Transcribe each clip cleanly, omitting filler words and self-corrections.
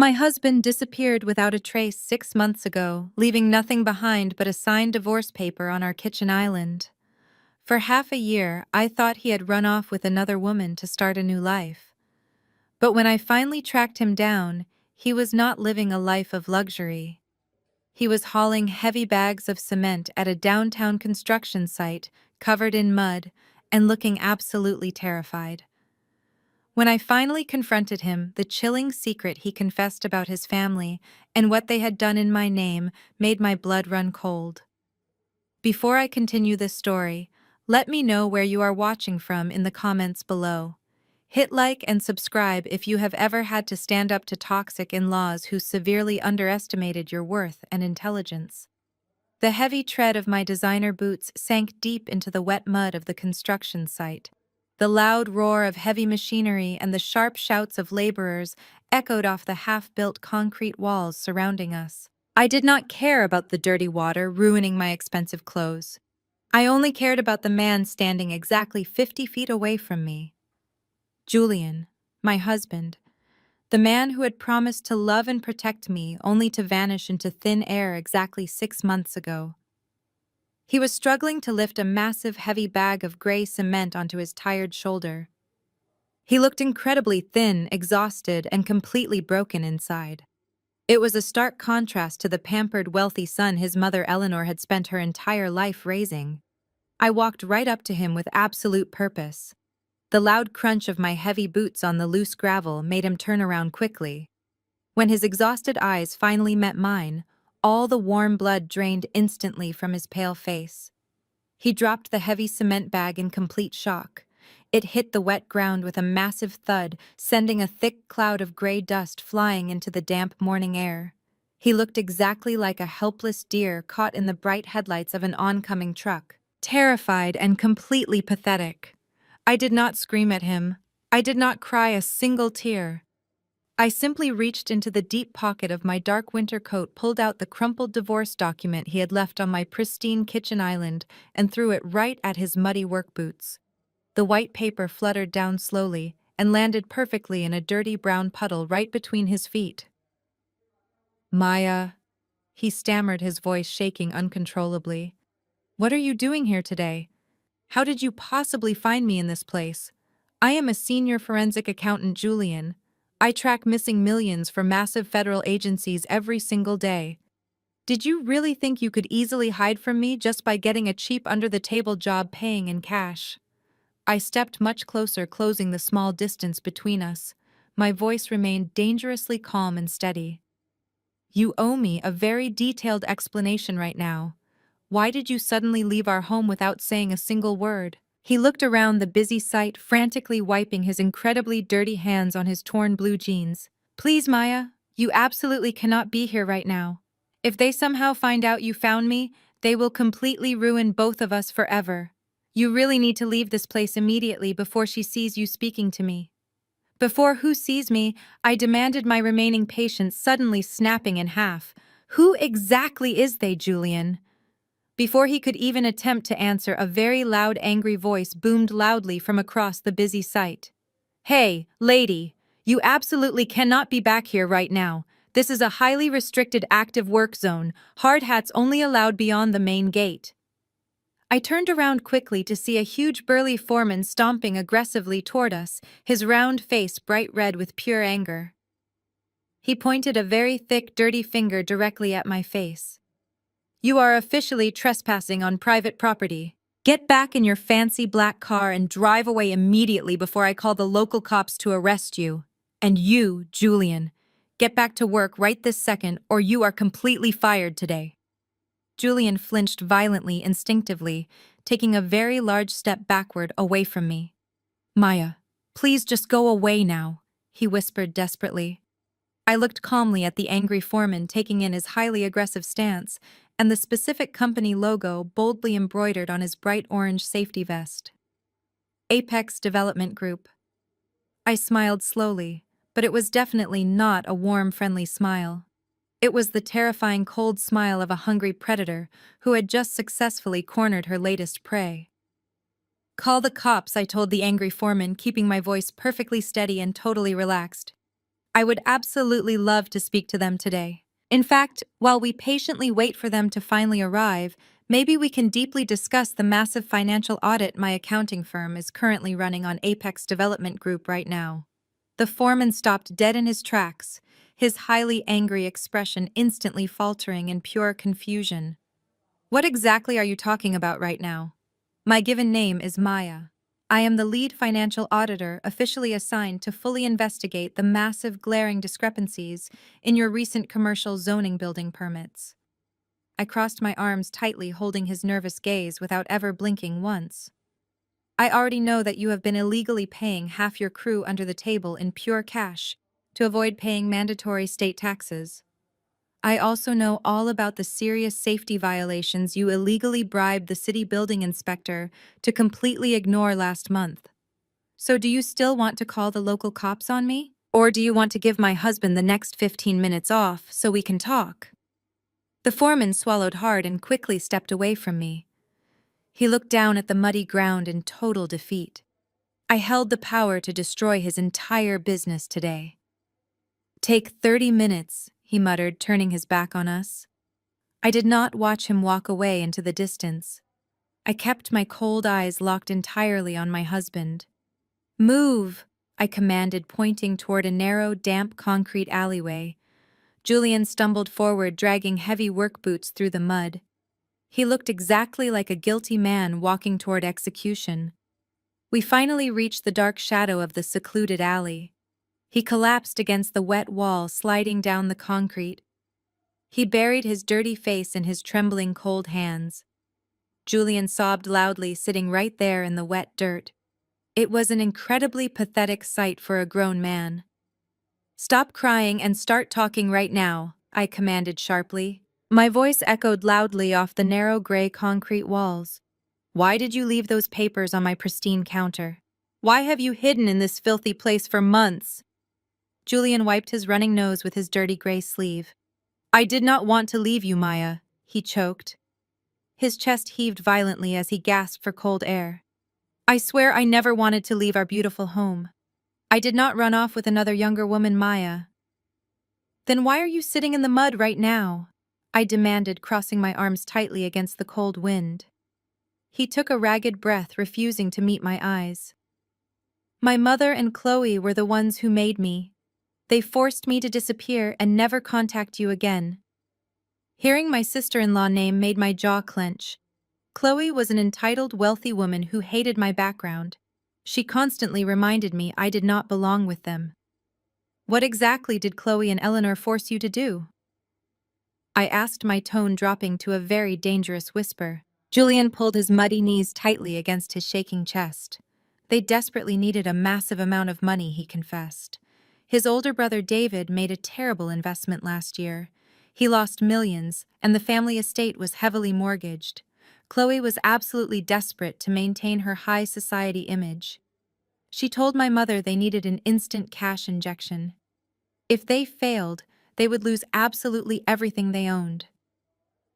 My husband disappeared without a trace 6 months ago, leaving nothing behind but a signed divorce paper on our kitchen island. For half a year, I thought he had run off with another woman to start a new life. But when I finally tracked him down, he was not living a life of luxury. He was hauling heavy bags of cement at a downtown construction site, covered in mud, and looking absolutely terrified. When I finally confronted him, the chilling secret he confessed about his family and what they had done in my name made my blood run cold. Before I continue this story, let me know where you are watching from in the comments below. Hit like and subscribe if you have ever had to stand up to toxic in-laws who severely underestimated your worth and intelligence. The heavy tread of my designer boots sank deep into the wet mud of the construction site. The loud roar of heavy machinery and the sharp shouts of laborers echoed off the half-built concrete walls surrounding us. I did not care about the dirty water ruining my expensive clothes. I only cared about the man standing exactly 50 feet away from me. Julian, my husband, the man who had promised to love and protect me only to vanish into thin air exactly 6 months ago. He was struggling to lift a massive, heavy bag of gray cement onto his tired shoulder. He looked incredibly thin, exhausted, and completely broken inside. It was a stark contrast to the pampered, wealthy son his mother Eleanor had spent her entire life raising. I walked right up to him with absolute purpose. The loud crunch of my heavy boots on the loose gravel made him turn around quickly. When his exhausted eyes finally met mine, all the warm blood drained instantly from his pale face. He dropped the heavy cement bag in complete shock. It hit the wet ground with a massive thud, sending a thick cloud of gray dust flying into the damp morning air. He looked exactly like a helpless deer caught in the bright headlights of an oncoming truck, terrified and completely pathetic. I did not scream at him. I did not cry a single tear. I simply reached into the deep pocket of my dark winter coat, pulled out the crumpled divorce document he had left on my pristine kitchen island, and threw it right at his muddy work boots. The white paper fluttered down slowly and landed perfectly in a dirty brown puddle right between his feet. "Maya," he stammered, his voice shaking uncontrollably. "What are you doing here today? How did you possibly find me in this place? I am a senior forensic accountant, Julian. I track missing millions for massive federal agencies every single day. Did you really think you could easily hide from me just by getting a cheap under-the-table job paying in cash?" I stepped much closer, closing the small distance between us. My voice remained dangerously calm and steady. "You owe me a very detailed explanation right now. Why did you suddenly leave our home without saying a single word?" He looked around the busy site, frantically wiping his incredibly dirty hands on his torn blue jeans. "Please, Maya, you absolutely cannot be here right now. If they somehow find out you found me, they will completely ruin both of us forever. You really need to leave this place immediately before she sees you speaking to me." "Before who sees me?" I demanded, my remaining patience suddenly snapping in half. "Who exactly is they, Julian?" Before he could even attempt to answer, a very loud, angry voice boomed loudly from across the busy site. "Hey, lady, you absolutely cannot be back here right now. This is a highly restricted active work zone. Hard hats only allowed beyond the main gate." I turned around quickly to see a huge burly foreman stomping aggressively toward us, his round face bright red with pure anger. He pointed a very thick, dirty finger directly at my face. "You are officially trespassing on private property. Get back in your fancy black car and drive away immediately before I call the local cops to arrest you. And you, Julian, get back to work right this second or you are completely fired today." Julian flinched violently, instinctively, taking a very large step backward away from me. "Maya, please just go away now," he whispered desperately. I looked calmly at the angry foreman, taking in his highly aggressive stance and the specific company logo boldly embroidered on his bright orange safety vest. Apex Development Group. I smiled slowly, but it was definitely not a warm, friendly smile. It was the terrifying cold smile of a hungry predator who had just successfully cornered her latest prey. "Call the cops," I told the angry foreman, keeping my voice perfectly steady and totally relaxed. I would absolutely love to speak to them today. In fact, while we patiently wait for them to finally arrive, maybe we can deeply discuss the massive financial audit my accounting firm is currently running on Apex Development Group right now. The foreman stopped dead in his tracks, his highly angry expression instantly faltering in pure confusion. What exactly are you talking about right now? My given name is Maya. I am the lead financial auditor officially assigned to fully investigate the massive glaring discrepancies in your recent commercial zoning building permits. I crossed my arms tightly, holding his nervous gaze without ever blinking once. I already know that you have been illegally paying half your crew under the table in pure cash to avoid paying mandatory state taxes. I also know all about the serious safety violations you illegally bribed the city building inspector to completely ignore last month. So do you still want to call the local cops on me? Or do you want to give my husband the next 15 minutes off so we can talk? The foreman swallowed hard and quickly stepped away from me. He looked down at the muddy ground in total defeat. I held the power to destroy his entire business today. Take 30 minutes, he muttered, turning his back on us. I did not watch him walk away into the distance. I kept my cold eyes locked entirely on my husband. Move, I commanded, pointing toward a narrow, damp concrete alleyway. Julian stumbled forward, dragging heavy work boots through the mud. He looked exactly like a guilty man walking toward execution. We finally reached the dark shadow of the secluded alley. He collapsed against the wet wall, sliding down the concrete. He buried his dirty face in his trembling, cold hands. Julian sobbed loudly, sitting right there in the wet dirt. It was an incredibly pathetic sight for a grown man. Stop crying and start talking right now, I commanded sharply. My voice echoed loudly off the narrow gray concrete walls. Why did you leave those papers on my pristine counter? Why have you hidden in this filthy place for months? Julian wiped his running nose with his dirty gray sleeve. I did not want to leave you, Maya, he choked. His chest heaved violently as he gasped for cold air. I swear I never wanted to leave our beautiful home. I did not run off with another younger woman, Maya. Then why are you sitting in the mud right now? I demanded, crossing my arms tightly against the cold wind. He took a ragged breath, refusing to meet my eyes. My mother and Chloe were the ones who made me. They forced me to disappear and never contact you again. Hearing my sister-in-law name made my jaw clench. Chloe was an entitled, wealthy woman who hated my background. She constantly reminded me I did not belong with them. What exactly did Chloe and Eleanor force you to do? I asked, my tone dropping to a very dangerous whisper. Julian pulled his muddy knees tightly against his shaking chest. They desperately needed a massive amount of money, he confessed. His older brother David made a terrible investment last year. He lost millions, and the family estate was heavily mortgaged. Chloe was absolutely desperate to maintain her high society image. She told my mother they needed an instant cash injection. If they failed, they would lose absolutely everything they owned.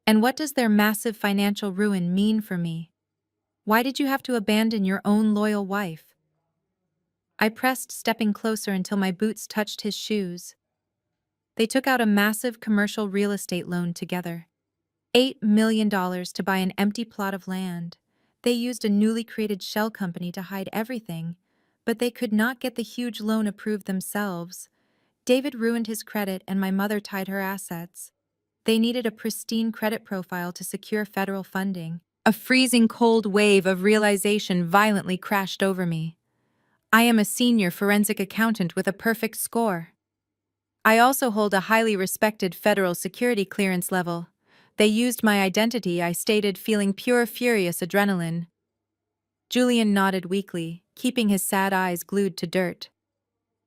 And what does their massive financial ruin mean for me? Why did you have to abandon your own loyal wife? I pressed, stepping closer until my boots touched his shoes. They took out a massive commercial real estate loan together. $8 million to buy an empty plot of land. They used a newly created shell company to hide everything, but they could not get the huge loan approved themselves. David ruined his credit and my mother tied her assets. They needed a pristine credit profile to secure federal funding. A freezing cold wave of realization violently crashed over me. I am a senior forensic accountant with a perfect score. I also hold a highly respected federal security clearance level. They used my identity, I stated, feeling pure furious adrenaline. Julian nodded weakly, keeping his sad eyes glued to dirt.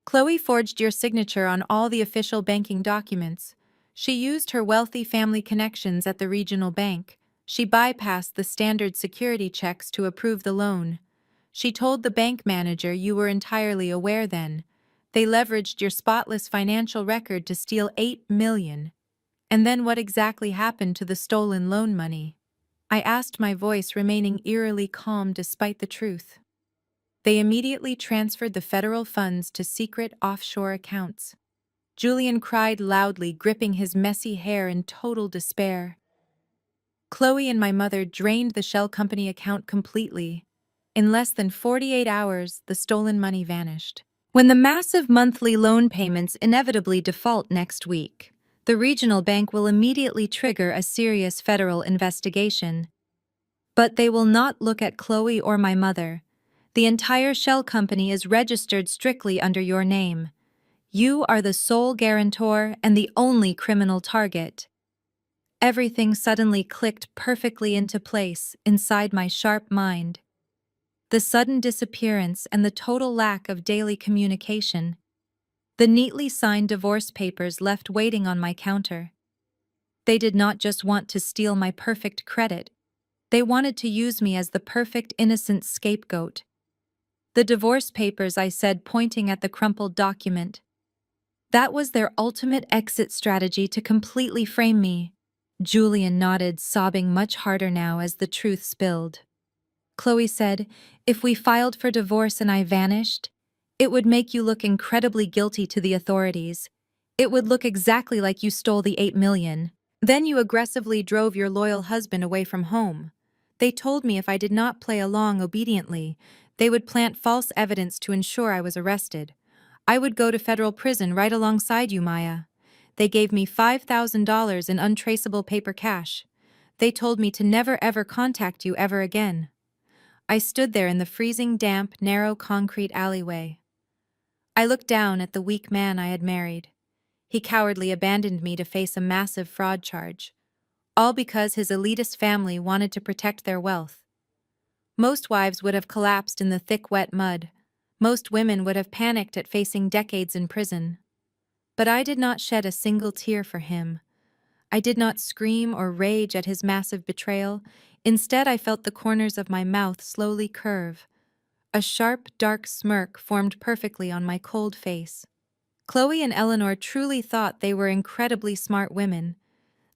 Chloe forged your signature on all the official banking documents. She used her wealthy family connections at the regional bank. She bypassed the standard security checks to approve the loan. She told the bank manager you were entirely aware then. They leveraged your spotless financial record to steal $8 million. And then what exactly happened to the stolen loan money? I asked, my voice remaining eerily calm despite the truth. They immediately transferred the federal funds to secret offshore accounts. Julian cried loudly, gripping his messy hair in total despair. Chloe and my mother drained the shell company account completely. In less than 48 hours, the stolen money vanished. When the massive monthly loan payments inevitably default next week, the regional bank will immediately trigger a serious federal investigation. But they will not look at Chloe or my mother. The entire shell company is registered strictly under your name. You are the sole guarantor and the only criminal target. Everything suddenly clicked perfectly into place inside my sharp mind. The sudden disappearance and the total lack of daily communication. The neatly signed divorce papers left waiting on my counter. They did not just want to steal my perfect credit. They wanted to use me as the perfect innocent scapegoat. The divorce papers, I said, pointing at the crumpled document. That was their ultimate exit strategy to completely frame me. Julian nodded, sobbing much harder now as the truth spilled. Chloe said, if we filed for divorce and I vanished, it would make you look incredibly guilty to the authorities. It would look exactly like you stole the $8 million. Then you aggressively drove your loyal husband away from home. They told me if I did not play along obediently, they would plant false evidence to ensure I was arrested. I would go to federal prison right alongside you, Maya. They gave me $5,000 in untraceable paper cash. They told me to never ever contact you ever again. I stood there in the freezing, damp, narrow concrete alleyway. I looked down at the weak man I had married. He cowardly abandoned me to face a massive fraud charge, all because his elitist family wanted to protect their wealth. Most wives would have collapsed in the thick, wet mud. Most women would have panicked at facing decades in prison. But I did not shed a single tear for him. I did not scream or rage at his massive betrayal. Instead, I felt the corners of my mouth slowly curve. A sharp, dark smirk formed perfectly on my cold face. Chloe and Eleanor truly thought they were incredibly smart women.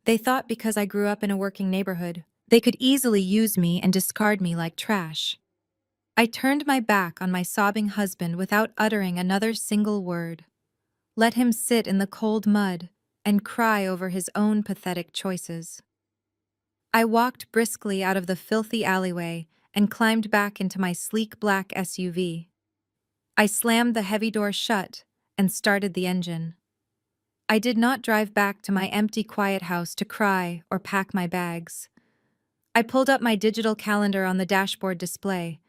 They thought because I grew up in a working neighborhood, they could easily use me and discard me like trash. I turned my back on my sobbing husband without uttering another single word. Let him sit in the cold mud and cry over his own pathetic choices. I walked briskly out of the filthy alleyway and climbed back into my sleek black SUV. I slammed the heavy door shut and started the engine. I did not drive back to my empty, quiet house to cry or pack my bags. I pulled up my digital calendar on the dashboard display.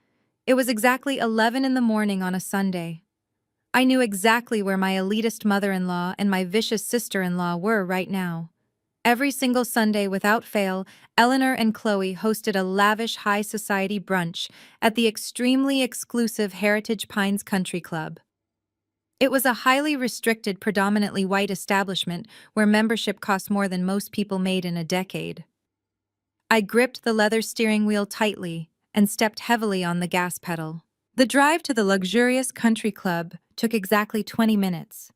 It was exactly 11 in the morning on a Sunday. I knew exactly where my elitist mother-in-law and my vicious sister-in-law were right now. Every single Sunday, without fail, Eleanor and Chloe hosted a lavish high society brunch at the extremely exclusive Heritage Pines Country Club. It was a highly restricted, predominantly white establishment where membership cost more than most people made in a decade. I gripped the leather steering wheel tightly and stepped heavily on the gas pedal. The drive to the luxurious country club took exactly 20 minutes.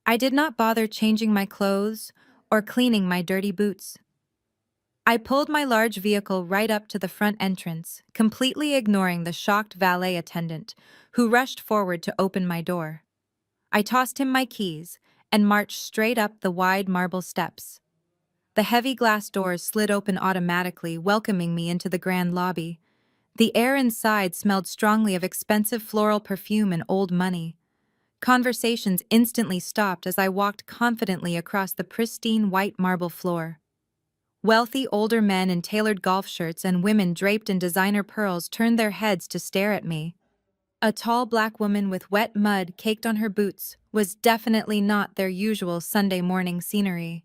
I did not bother changing my clothes or cleaning my dirty boots. I pulled my large vehicle right up to the front entrance, completely ignoring the shocked valet attendant, who rushed forward to open my door. I tossed him my keys and marched straight up the wide marble steps. The heavy glass doors slid open automatically, welcoming me into the grand lobby. The air inside smelled strongly of expensive floral perfume and old money. Conversations instantly stopped as I walked confidently across the pristine white marble floor. Wealthy older men in tailored golf shirts and women draped in designer pearls turned their heads to stare at me. A tall black woman with wet mud caked on her boots was definitely not their usual Sunday morning scenery.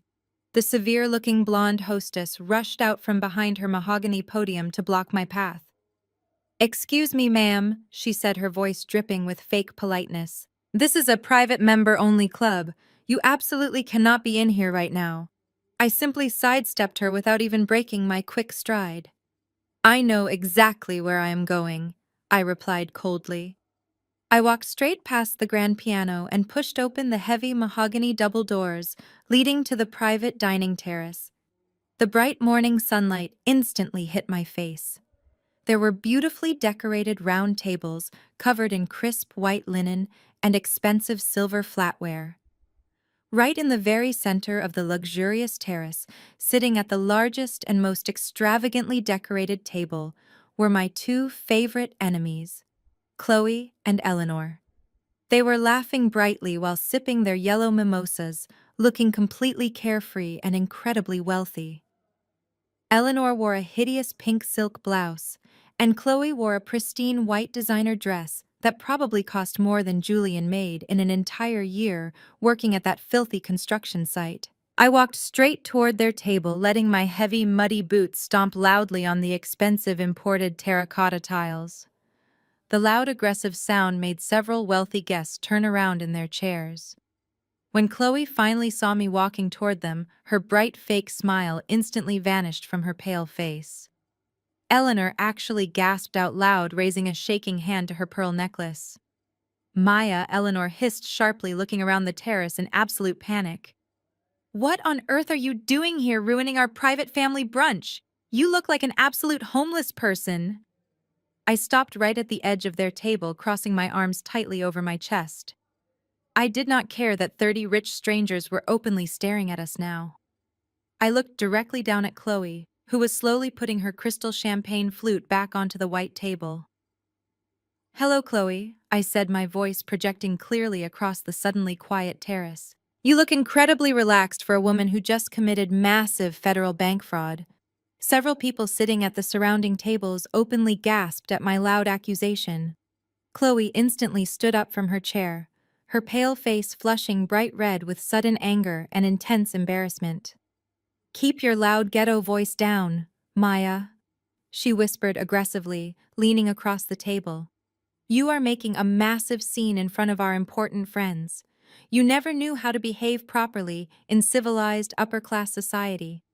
The severe-looking blonde hostess rushed out from behind her mahogany podium to block my path. "Excuse me, ma'am," she said, her voice dripping with fake politeness. "This is a private member-only club. You absolutely cannot be in here right now." I simply sidestepped her without even breaking my quick stride. "I know exactly where I am going," I replied coldly. I walked straight past the grand piano and pushed open the heavy mahogany double doors leading to the private dining terrace. The bright morning sunlight instantly hit my face. There were beautifully decorated round tables covered in crisp white linen and expensive silver flatware. Right in the very center of the luxurious terrace, sitting at the largest and most extravagantly decorated table, were my two favorite enemies, Chloe and Eleanor. They were laughing brightly while sipping their yellow mimosas, looking completely carefree and incredibly wealthy. Eleanor wore a hideous pink silk blouse, and Chloe wore a pristine white designer dress that probably cost more than Julian made in an entire year working at that filthy construction site. I walked straight toward their table, letting my heavy, muddy boots stomp loudly on the expensive imported terracotta tiles. The loud, aggressive sound made several wealthy guests turn around in their chairs. When Chloe finally saw me walking toward them, her bright fake smile instantly vanished from her pale face. Eleanor actually gasped out loud, raising a shaking hand to her pearl necklace. Maya, Eleanor hissed sharply, looking around the terrace in absolute panic. What on earth are you doing here, ruining our private family brunch? You look like an absolute homeless person. I stopped right at the edge of their table, crossing my arms tightly over my chest. I did not care that 30 rich strangers were openly staring at us now. I looked directly down at Chloe, who was slowly putting her crystal champagne flute back onto the white table. "Hello, Chloe," I said, my voice projecting clearly across the suddenly quiet terrace. "You look incredibly relaxed for a woman who just committed massive federal bank fraud." Several people sitting at the surrounding tables openly gasped at my loud accusation. Chloe instantly stood up from her chair, her pale face flushing bright red with sudden anger and intense embarrassment. "Keep your loud ghetto voice down, Maya," she whispered aggressively, leaning across the table. "You are making a massive scene in front of our important friends. You never knew how to behave properly in civilized upper-class society.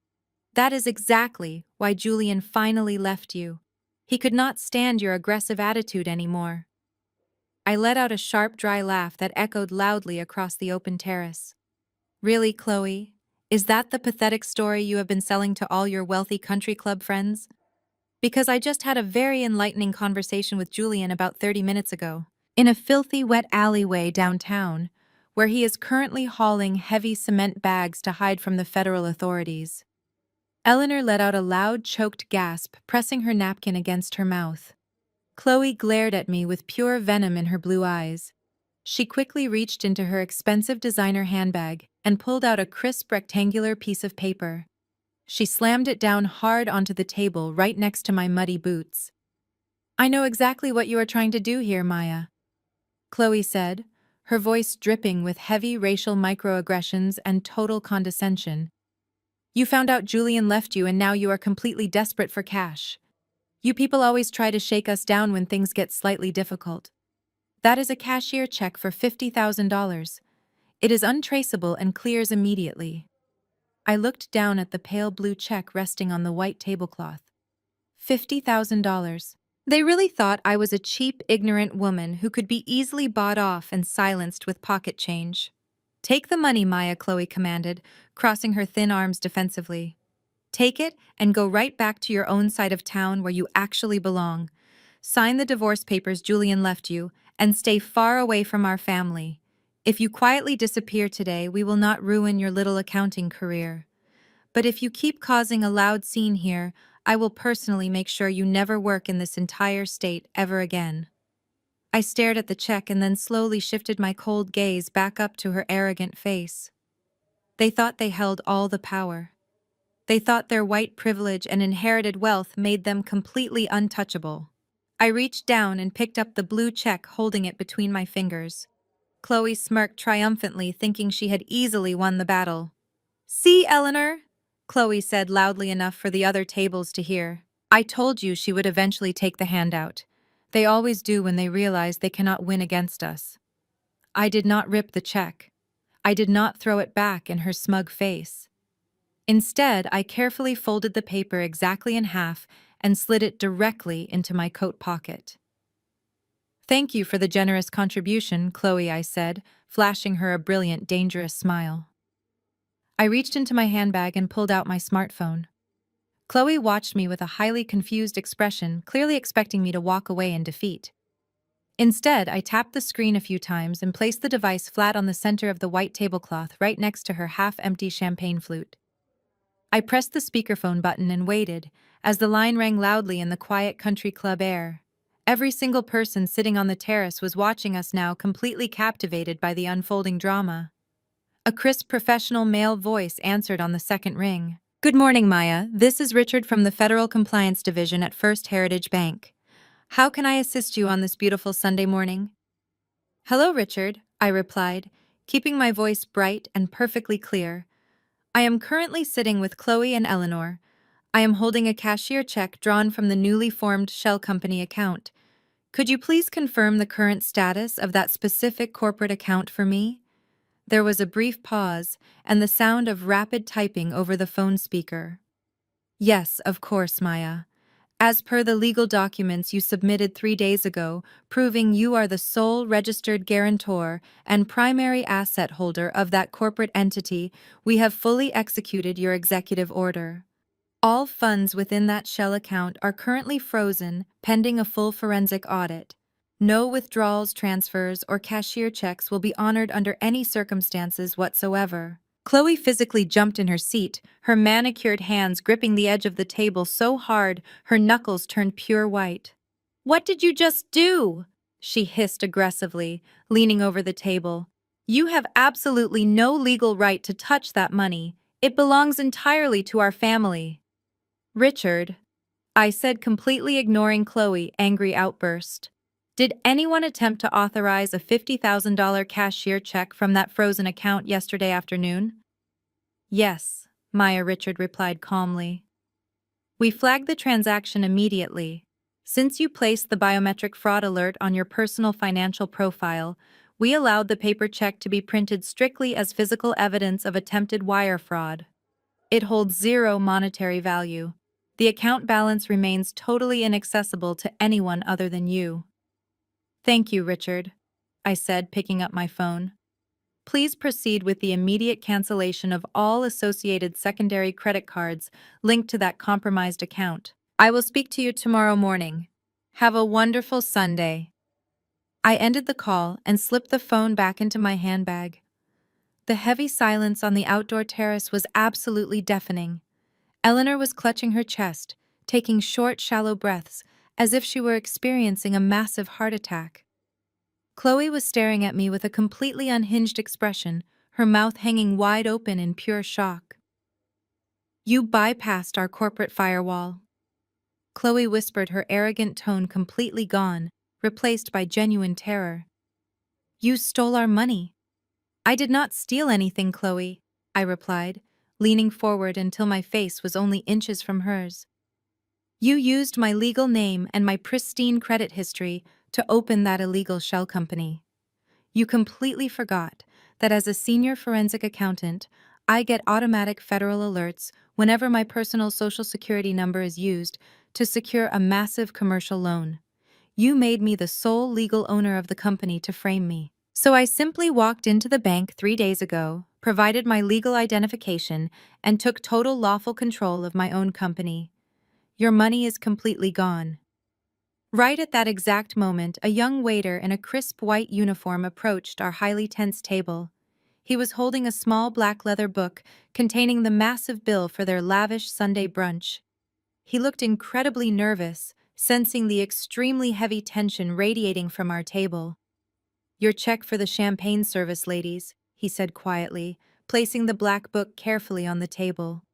That is exactly why Julian finally left you. He could not stand your aggressive attitude anymore." I let out a sharp, dry laugh that echoed loudly across the open terrace. "Really, Chloe? Is that the pathetic story you have been selling to all your wealthy country club friends? Because I just had a very enlightening conversation with Julian about 30 minutes ago, in a filthy, wet alleyway downtown, where he is currently hauling heavy cement bags to hide from the federal authorities." Eleanor let out a loud, choked gasp, pressing her napkin against her mouth. Chloe glared at me with pure venom in her blue eyes. She quickly reached into her expensive designer handbag and pulled out a crisp rectangular piece of paper. She slammed it down hard onto the table right next to my muddy boots. "I know exactly what you are trying to do here, Maya," Chloe said, her voice dripping with heavy racial microaggressions and total condescension. "You found out Julian left you and now you are completely desperate for cash. You people always try to shake us down when things get slightly difficult. That is a cashier check for $50,000. It is untraceable and clears immediately." I looked down at the pale blue check resting on the white tablecloth. $50,000. They really thought I was a cheap, ignorant woman who could be easily bought off and silenced with pocket change. "Take the money, Maya," Chloe commanded, crossing her thin arms defensively. "Take it and go right back to your own side of town where you actually belong. Sign the divorce papers Julian left you, and stay far away from our family. If you quietly disappear today, we will not ruin your little accounting career. But if you keep causing a loud scene here, I will personally make sure you never work in this entire state ever again." I stared at the check and then slowly shifted my cold gaze back up to her arrogant face. They thought they held all the power. They thought their white privilege and inherited wealth made them completely untouchable. I reached down and picked up the blue check, holding it between my fingers. Chloe smirked triumphantly, thinking she had easily won the battle. "See, Eleanor," Chloe said loudly enough for the other tables to hear. "I told you she would eventually take the handout. They always do when they realize they cannot win against us." I did not rip the check. I did not throw it back in her smug face. Instead, I carefully folded the paper exactly in half and slid it directly into my coat pocket. "Thank you for the generous contribution, Chloe," I said, flashing her a brilliant, dangerous smile. I reached into my handbag and pulled out my smartphone. Chloe watched me with a highly confused expression, clearly expecting me to walk away in defeat. Instead, I tapped the screen a few times and placed the device flat on the center of the white tablecloth right next to her half-empty champagne flute. I pressed the speakerphone button and waited, as the line rang loudly in the quiet country club air. Every single person sitting on the terrace was watching us now, completely captivated by the unfolding drama. A crisp professional male voice answered on the second ring. "Good morning, Maya. This is Richard from the Federal Compliance Division at First Heritage Bank. How can I assist you on this beautiful Sunday morning?" "Hello, Richard," I replied, keeping my voice bright and perfectly clear. "I am currently sitting with Chloe and Eleanor. I am holding a cashier check drawn from the newly formed Shell Company account. Could you please confirm the current status of that specific corporate account for me?" There was a brief pause, and the sound of rapid typing over the phone speaker. "Yes, of course, Maya. As per the legal documents you submitted 3 days ago, proving you are the sole registered guarantor and primary asset holder of that corporate entity, we have fully executed your executive order. All funds within that Shell account are currently frozen, pending a full forensic audit. No withdrawals, transfers, or cashier checks will be honored under any circumstances whatsoever." Chloe physically jumped in her seat, her manicured hands gripping the edge of the table so hard her knuckles turned pure white. "What did you just do?" she hissed aggressively, leaning over the table. "You have absolutely no legal right to touch that money. It belongs entirely to our family." "Richard," I said, completely ignoring Chloe's angry outburst. "Did anyone attempt to authorize a $50,000 cashier check from that frozen account yesterday afternoon?" "Yes," Maya Richard replied calmly. "We flagged the transaction immediately. Since you placed the biometric fraud alert on your personal financial profile, we allowed the paper check to be printed strictly as physical evidence of attempted wire fraud. It holds zero monetary value. The account balance remains totally inaccessible to anyone other than you." "Thank you, Richard," I said, picking up my phone. "Please proceed with the immediate cancellation of all associated secondary credit cards linked to that compromised account. I will speak to you tomorrow morning. Have a wonderful Sunday." I ended the call and slipped the phone back into my handbag. The heavy silence on the outdoor terrace was absolutely deafening. Eleanor was clutching her chest, taking short, shallow breaths, as if she were experiencing a massive heart attack. Chloe was staring at me with a completely unhinged expression, her mouth hanging wide open in pure shock. "You bypassed our corporate firewall," Chloe whispered, her arrogant tone completely gone, replaced by genuine terror. "You stole our money." "I did not steal anything, Chloe," I replied, leaning forward until my face was only inches from hers. "You used my legal name and my pristine credit history to open that illegal shell company. You completely forgot that as a senior forensic accountant, I get automatic federal alerts whenever my personal social security number is used to secure a massive commercial loan. You made me the sole legal owner of the company to frame me. So I simply walked into the bank 3 days ago, provided my legal identification, and took total lawful control of my own company. Your money is completely gone." Right at that exact moment, a young waiter in a crisp white uniform approached our highly tense table. He was holding a small black leather book containing the massive bill for their lavish Sunday brunch. He looked incredibly nervous, sensing the extremely heavy tension radiating from our table. "Your check for the champagne service, ladies," he said quietly, placing the black book carefully on the table.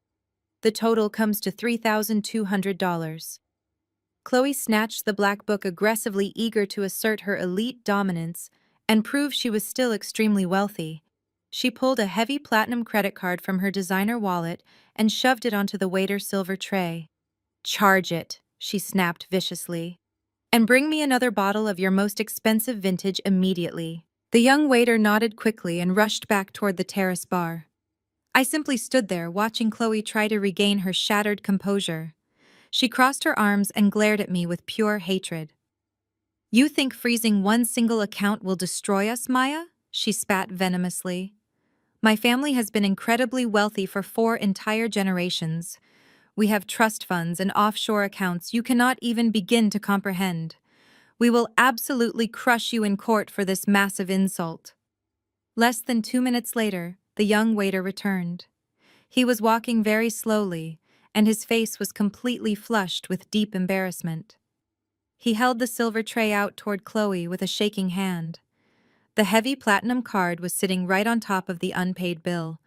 "The total comes to $3,200. Chloe snatched the black book aggressively, eager to assert her elite dominance and prove she was still extremely wealthy. She pulled a heavy platinum credit card from her designer wallet and shoved it onto the waiter's silver tray. "Charge it," she snapped viciously. "And bring me another bottle of your most expensive vintage immediately." The young waiter nodded quickly and rushed back toward the terrace bar. I simply stood there, watching Chloe try to regain her shattered composure. She crossed her arms and glared at me with pure hatred. "You think freezing one single account will destroy us, Maya?" she spat venomously. "My family has been incredibly wealthy for 4 entire generations. We have trust funds and offshore accounts you cannot even begin to comprehend. We will absolutely crush you in court for this massive insult." Less than 2 minutes later, the young waiter returned. He was walking very slowly, and his face was completely flushed with deep embarrassment. He held the silver tray out toward Chloe with a shaking hand. The heavy platinum card was sitting right on top of the unpaid bill.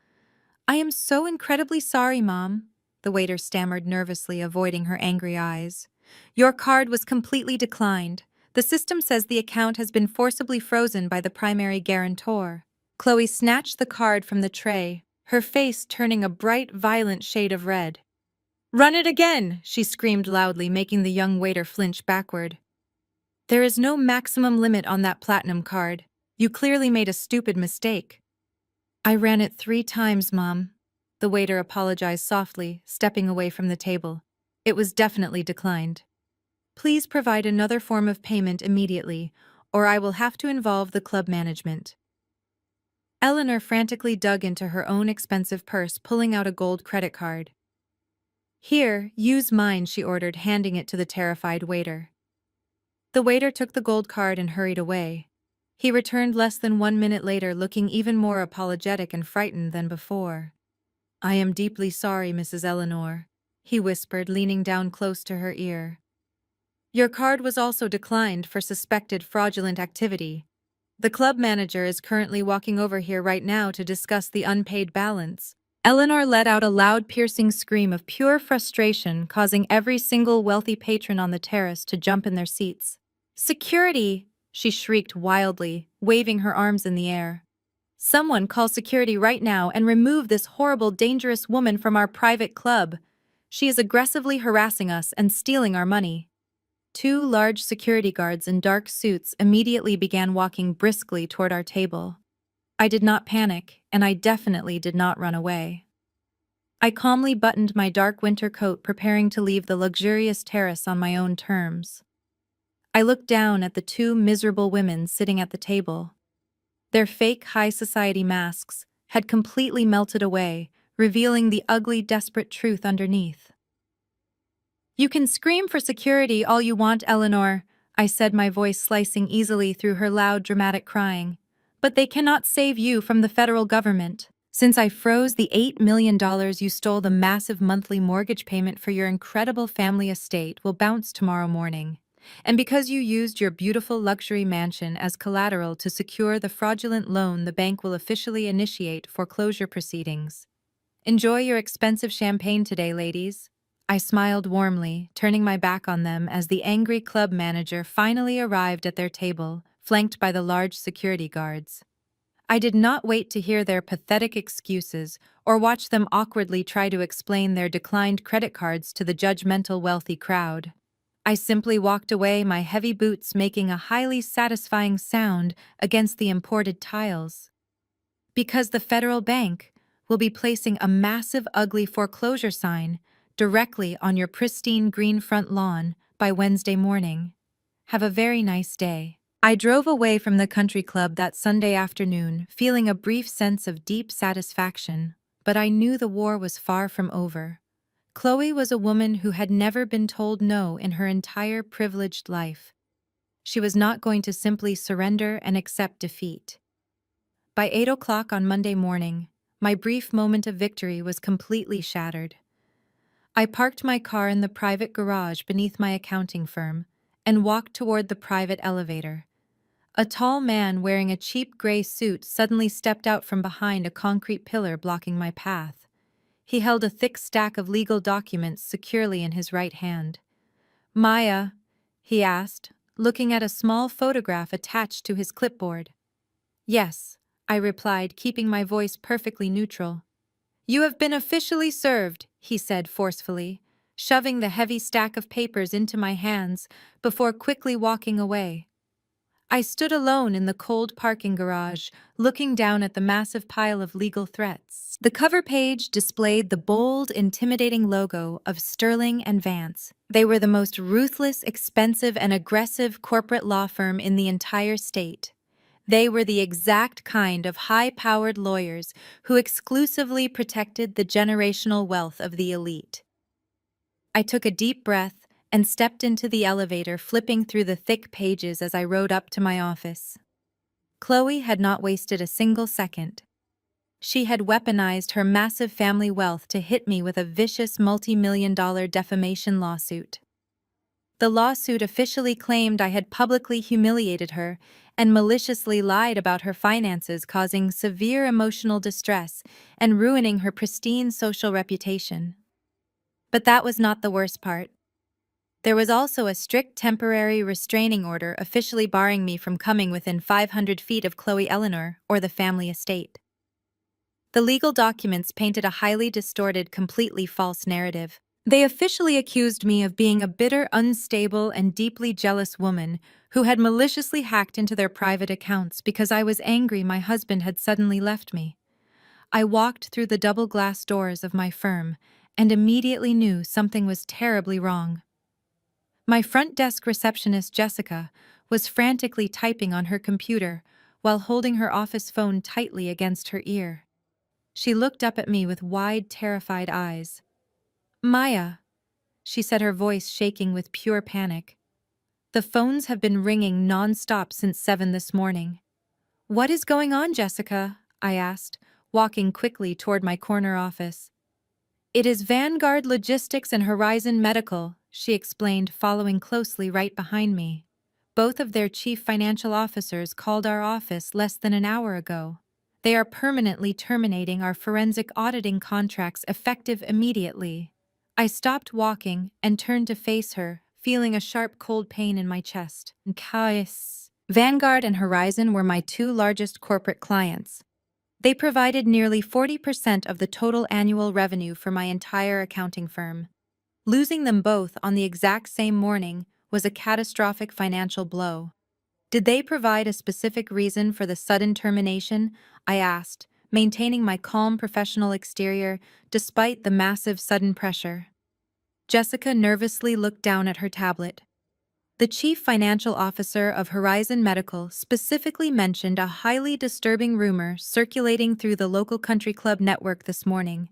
"I am so incredibly sorry, Mom," the waiter stammered nervously, avoiding her angry eyes. "Your card was completely declined. The system says the account has been forcibly frozen by the primary guarantor." Chloe snatched the card from the tray, her face turning a bright, violent shade of red. "Run it again!" she screamed loudly, making the young waiter flinch backward. "There is no maximum limit on that platinum card. You clearly made a stupid mistake." "I ran it 3 times, Mom." The waiter apologized softly, stepping away from the table. "It was definitely declined. Please provide another form of payment immediately, or I will have to involve the club management." Eleanor frantically dug into her own expensive purse, pulling out a gold credit card. "Here, use mine," she ordered, handing it to the terrified waiter. The waiter took the gold card and hurried away. He returned less than 1 minute later, looking even more apologetic and frightened than before. "I am deeply sorry, Mrs. Eleanor," he whispered, leaning down close to her ear. "Your card was also declined for suspected fraudulent activity. The club manager is currently walking over here right now to discuss the unpaid balance." Eleanor let out a loud, piercing scream of pure frustration, causing every single wealthy patron on the terrace to jump in their seats. "Security!" she shrieked wildly, waving her arms in the air. "Someone call security right now and remove this horrible, dangerous woman from our private club. She is aggressively harassing us and stealing our money." 2 large security guards in dark suits immediately began walking briskly toward our table. I did not panic, and I definitely did not run away. I calmly buttoned my dark winter coat, preparing to leave the luxurious terrace on my own terms. I looked down at the 2 miserable women sitting at the table. Their fake high society masks had completely melted away, revealing the ugly, desperate truth underneath. "You can scream for security all you want, Eleanor," I said, my voice slicing easily through her loud, dramatic crying. "But they cannot save you from the federal government. Since I froze the $8 million you stole, the massive monthly mortgage payment for your incredible family estate will bounce tomorrow morning. And because you used your beautiful luxury mansion as collateral to secure the fraudulent loan, the bank will officially initiate foreclosure proceedings. Enjoy your expensive champagne today, ladies." I smiled warmly, turning my back on them as the angry club manager finally arrived at their table, flanked by the large security guards. I did not wait to hear their pathetic excuses or watch them awkwardly try to explain their declined credit cards to the judgmental wealthy crowd. I simply walked away, my heavy boots making a highly satisfying sound against the imported tiles. Because the federal bank will be placing a massive, ugly foreclosure sign directly on your pristine green front lawn by Wednesday morning. Have a very nice day. I drove away from the country club that Sunday afternoon, feeling a brief sense of deep satisfaction, but I knew the war was far from over. Chloe was a woman who had never been told no in her entire privileged life. She was not going to simply surrender and accept defeat. By 8 o'clock on Monday morning, my brief moment of victory was completely shattered. I parked my car in the private garage beneath my accounting firm and walked toward the private elevator. A tall man wearing a cheap gray suit suddenly stepped out from behind a concrete pillar blocking my path. He held a thick stack of legal documents securely in his right hand. "Maya?" he asked, looking at a small photograph attached to his clipboard. "Yes," I replied, keeping my voice perfectly neutral. "You have been officially served," he said forcefully, shoving the heavy stack of papers into my hands before quickly walking away. I stood alone in the cold parking garage, looking down at the massive pile of legal threats. The cover page displayed the bold, intimidating logo of Sterling and Vance. They were the most ruthless, expensive, and aggressive corporate law firm in the entire state. They were the exact kind of high-powered lawyers who exclusively protected the generational wealth of the elite. I took a deep breath and stepped into the elevator, flipping through the thick pages as I rode up to my office. Chloe had not wasted a single second. She had weaponized her massive family wealth to hit me with a vicious multi-million-dollar defamation lawsuit. The lawsuit officially claimed I had publicly humiliated her and maliciously lied about her finances, causing severe emotional distress and ruining her pristine social reputation. But that was not the worst part. There was also a strict temporary restraining order officially barring me from coming within 500 feet of Chloe Eleanor or the family estate. The legal documents painted a highly distorted, completely false narrative. They officially accused me of being a bitter, unstable, and deeply jealous woman who had maliciously hacked into their private accounts because I was angry my husband had suddenly left me. I walked through the double glass doors of my firm and immediately knew something was terribly wrong. My front desk receptionist, Jessica, was frantically typing on her computer while holding her office phone tightly against her ear. She looked up at me with wide, terrified eyes. "Maya," she said, her voice shaking with pure panic. "The phones have been ringing non-stop since 7 this morning." "What is going on, Jessica?" I asked, walking quickly toward my corner office. "It is Vanguard Logistics and Horizon Medical," she explained, following closely right behind me. "Both of their chief financial officers called our office less than an hour ago. They are permanently terminating our forensic auditing contracts effective immediately." I stopped walking and turned to face her, feeling a sharp cold pain in my chest. Kais. Vanguard and Horizon were my two largest corporate clients. They provided nearly 40% of the total annual revenue for my entire accounting firm. Losing them both on the exact same morning was a catastrophic financial blow. "Did they provide a specific reason for the sudden termination?" I asked, maintaining my calm professional exterior despite the massive sudden pressure. Jessica nervously looked down at her tablet. "The chief financial officer of Horizon Medical specifically mentioned a highly disturbing rumor circulating through the local country club network this morning.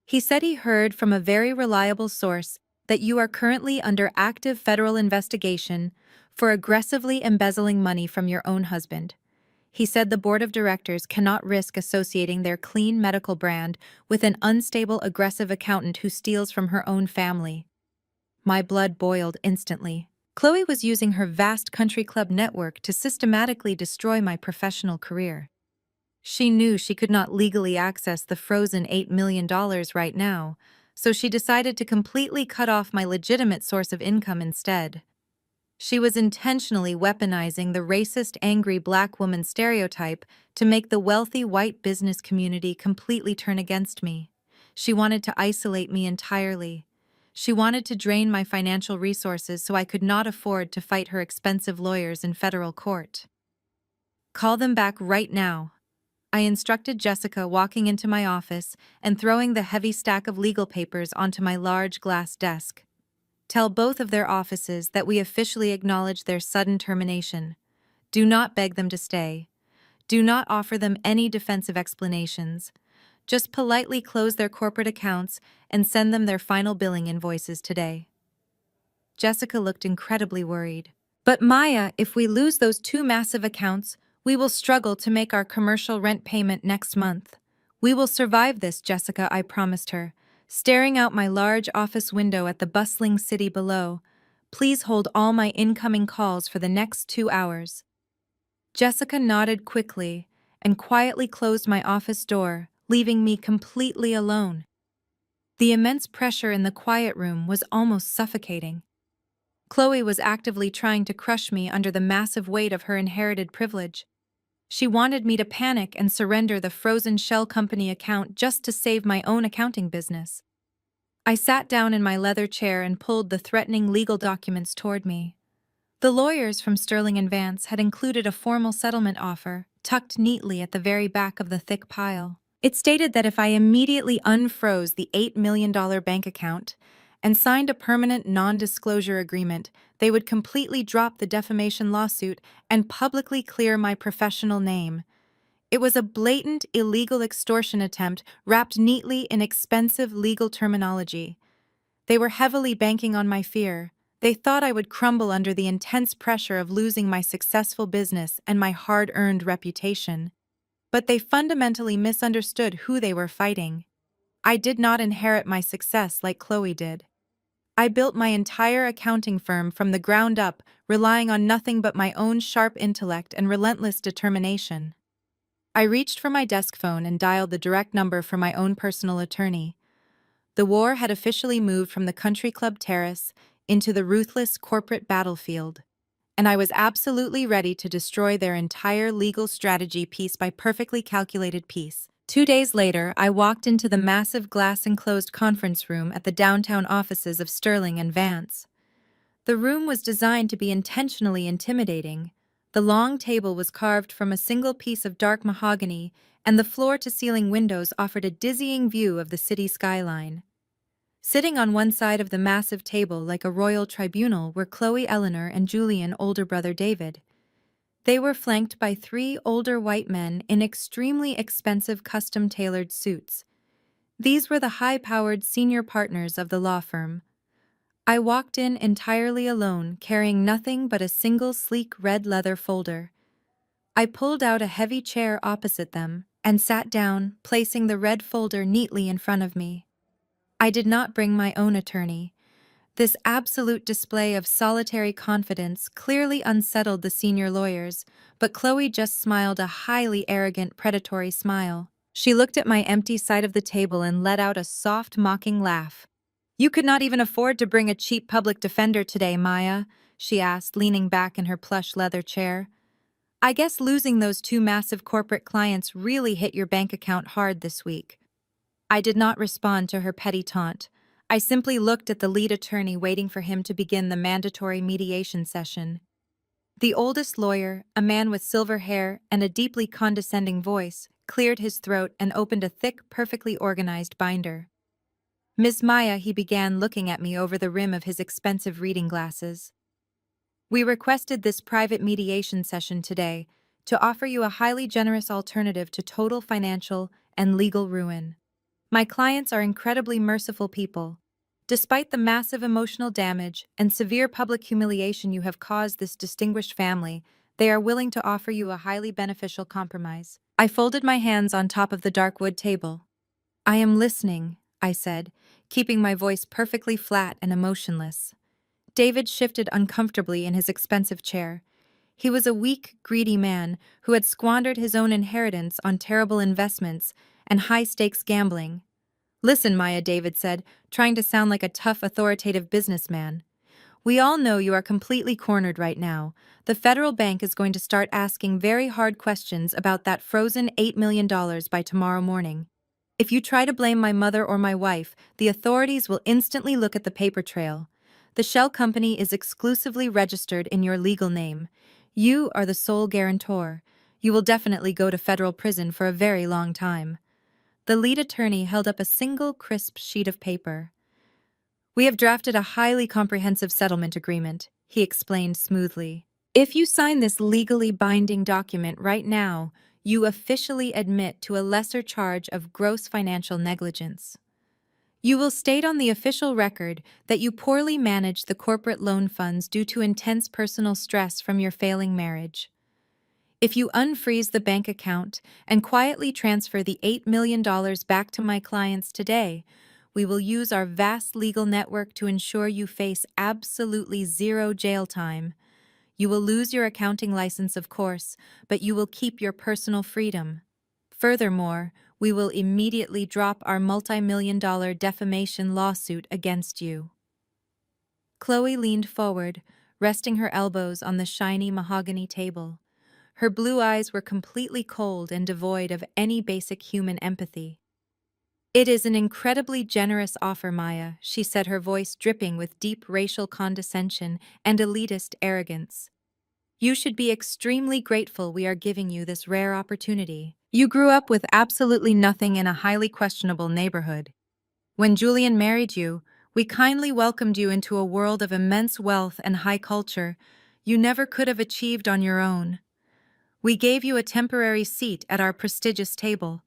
He said he heard from a very reliable source that you are currently under active federal investigation for aggressively embezzling money from your own husband. He said the board of directors cannot risk associating their clean medical brand with an unstable, aggressive accountant who steals from her own family." My blood boiled instantly. Chloe was using her vast country club network to systematically destroy my professional career. She knew she could not legally access the frozen $8 million right now, so she decided to completely cut off my legitimate source of income instead. She was intentionally weaponizing the racist, angry black woman stereotype to make the wealthy white business community completely turn against me. She wanted to isolate me entirely. She wanted to drain my financial resources so I could not afford to fight her expensive lawyers in federal court. "Call them back right now," I instructed Jessica, walking into my office and throwing the heavy stack of legal papers onto my large glass desk. "Tell both of their offices that we officially acknowledge their sudden termination. Do not beg them to stay. Do not offer them any defensive explanations. Just politely close their corporate accounts and send them their final billing invoices today." Jessica looked incredibly worried. "But Maya, if we lose those two massive accounts, we will struggle to make our commercial rent payment next month." "We will survive this, Jessica," I promised her, staring out my large office window at the bustling city below. "Please hold all my incoming calls for the next 2 hours." Jessica nodded quickly and quietly closed my office door, leaving me completely alone. The immense pressure in the quiet room was almost suffocating. Chloe was actively trying to crush me under the massive weight of her inherited privilege. She wanted me to panic and surrender the frozen shell company account just to save my own accounting business. I sat down in my leather chair and pulled the threatening legal documents toward me. The lawyers from Sterling and Vance had included a formal settlement offer, tucked neatly at the very back of the thick pile. It stated that if I immediately unfroze the $8 million bank account and signed a permanent non-disclosure agreement, they would completely drop the defamation lawsuit and publicly clear my professional name. It was a blatant, illegal extortion attempt wrapped neatly in expensive legal terminology. They were heavily banking on my fear. They thought I would crumble under the intense pressure of losing my successful business and my hard-earned reputation. But they fundamentally misunderstood who they were fighting. I did not inherit my success like Chloe did. I built my entire accounting firm from the ground up, relying on nothing but my own sharp intellect and relentless determination. I reached for my desk phone and dialed the direct number for my own personal attorney. The war had officially moved from the country club terrace into the ruthless corporate battlefield, and I was absolutely ready to destroy their entire legal strategy piece by perfectly calculated piece. 2 days later, I walked into the massive glass-enclosed conference room at the downtown offices of Sterling and Vance. The room was designed to be intentionally intimidating. The long table was carved from a single piece of dark mahogany, and the floor-to-ceiling windows offered a dizzying view of the city skyline. Sitting on one side of the massive table like a royal tribunal were Chloe Eleanor and Julian, older brother David. They were flanked by 3 older white men in extremely expensive custom-tailored suits. These were the high-powered senior partners of the law firm. I walked in entirely alone, carrying nothing but a single sleek red leather folder. I pulled out a heavy chair opposite them and sat down, placing the red folder neatly in front of me. I did not bring my own attorney. This absolute display of solitary confidence clearly unsettled the senior lawyers, but Chloe just smiled a highly arrogant, predatory smile. She looked at my empty side of the table and let out a soft, mocking laugh. "You could not even afford to bring a cheap public defender today, Maya," she asked, leaning back in her plush leather chair. "I guess losing those 2 massive corporate clients really hit your bank account hard this week." I did not respond to her petty taunt. I simply looked at the lead attorney, waiting for him to begin the mandatory mediation session. The oldest lawyer, a man with silver hair and a deeply condescending voice, cleared his throat and opened a thick, perfectly organized binder. "Miss Maya," he began, looking at me over the rim of his expensive reading glasses. "We requested this private mediation session today to offer you a highly generous alternative to total financial and legal ruin. My clients are incredibly merciful people. Despite the massive emotional damage and severe public humiliation you have caused this distinguished family, they are willing to offer you a highly beneficial compromise." I folded my hands on top of the dark wood table. "I am listening," I said, keeping my voice perfectly flat and emotionless. David shifted uncomfortably in his expensive chair. He was a weak, greedy man who had squandered his own inheritance on terrible investments and high-stakes gambling. "Listen, Maya," David said, trying to sound like a tough, authoritative businessman. "We all know you are completely cornered right now. The federal bank is going to start asking very hard questions about that frozen $8 million by tomorrow morning. If you try to blame my mother or my wife, the authorities will instantly look at the paper trail. The shell company is exclusively registered in your legal name. You are the sole guarantor. You will definitely go to federal prison for a very long time." The lead attorney held up a single crisp sheet of paper. "We have drafted a highly comprehensive settlement agreement," he explained smoothly. "If you sign this legally binding document right now, you officially admit to a lesser charge of gross financial negligence. You will state on the official record that you poorly managed the corporate loan funds due to intense personal stress from your failing marriage. If you unfreeze the bank account and quietly transfer the $8 million back to my clients today, we will use our vast legal network to ensure you face absolutely zero jail time. You will lose your accounting license, of course, but you will keep your personal freedom. Furthermore, we will immediately drop our multi-million-dollar defamation lawsuit against you." Chloe leaned forward, resting her elbows on the shiny mahogany table. Her blue eyes were completely cold and devoid of any basic human empathy. "It is an incredibly generous offer, Maya," she said, her voice dripping with deep racial condescension and elitist arrogance. "You should be extremely grateful we are giving you this rare opportunity. You grew up with absolutely nothing in a highly questionable neighborhood. When Julian married you, we kindly welcomed you into a world of immense wealth and high culture you never could have achieved on your own. We gave you a temporary seat at our prestigious table,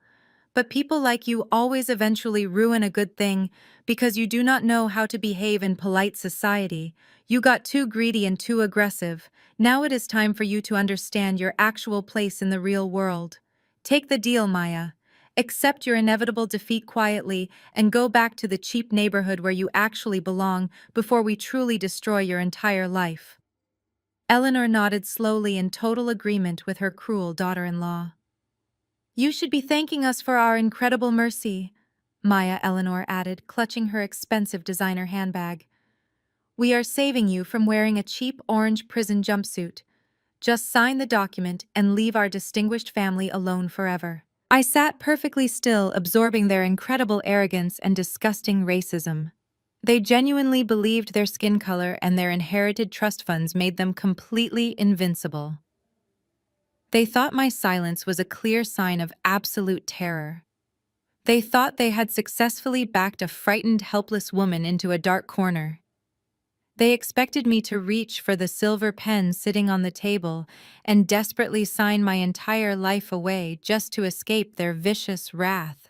But people like you always eventually ruin a good thing because you do not know how to behave in polite society. You got too greedy and too aggressive. Now it is time for you to understand your actual place in the real world. Take the deal, Maya. Accept your inevitable defeat quietly and go back to the cheap neighborhood where you actually belong before we truly destroy your entire life. Eleanor nodded slowly in total agreement with her cruel daughter-in-law. You should be thanking us for our incredible mercy, Maya Eleanor added, clutching her expensive designer handbag. We are saving you from wearing a cheap orange prison jumpsuit. Just sign the document and leave our distinguished family alone forever. I sat perfectly still, absorbing their incredible arrogance and disgusting racism. They genuinely believed their skin color and their inherited trust funds made them completely invincible. They thought my silence was a clear sign of absolute terror. They thought they had successfully backed a frightened, helpless woman into a dark corner. They expected me to reach for the silver pen sitting on the table and desperately sign my entire life away just to escape their vicious wrath.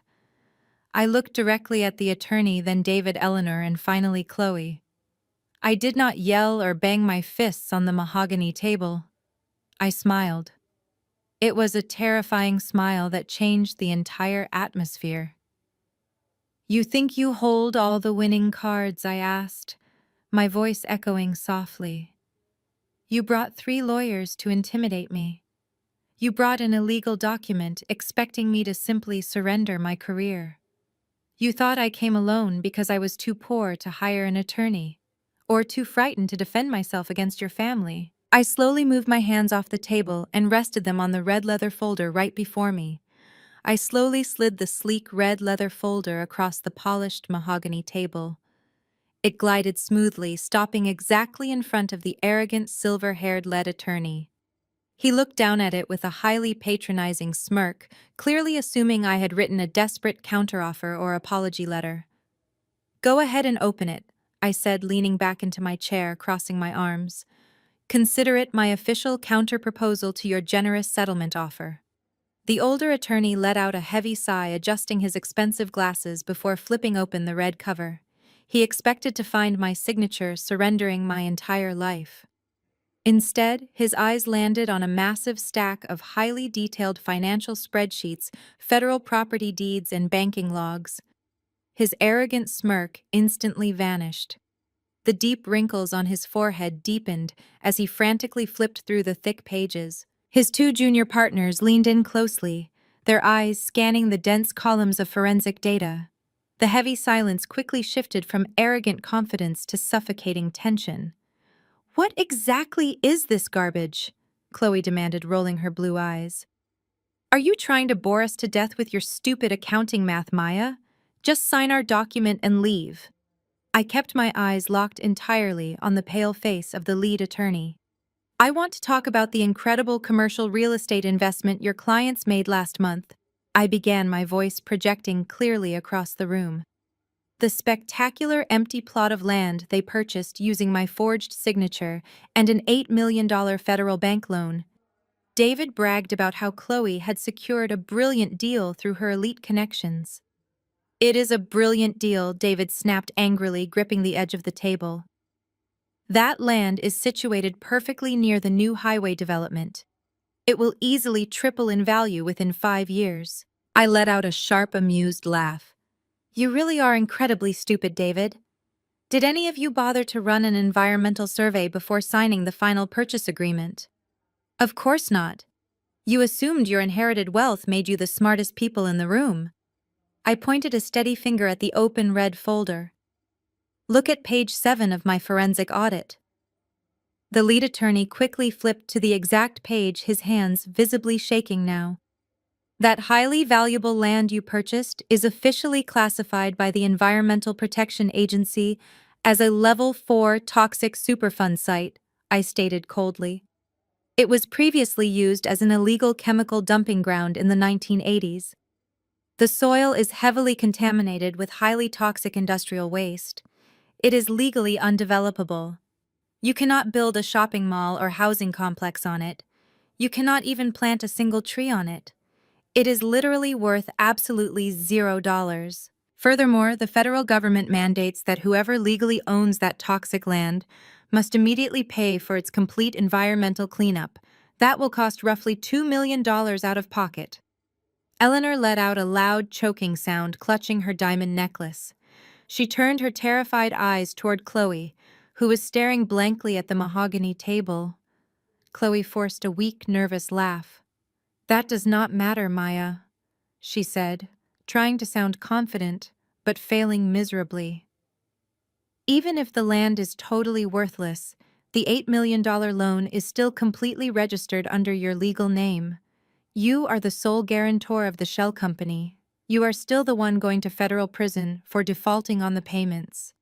I looked directly at the attorney, then David, Eleanor, and finally Chloe. I did not yell or bang my fists on the mahogany table. I smiled. It was a terrifying smile that changed the entire atmosphere. You think you hold all the winning cards? I asked, my voice echoing softly. You brought 3 lawyers to intimidate me. You brought an illegal document expecting me to simply surrender my career. You thought I came alone because I was too poor to hire an attorney, or too frightened to defend myself against your family. I slowly moved my hands off the table and rested them on the red leather folder right before me. I slowly slid the sleek red leather folder across the polished mahogany table. It glided smoothly, stopping exactly in front of the arrogant silver-haired lead attorney. He looked down at it with a highly patronizing smirk, clearly assuming I had written a desperate counteroffer or apology letter. Go ahead and open it, I said, leaning back into my chair, crossing my arms. Consider it my official counter-proposal to your generous settlement offer. The older attorney let out a heavy sigh, adjusting his expensive glasses before flipping open the red cover. He expected to find my signature surrendering my entire life. Instead, his eyes landed on a massive stack of highly detailed financial spreadsheets, federal property deeds, and banking logs. His arrogant smirk instantly vanished. The deep wrinkles on his forehead deepened as he frantically flipped through the thick pages. His 2 junior partners leaned in closely, their eyes scanning the dense columns of forensic data. The heavy silence quickly shifted from arrogant confidence to suffocating tension. What exactly is this garbage? Chloe demanded, rolling her blue eyes. Are you trying to bore us to death with your stupid accounting math, Maya? Just sign our document and leave. I kept my eyes locked entirely on the pale face of the lead attorney. I want to talk about the incredible commercial real estate investment your clients made last month. I began, my voice projecting clearly across the room. The spectacular empty plot of land they purchased using my forged signature and an $8 million federal bank loan. David bragged about how Chloe had secured a brilliant deal through her elite connections. It is a brilliant deal, David snapped angrily, gripping the edge of the table. That land is situated perfectly near the new highway development. It will easily triple in value within 5 years. I let out a sharp, amused laugh. You really are incredibly stupid, David. Did any of you bother to run an environmental survey before signing the final purchase agreement? Of course not. You assumed your inherited wealth made you the smartest people in the room. I pointed a steady finger at the open red folder. Look at page 7 of my forensic audit. The lead attorney quickly flipped to the exact page, his hands visibly shaking now. That highly valuable land you purchased is officially classified by the Environmental Protection Agency as a Level 4 toxic Superfund site, I stated coldly. It was previously used as an illegal chemical dumping ground in the 1980s. The soil is heavily contaminated with highly toxic industrial waste. It is legally undevelopable. You cannot build a shopping mall or housing complex on it. You cannot even plant a single tree on it. It is literally worth absolutely $0. Furthermore, the federal government mandates that whoever legally owns that toxic land must immediately pay for its complete environmental cleanup. That will cost roughly $2 million out of pocket. Eleanor let out a loud, choking sound, clutching her diamond necklace. She turned her terrified eyes toward Chloe, who was staring blankly at the mahogany table. Chloe forced a weak, nervous laugh. "That does not matter, Maya," she said, trying to sound confident, but failing miserably. "Even if the land is totally worthless, the $8 million loan is still completely registered under your legal name. You are the sole guarantor of the shell company. You are still the one going to federal prison for defaulting on the payments.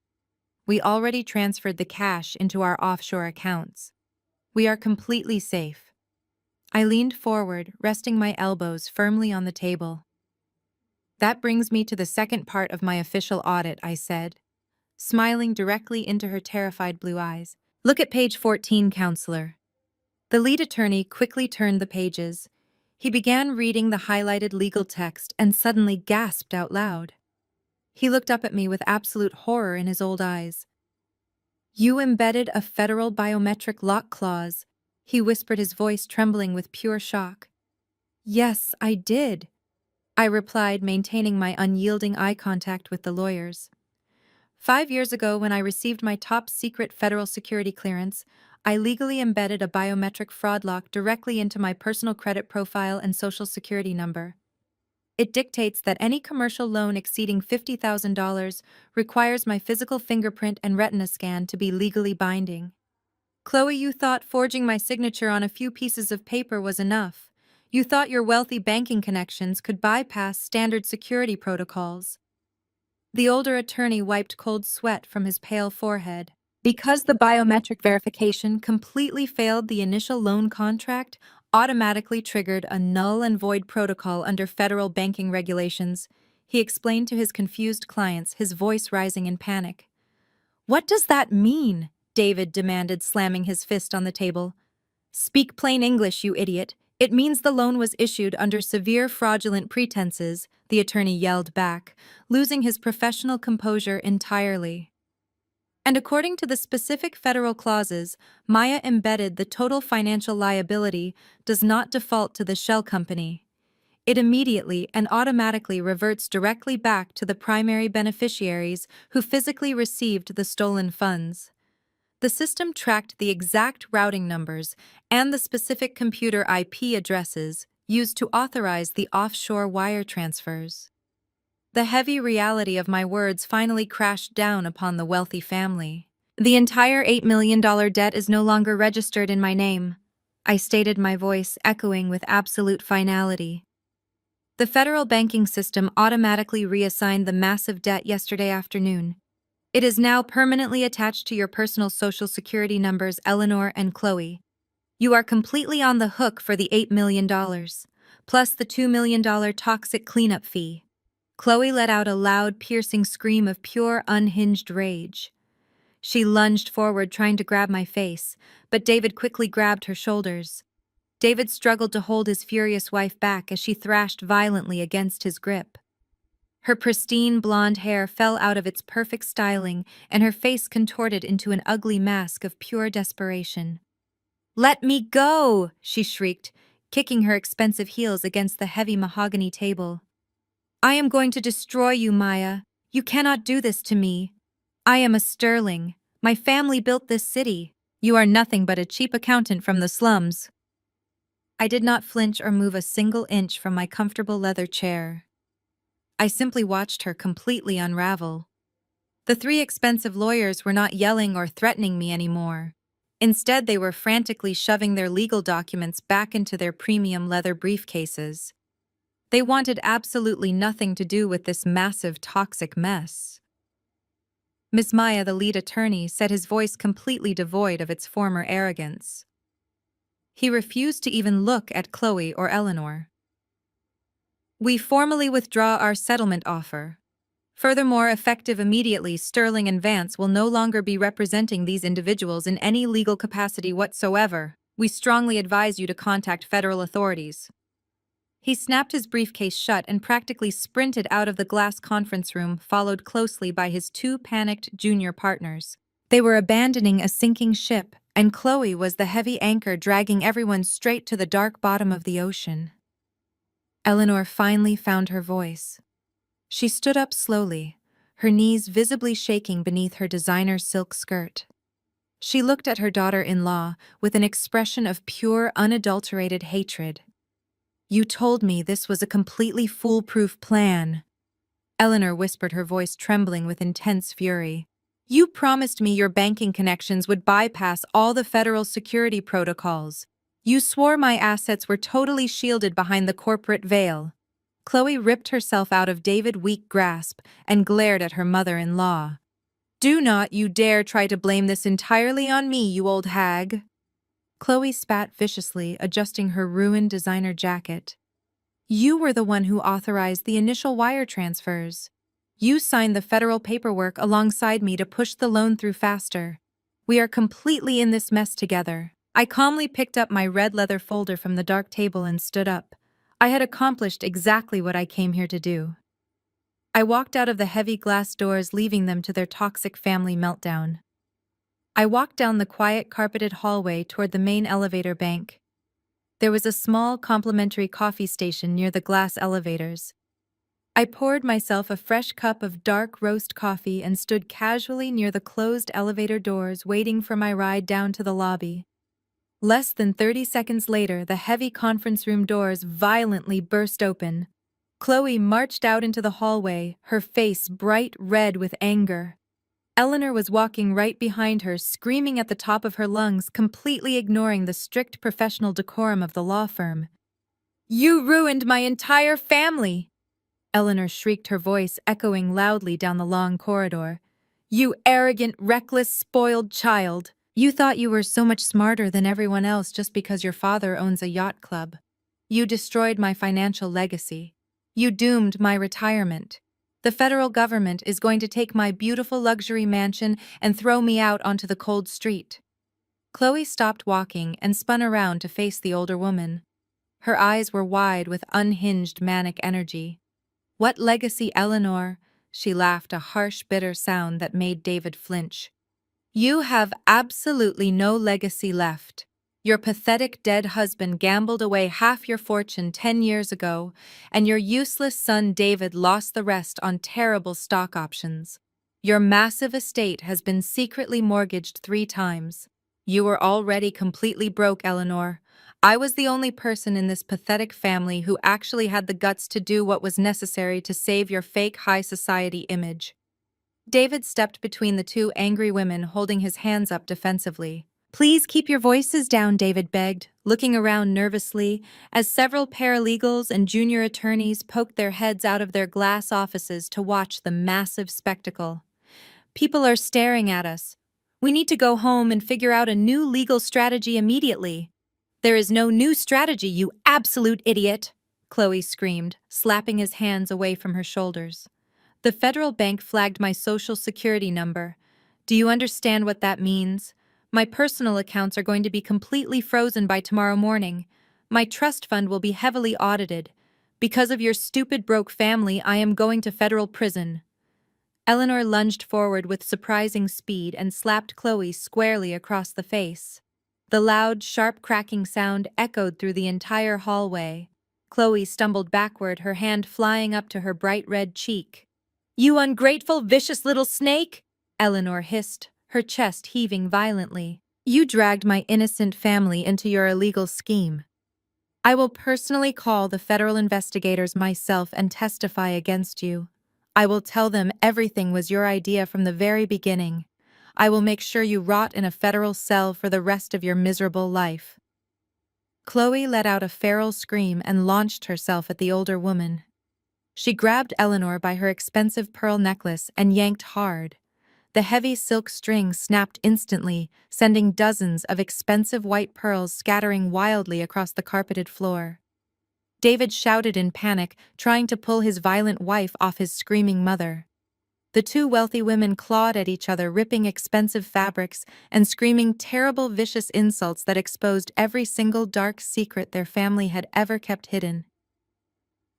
We already transferred the cash into our offshore accounts. We are completely safe." I leaned forward, resting my elbows firmly on the table. "That brings me to the second part of my official audit," I said, smiling directly into her terrified blue eyes. "Look at page 14, counselor." The lead attorney quickly turned the pages. He began reading the highlighted legal text and suddenly gasped out loud. He looked up at me with absolute horror in his old eyes. "You embedded a federal biometric lock clause," he whispered, his voice trembling with pure shock. "Yes, I did," I replied, maintaining my unyielding eye contact with the lawyers. 5 years ago, when I received my top-secret federal security clearance, I legally embedded a biometric fraud lock directly into my personal credit profile and social security number. It dictates that any commercial loan exceeding $50,000 requires my physical fingerprint and retina scan to be legally binding. Chloe, you thought forging my signature on a few pieces of paper was enough. You thought your wealthy banking connections could bypass standard security protocols. The older attorney wiped cold sweat from his pale forehead. "Because the biometric verification completely failed, the initial loan contract automatically triggered a null and void protocol under federal banking regulations," he explained to his confused clients, his voice rising in panic. "What does that mean?" David demanded, slamming his fist on the table. "Speak plain English, you idiot. It means the loan was issued under severe fraudulent pretenses," the attorney yelled back, losing his professional composure entirely. "And according to the specific federal clauses, Maya embedded the total financial liability does not default to the shell company. It immediately and automatically reverts directly back to the primary beneficiaries who physically received the stolen funds." The system tracked the exact routing numbers and the specific computer IP addresses used to authorize the offshore wire transfers. The heavy reality of my words finally crashed down upon the wealthy family. "The entire $8 million debt is no longer registered in my name," I stated, my voice echoing with absolute finality. "The federal banking system automatically reassigned the massive debt yesterday afternoon. It is now permanently attached to your personal social security numbers, Eleanor and Chloe. You are completely on the hook for the $8 million, plus the $2 million toxic cleanup fee." Chloe let out a loud, piercing scream of pure, unhinged rage. She lunged forward, trying to grab my face, but David quickly grabbed her shoulders. David struggled to hold his furious wife back as she thrashed violently against his grip. Her pristine blonde hair fell out of its perfect styling, and her face contorted into an ugly mask of pure desperation. "Let me go!" she shrieked, kicking her expensive heels against the heavy mahogany table. "I am going to destroy you, Maya. You cannot do this to me. I am a Sterling. My family built this city. You are nothing but a cheap accountant from the slums." I did not flinch or move a single inch from my comfortable leather chair. I simply watched her completely unravel. The three expensive lawyers were not yelling or threatening me anymore. Instead, they were frantically shoving their legal documents back into their premium leather briefcases. They wanted absolutely nothing to do with this massive, toxic mess. Miss Maya, the lead attorney, said, his voice completely devoid of its former arrogance. He refused to even look at Chloe or Eleanor. "We formally withdraw our settlement offer. Furthermore, effective immediately, Sterling and Vance will no longer be representing these individuals in any legal capacity whatsoever. We strongly advise you to contact federal authorities." He snapped his briefcase shut and practically sprinted out of the glass conference room, followed closely by his two panicked junior partners. They were abandoning a sinking ship, and Chloe was the heavy anchor dragging everyone straight to the dark bottom of the ocean. Eleanor finally found her voice. She stood up slowly, her knees visibly shaking beneath her designer silk skirt. She looked at her daughter-in-law with an expression of pure, unadulterated hatred. "You told me this was a completely foolproof plan," Eleanor whispered, her voice trembling with intense fury. "You promised me your banking connections would bypass all the federal security protocols. You swore my assets were totally shielded behind the corporate veil." Chloe ripped herself out of David's weak grasp and glared at her mother-in-law. "Do not you dare try to blame this entirely on me, you old hag." Chloe spat viciously, adjusting her ruined designer jacket. "You were the one who authorized the initial wire transfers. You signed the federal paperwork alongside me to push the loan through faster. We are completely in this mess together." I calmly picked up my red leather folder from the dark table and stood up. I had accomplished exactly what I came here to do. I walked out of the heavy glass doors, leaving them to their toxic family meltdown. I walked down the quiet carpeted hallway toward the main elevator bank. There was a small complimentary coffee station near the glass elevators. I poured myself a fresh cup of dark roast coffee and stood casually near the closed elevator doors, waiting for my ride down to the lobby. Less than 30 seconds later, the heavy conference room doors violently burst open. Chloe marched out into the hallway, her face bright red with anger. Eleanor was walking right behind her, screaming at the top of her lungs, completely ignoring the strict professional decorum of the law firm. "You ruined my entire family!" Eleanor shrieked, her voice echoing loudly down the long corridor. "You arrogant, reckless, spoiled child! You thought you were so much smarter than everyone else just because your father owns a yacht club. You destroyed my financial legacy. You doomed my retirement. The federal government is going to take my beautiful luxury mansion and throw me out onto the cold street." Chloe stopped walking and spun around to face the older woman. Her eyes were wide with unhinged manic energy. "What legacy, Eleanor?" She laughed, a harsh, bitter sound that made David flinch. "You have absolutely no legacy left. Your pathetic dead husband gambled away half your fortune 10 years ago, and your useless son David lost the rest on terrible stock options. Your massive estate has been secretly mortgaged 3 times. You were already completely broke, Eleanor. I was the only person in this pathetic family who actually had the guts to do what was necessary to save your fake high society image." David stepped between the two angry women, holding his hands up defensively. "Please keep your voices down," David begged, looking around nervously as several paralegals and junior attorneys poked their heads out of their glass offices to watch the massive spectacle. "People are staring at us. We need to go home and figure out a new legal strategy immediately." "There is no new strategy, you absolute idiot!" Chloe screamed, slapping his hands away from her shoulders. "The federal bank flagged my social security number. Do you understand what that means? My personal accounts are going to be completely frozen by tomorrow morning. My trust fund will be heavily audited. Because of your stupid broke family, I am going to federal prison." Eleanor lunged forward with surprising speed and slapped Chloe squarely across the face. The loud, sharp cracking sound echoed through the entire hallway. Chloe stumbled backward, her hand flying up to her bright red cheek. "You ungrateful, vicious little snake!" Eleanor hissed, her chest heaving violently. "You dragged my innocent family into your illegal scheme. I will personally call the federal investigators myself and testify against you. I will tell them everything was your idea from the very beginning. I will make sure you rot in a federal cell for the rest of your miserable life." Chloe let out a feral scream and launched herself at the older woman. She grabbed Eleanor by her expensive pearl necklace and yanked hard. The heavy silk string snapped instantly, sending dozens of expensive white pearls scattering wildly across the carpeted floor. David shouted in panic, trying to pull his violent wife off his screaming mother. The two wealthy women clawed at each other, ripping expensive fabrics and screaming terrible, vicious insults that exposed every single dark secret their family had ever kept hidden.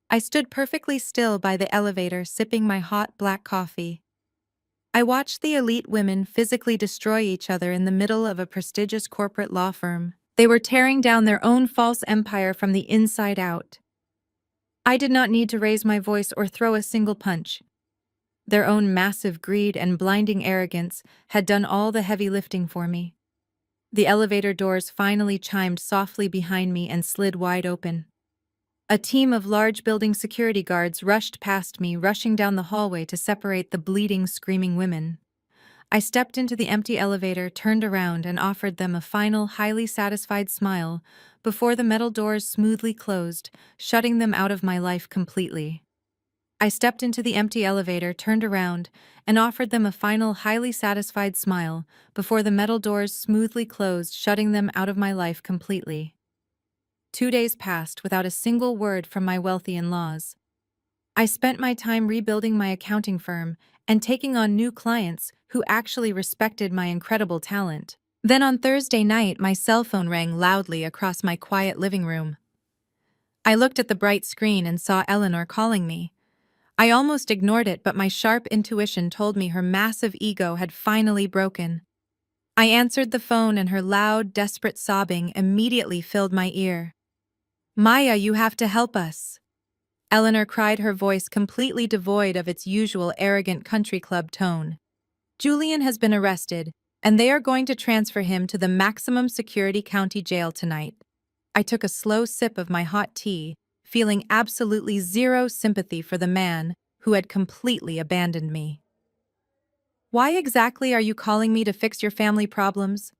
I stood perfectly still by the elevator, sipping my hot black coffee. I watched the elite women physically destroy each other in the middle of a prestigious corporate law firm. They were tearing down their own false empire from the inside out. I did not need to raise my voice or throw a single punch. Their own massive greed and blinding arrogance had done all the heavy lifting for me. The elevator doors finally chimed softly behind me and slid wide open. A team of large building security guards rushed past me, rushing down the hallway to separate the bleeding, screaming women. I stepped into the empty elevator, turned around, and offered them a final, highly satisfied smile before the metal doors smoothly closed, shutting them out of my life completely. I stepped into the empty elevator, turned around, and offered them a final, highly satisfied smile before the metal doors smoothly closed, shutting them out of my life completely. 2 days passed without a single word from my wealthy in-laws. I spent my time rebuilding my accounting firm and taking on new clients who actually respected my incredible talent. Then on Thursday night, my cell phone rang loudly across my quiet living room. I looked at the bright screen and saw Eleanor calling me. I almost ignored it, but my sharp intuition told me her massive ego had finally broken. I answered the phone and her loud, desperate sobbing immediately filled my ear. "Maya, you have to help us," Eleanor cried, her voice completely devoid of its usual arrogant country club tone. "Julian has been arrested, and they are going to transfer him to the maximum security county jail tonight." I took a slow sip of my hot tea, feeling absolutely zero sympathy for the man who had completely abandoned me. "Why exactly are you calling me to fix your family problems?"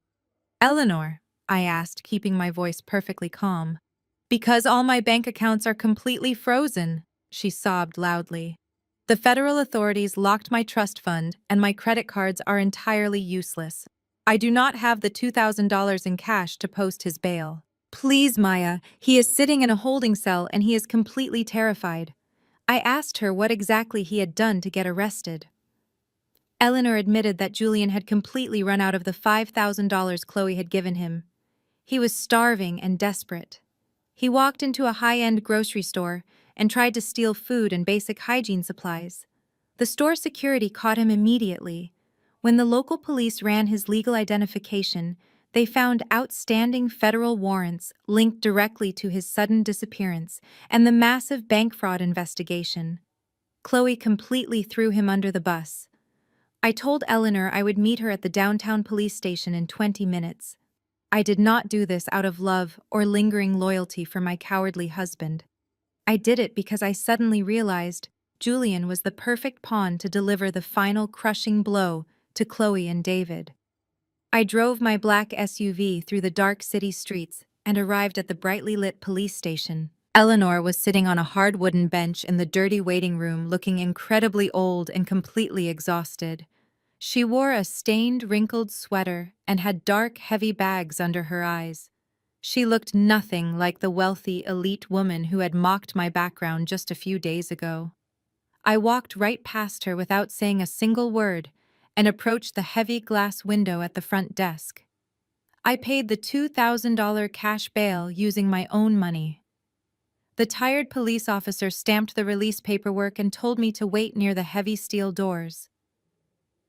"Eleanor," I asked, keeping my voice perfectly calm. "Because all my bank accounts are completely frozen," she sobbed loudly. "The federal authorities locked my trust fund and my credit cards are entirely useless. I do not have the $2,000 in cash to post his bail. Please, Maya, he is sitting in a holding cell and he is completely terrified." I asked her what exactly he had done to get arrested. Eleanor admitted that Julian had completely run out of the $5,000 Chloe had given him. He was starving and desperate. He walked into a high-end grocery store and tried to steal food and basic hygiene supplies. The store security caught him immediately. When the local police ran his legal identification, they found outstanding federal warrants linked directly to his sudden disappearance and the massive bank fraud investigation. Chloe completely threw him under the bus. I told Eleanor I would meet her at the downtown police station in 20 minutes. I did not do this out of love or lingering loyalty for my cowardly husband. I did it because I suddenly realized Julian was the perfect pawn to deliver the final crushing blow to Chloe and David. I drove my black SUV through the dark city streets and arrived at the brightly lit police station. Eleanor was sitting on a hard wooden bench in the dirty waiting room, looking incredibly old and completely exhausted. She wore a stained, wrinkled sweater and had dark, heavy bags under her eyes. She looked nothing like the wealthy, elite woman who had mocked my background just a few days ago. I walked right past her without saying a single word and approached the heavy glass window at the front desk. I paid the $2,000 cash bail using my own money. The tired police officer stamped the release paperwork and told me to wait near the heavy steel doors.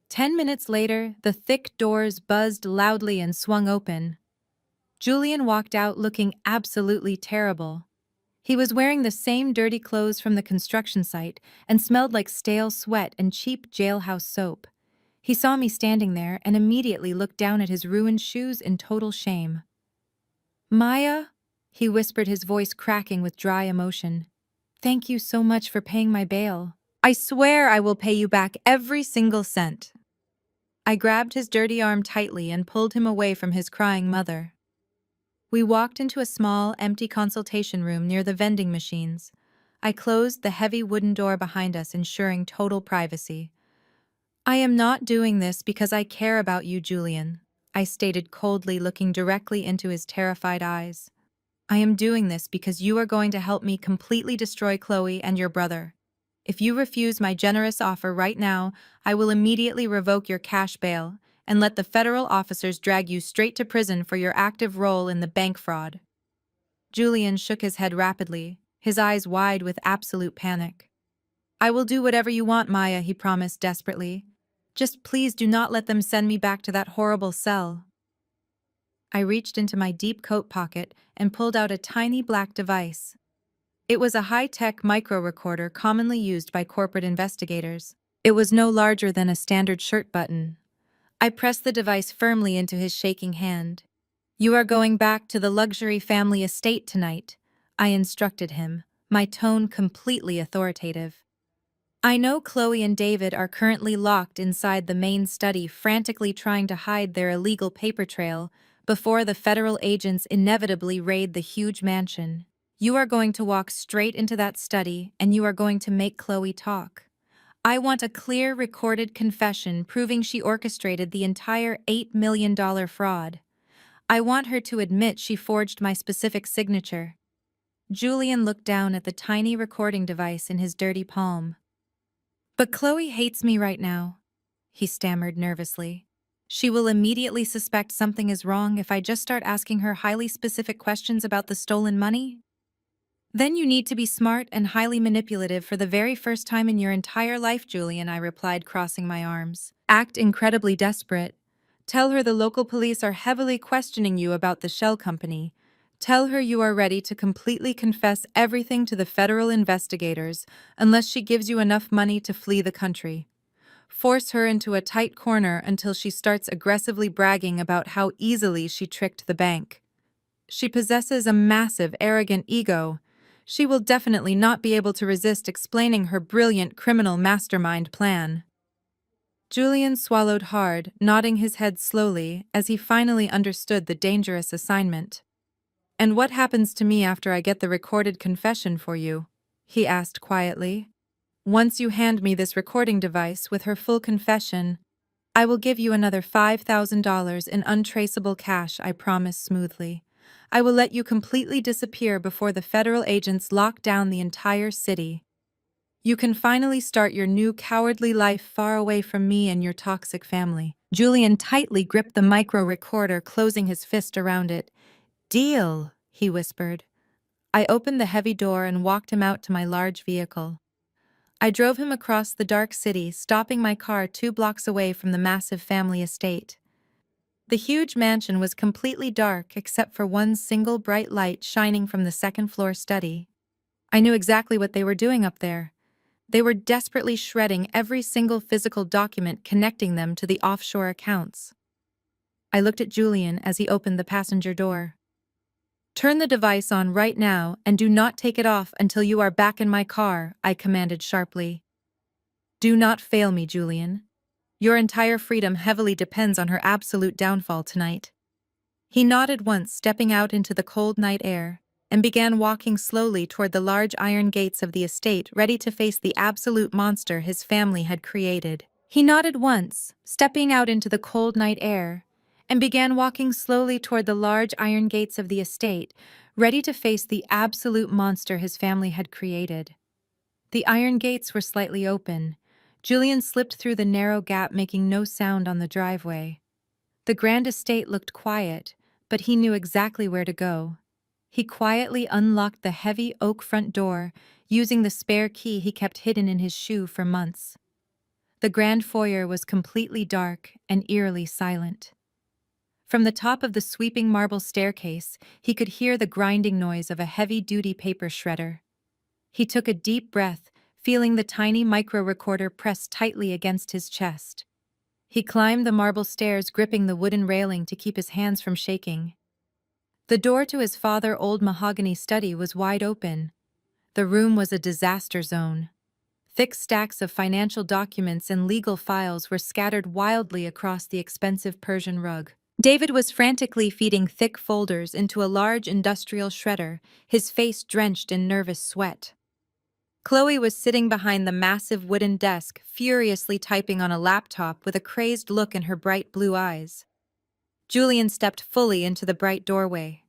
10 minutes later, the thick doors buzzed loudly and swung open. Julian walked out looking absolutely terrible. He was wearing the same dirty clothes from the construction site and smelled like stale sweat and cheap jailhouse soap. He saw me standing there and immediately looked down at his ruined shoes in total shame. "Maya," he whispered, his voice cracking with dry emotion. "Thank you so much for paying my bail. I swear I will pay you back every single cent." I grabbed his dirty arm tightly and pulled him away from his crying mother. We walked into a small, empty consultation room near the vending machines. I closed the heavy wooden door behind us, ensuring total privacy. "I am not doing this because I care about you, Julian," I stated coldly, looking directly into his terrified eyes. "I am doing this because you are going to help me completely destroy Chloe and your brother. If you refuse my generous offer right now, I will immediately revoke your cash bail and let the federal officers drag you straight to prison for your active role in the bank fraud." Julian shook his head rapidly, his eyes wide with absolute panic. "I will do whatever you want, Maya," he promised desperately. "Just please do not let them send me back to that horrible cell." I reached into my deep coat pocket and pulled out a tiny black device. It was a high-tech micro-recorder commonly used by corporate investigators. It was no larger than a standard shirt button. I pressed the device firmly into his shaking hand. "You are going back to the luxury family estate tonight," I instructed him, my tone completely authoritative. "I know Chloe and David are currently locked inside the main study, frantically trying to hide their illegal paper trail before the federal agents inevitably raid the huge mansion. You are going to walk straight into that study and you are going to make Chloe talk. I want a clear recorded confession proving she orchestrated the entire $8 million fraud. I want her to admit she forged my specific signature." Julian looked down at the tiny recording device in his dirty palm. "But Chloe hates me right now," he stammered nervously. "She will immediately suspect something is wrong if I just start asking her highly specific questions about the stolen money." "Then you need to be smart and highly manipulative for the very first time in your entire life, Julian," I replied, crossing my arms. "Act incredibly desperate. Tell her the local police are heavily questioning you about the shell company. Tell her you are ready to completely confess everything to the federal investigators unless she gives you enough money to flee the country. Force her into a tight corner until she starts aggressively bragging about how easily she tricked the bank. She possesses a massive, arrogant ego. She will definitely not be able to resist explaining her brilliant criminal mastermind plan." Julian swallowed hard, nodding his head slowly as he finally understood the dangerous assignment. "And what happens to me after I get the recorded confession for you?" he asked quietly. "Once you hand me this recording device with her full confession, I will give you another $5,000 in untraceable cash," I promised smoothly. "I will let you completely disappear before the federal agents lock down the entire city. You can finally start your new cowardly life far away from me and your toxic family." Julian tightly gripped the micro-recorder, closing his fist around it. "Deal," he whispered. I opened the heavy door and walked him out to my large vehicle. I drove him across the dark city, stopping my car 2 blocks away from the massive family estate. The huge mansion was completely dark except for one single bright light shining from the second-floor study. I knew exactly what they were doing up there. They were desperately shredding every single physical document connecting them to the offshore accounts. I looked at Julian as he opened the passenger door. "Turn the device on right now and do not take it off until you are back in my car," I commanded sharply. "Do not fail me, Julian. Your entire freedom heavily depends on her absolute downfall tonight." He nodded once, stepping out into the cold night air, and began walking slowly toward the large iron gates of the estate, ready to face the absolute monster his family had created. He nodded once, stepping out into the cold night air, and began walking slowly toward the large iron gates of the estate, ready to face the absolute monster his family had created. The iron gates were slightly open. Julian slipped through the narrow gap, making no sound on the driveway. The grand estate looked quiet, but he knew exactly where to go. He quietly unlocked the heavy oak front door, using the spare key he kept hidden in his shoe for months. The grand foyer was completely dark and eerily silent. From the top of the sweeping marble staircase, he could hear the grinding noise of a heavy-duty paper shredder. He took a deep breath, feeling the tiny micro-recorder pressed tightly against his chest. He climbed the marble stairs, gripping the wooden railing to keep his hands from shaking. The door to his father's old mahogany study was wide open. The room was a disaster zone. Thick stacks of financial documents and legal files were scattered wildly across the expensive Persian rug. David was frantically feeding thick folders into a large industrial shredder, his face drenched in nervous sweat. Chloe was sitting behind the massive wooden desk, furiously typing on a laptop with a crazed look in her bright blue eyes. Julian stepped fully into the bright doorway.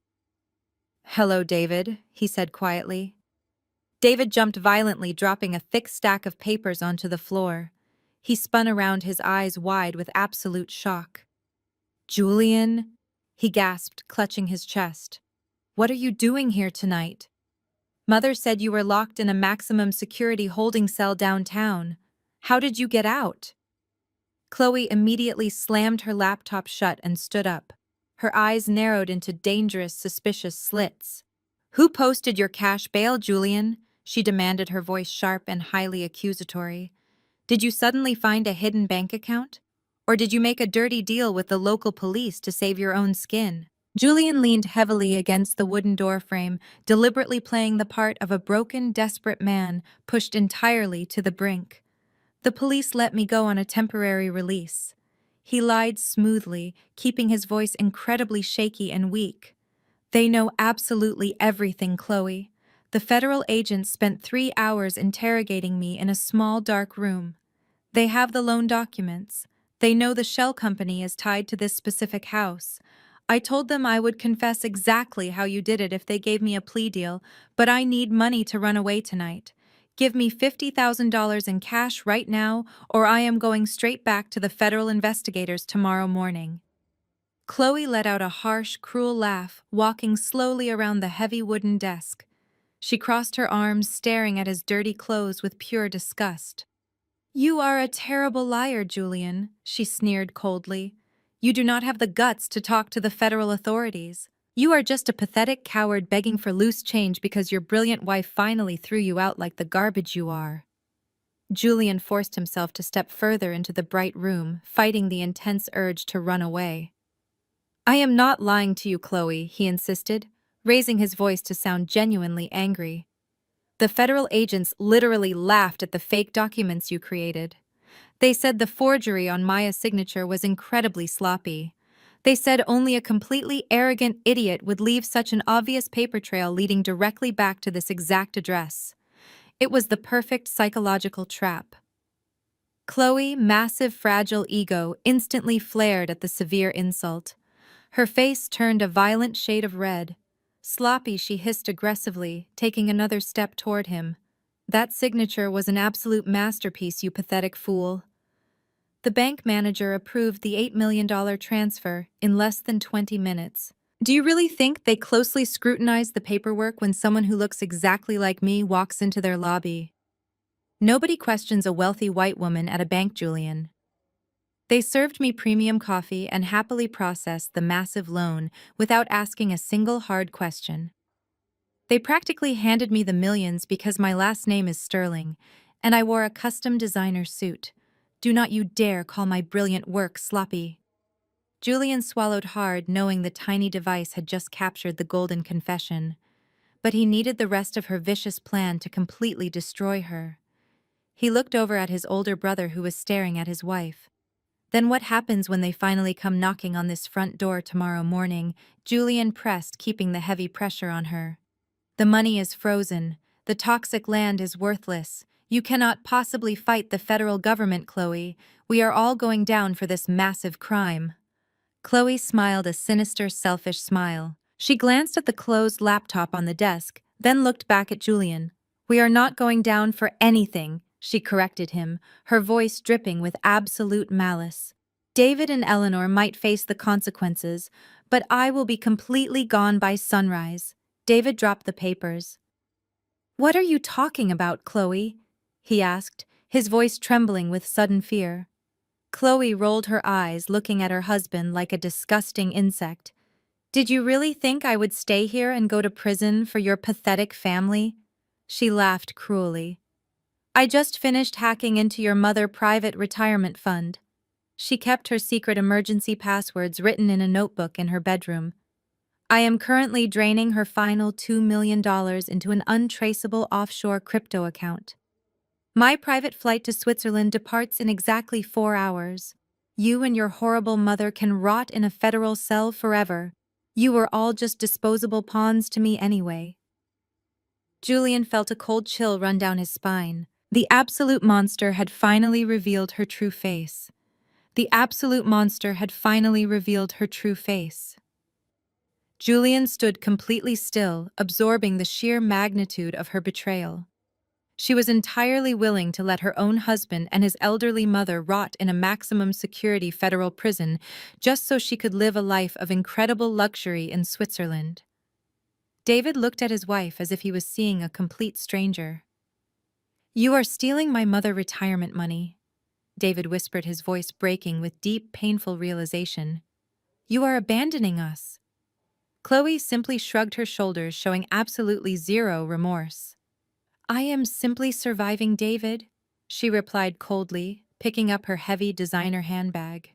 "Hello, David," he said quietly. David jumped violently, dropping a thick stack of papers onto the floor. He spun around, his eyes wide with absolute shock. "Julian?" he gasped, clutching his chest. "What are you doing here tonight?" Mother said you were locked in a maximum security holding cell downtown. How did you get out? Chloe immediately slammed her laptop shut and stood up. Her eyes narrowed into dangerous, suspicious slits. Who posted your cash bail, Julian? She demanded, her voice sharp and highly accusatory. Did you suddenly find a hidden bank account? Or did you make a dirty deal with the local police to save your own skin? Julian leaned heavily against the wooden doorframe, deliberately playing the part of a broken, desperate man pushed entirely to the brink. The police let me go on a temporary release. He lied smoothly, keeping his voice incredibly shaky and weak. They know absolutely everything, Chloe. The federal agents spent 3 hours interrogating me in a small dark room. They have the loan documents. They know the shell company is tied to this specific house. I told them I would confess exactly how you did it if they gave me a plea deal, but I need money to run away tonight. Give me $50,000 in cash right now, or I am going straight back to the federal investigators tomorrow morning. Chloe let out a harsh, cruel laugh, walking slowly around the heavy wooden desk. She crossed her arms, staring at his dirty clothes with pure disgust. You are a terrible liar, Julian, she sneered coldly. You do not have the guts to talk to the federal authorities. You are just a pathetic coward begging for loose change because your brilliant wife finally threw you out like the garbage you are. Julian forced himself to step further into the bright room, fighting the intense urge to run away. I am not lying to you, Chloe, he insisted, raising his voice to sound genuinely angry. The federal agents literally laughed at the fake documents you created. They said the forgery on Maya's signature was incredibly sloppy. They said only a completely arrogant idiot would leave such an obvious paper trail leading directly back to this exact address. It was the perfect psychological trap. Chloe's massive, fragile ego instantly flared at the severe insult. Her face turned a violent shade of red. Sloppy, she hissed aggressively, taking another step toward him. That signature was an absolute masterpiece, you pathetic fool. The bank manager approved the $8 million transfer in less than 20 minutes. Do you really think they closely scrutinize the paperwork when someone who looks exactly like me walks into their lobby? Nobody questions a wealthy white woman at a bank, Julian. They served me premium coffee and happily processed the massive loan without asking a single hard question. They practically handed me the millions because my last name is Sterling, and I wore a custom designer suit. Do not you dare call my brilliant work sloppy. Julian swallowed hard, knowing the tiny device had just captured the golden confession. But he needed the rest of her vicious plan to completely destroy her. He looked over at his older brother who was staring at his wife. Then what happens when they finally come knocking on this front door tomorrow morning? Julian pressed, keeping the heavy pressure on her. The money is frozen. The toxic land is worthless. You cannot possibly fight the federal government, Chloe. We are all going down for this massive crime. Chloe smiled a sinister, selfish smile. She glanced at the closed laptop on the desk, then looked back at Julian. We are not going down for anything, she corrected him, her voice dripping with absolute malice. David and Eleanor might face the consequences, but I will be completely gone by sunrise. David dropped the papers. What are you talking about, Chloe? He asked, his voice trembling with sudden fear. Chloe rolled her eyes, looking at her husband like a disgusting insect. Did you really think I would stay here and go to prison for your pathetic family? She laughed cruelly. I just finished hacking into your mother's private retirement fund. She kept her secret emergency passwords written in a notebook in her bedroom. I am currently draining her final $2 million into an untraceable offshore crypto account. My private flight to Switzerland departs in exactly 4 hours. You and your horrible mother can rot in a federal cell forever. You were all just disposable pawns to me anyway. Julian felt a cold chill run down his spine. The absolute monster had finally revealed her true face. The absolute monster had finally revealed her true face. Julian stood completely still, absorbing the sheer magnitude of her betrayal. She was entirely willing to let her own husband and his elderly mother rot in a maximum security federal prison just so she could live a life of incredible luxury in Switzerland. David looked at his wife as if he was seeing a complete stranger. "You are stealing my mother retirement money," David whispered, his voice breaking with deep, painful realization. "You are abandoning us." Chloe simply shrugged her shoulders, showing absolutely zero remorse. "I am simply surviving, David," she replied coldly, picking up her heavy designer handbag.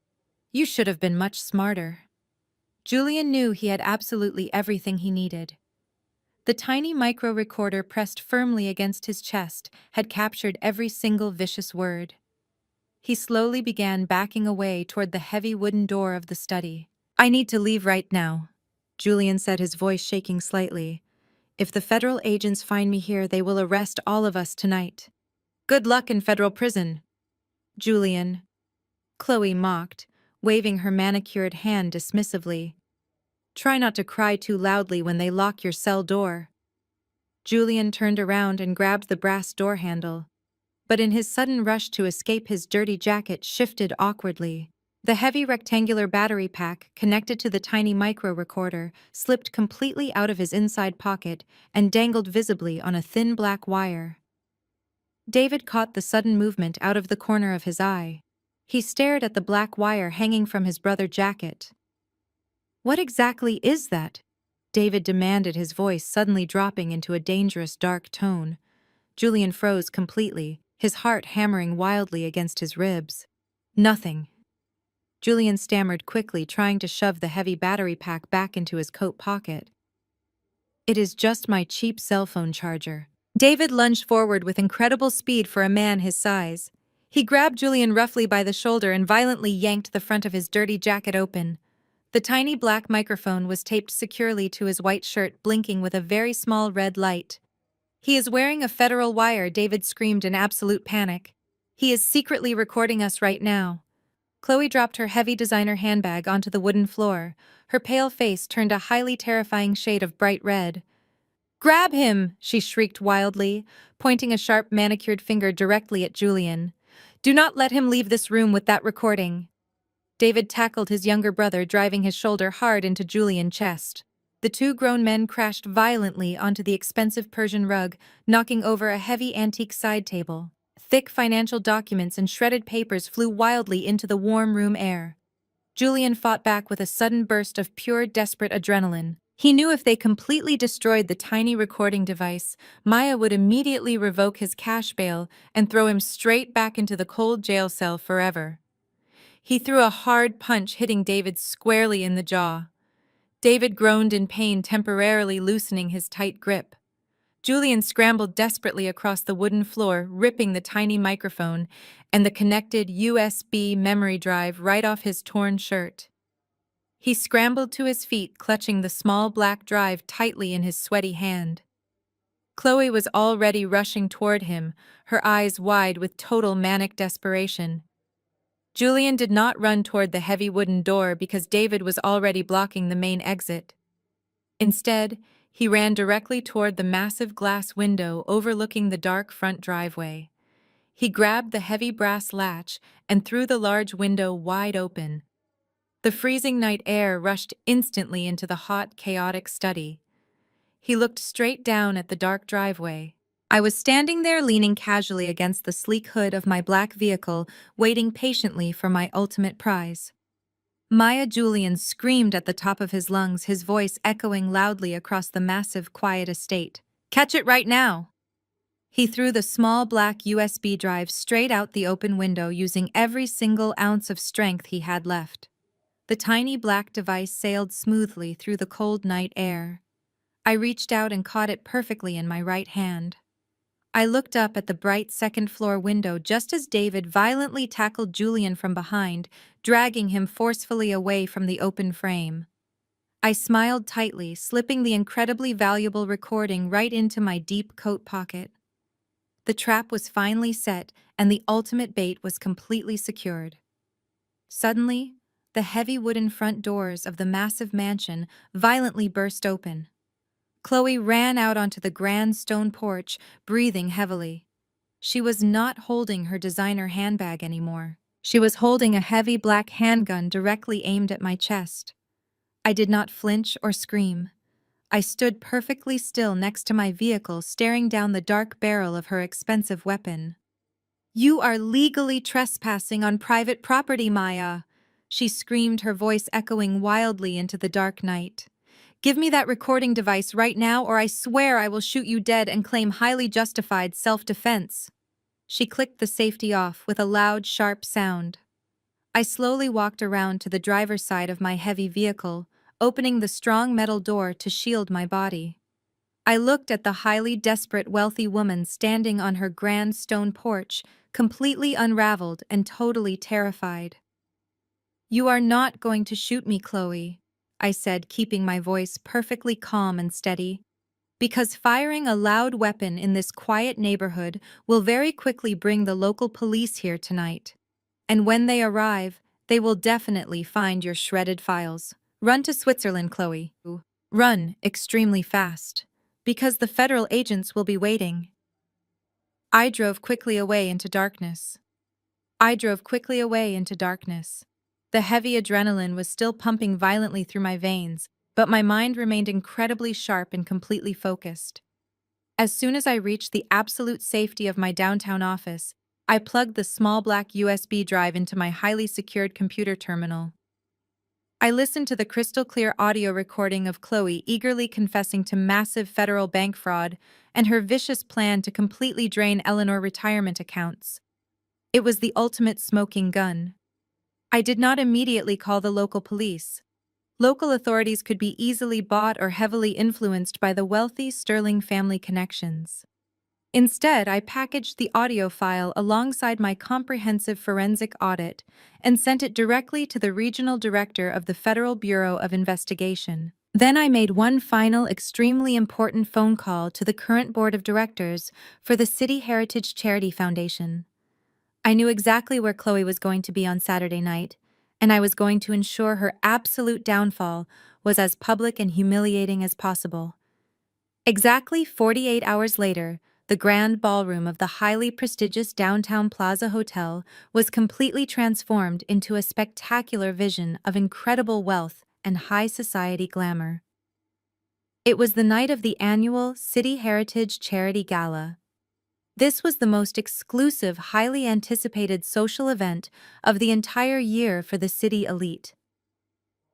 "You should have been much smarter." Julian knew he had absolutely everything he needed. The tiny micro recorder pressed firmly against his chest had captured every single vicious word. He slowly began backing away toward the heavy wooden door of the study. "I need to leave right now," Julian said, his voice shaking slightly. "If the federal agents find me here, they will arrest all of us tonight." "Good luck in federal prison, Julian," Chloe mocked, waving her manicured hand dismissively. "Try not to cry too loudly when they lock your cell door." Julian turned around and grabbed the brass door handle, but in his sudden rush to escape, his dirty jacket shifted awkwardly. The heavy rectangular battery pack connected to the tiny micro recorder slipped completely out of his inside pocket and dangled visibly on a thin black wire. David caught the sudden movement out of the corner of his eye. He stared at the black wire hanging from his brother's jacket. "What exactly is that?" David demanded, his voice suddenly dropping into a dangerous dark tone. Julian froze completely, his heart hammering wildly against his ribs. "Nothing." Julian stammered quickly, trying to shove the heavy battery pack back into his coat pocket. "It is just my cheap cell phone charger." David lunged forward with incredible speed for a man his size. He grabbed Julian roughly by the shoulder and violently yanked the front of his dirty jacket open. The tiny black microphone was taped securely to his white shirt, blinking with a very small red light. "He is wearing a federal wire," David screamed in absolute panic. "He is secretly recording us right now." Chloe dropped her heavy designer handbag onto the wooden floor. Her pale face turned a highly terrifying shade of bright red. "Grab him!" she shrieked wildly, pointing a sharp manicured finger directly at Julian. "Do not let him leave this room with that recording." David tackled his younger brother, driving his shoulder hard into Julian's chest. The two grown men crashed violently onto the expensive Persian rug, knocking over a heavy antique side table. Thick financial documents and shredded papers flew wildly into the warm room air. Julian fought back with a sudden burst of pure, desperate adrenaline. He knew if they completely destroyed the tiny recording device, Maya would immediately revoke his cash bail and throw him straight back into the cold jail cell forever. He threw a hard punch, hitting David squarely in the jaw. David groaned in pain, temporarily loosening his tight grip. Julian scrambled desperately across the wooden floor, ripping the tiny microphone and the connected USB memory drive right off his torn shirt. He scrambled to his feet, clutching the small black drive tightly in his sweaty hand. Chloe was already rushing toward him, her eyes wide with total manic desperation. Julian did not run toward the heavy wooden door because David was already blocking the main exit. Instead, he ran directly toward the massive glass window overlooking the dark front driveway. He grabbed the heavy brass latch and threw the large window wide open. The freezing night air rushed instantly into the hot, chaotic study. He looked straight down at the dark driveway. I was standing there, leaning casually against the sleek hood of my black vehicle, waiting patiently for my ultimate prize. Maya. Julian screamed at the top of his lungs, his voice echoing loudly across the massive, quiet estate. "Catch it right now!" He threw the small black USB drive straight out the open window, using every single ounce of strength he had left. The tiny black device sailed smoothly through the cold night air. I reached out and caught it perfectly in my right hand. I looked up at the bright second-floor window just as David violently tackled Julian from behind, dragging him forcefully away from the open frame. I smiled tightly, slipping the incredibly valuable recording right into my deep coat pocket. The trap was finally set, and the ultimate bait was completely secured. Suddenly, the heavy wooden front doors of the massive mansion violently burst open. Chloe ran out onto the grand stone porch, breathing heavily. She was not holding her designer handbag anymore. She was holding a heavy black handgun directly aimed at my chest. I did not flinch or scream. I stood perfectly still next to my vehicle, staring down the dark barrel of her expensive weapon. "You are legally trespassing on private property, Maya," she screamed, her voice echoing wildly into the dark night. "Give me that recording device right now, or I swear I will shoot you dead and claim highly justified self-defense." She clicked the safety off with a loud, sharp sound. I slowly walked around to the driver's side of my heavy vehicle, opening the strong metal door to shield my body. I looked at the highly desperate wealthy woman standing on her grand stone porch, completely unraveled and totally terrified. "You are not going to shoot me, Chloe," I said, keeping my voice perfectly calm and steady, "because firing a loud weapon in this quiet neighborhood will very quickly bring the local police here tonight. And when they arrive, they will definitely find your shredded files. Run to Switzerland, Chloe. Run extremely fast, because the federal agents will be waiting." I drove quickly away into darkness. I drove quickly away into darkness. The heavy adrenaline was still pumping violently through my veins, but my mind remained incredibly sharp and completely focused. As soon as I reached the absolute safety of my downtown office, I plugged the small black USB drive into my highly secured computer terminal. I listened to the crystal-clear audio recording of Chloe eagerly confessing to massive federal bank fraud and her vicious plan to completely drain Eleanor retirement accounts. It was the ultimate smoking gun. I did not immediately call the local police. Local authorities could be easily bought or heavily influenced by the wealthy Sterling family connections. Instead, I packaged the audio file alongside my comprehensive forensic audit and sent it directly to the regional director of the Federal Bureau of Investigation. Then I made one final extremely important phone call to the current board of directors for the City Heritage Charity Foundation. I knew exactly where Chloe was going to be on Saturday night, and I was going to ensure her absolute downfall was as public and humiliating as possible. Exactly 48 hours later, the grand ballroom of the highly prestigious downtown Plaza Hotel was completely transformed into a spectacular vision of incredible wealth and high society glamour. It was the night of the annual City Heritage Charity Gala. This was the most exclusive, highly anticipated social event of the entire year for the city elite.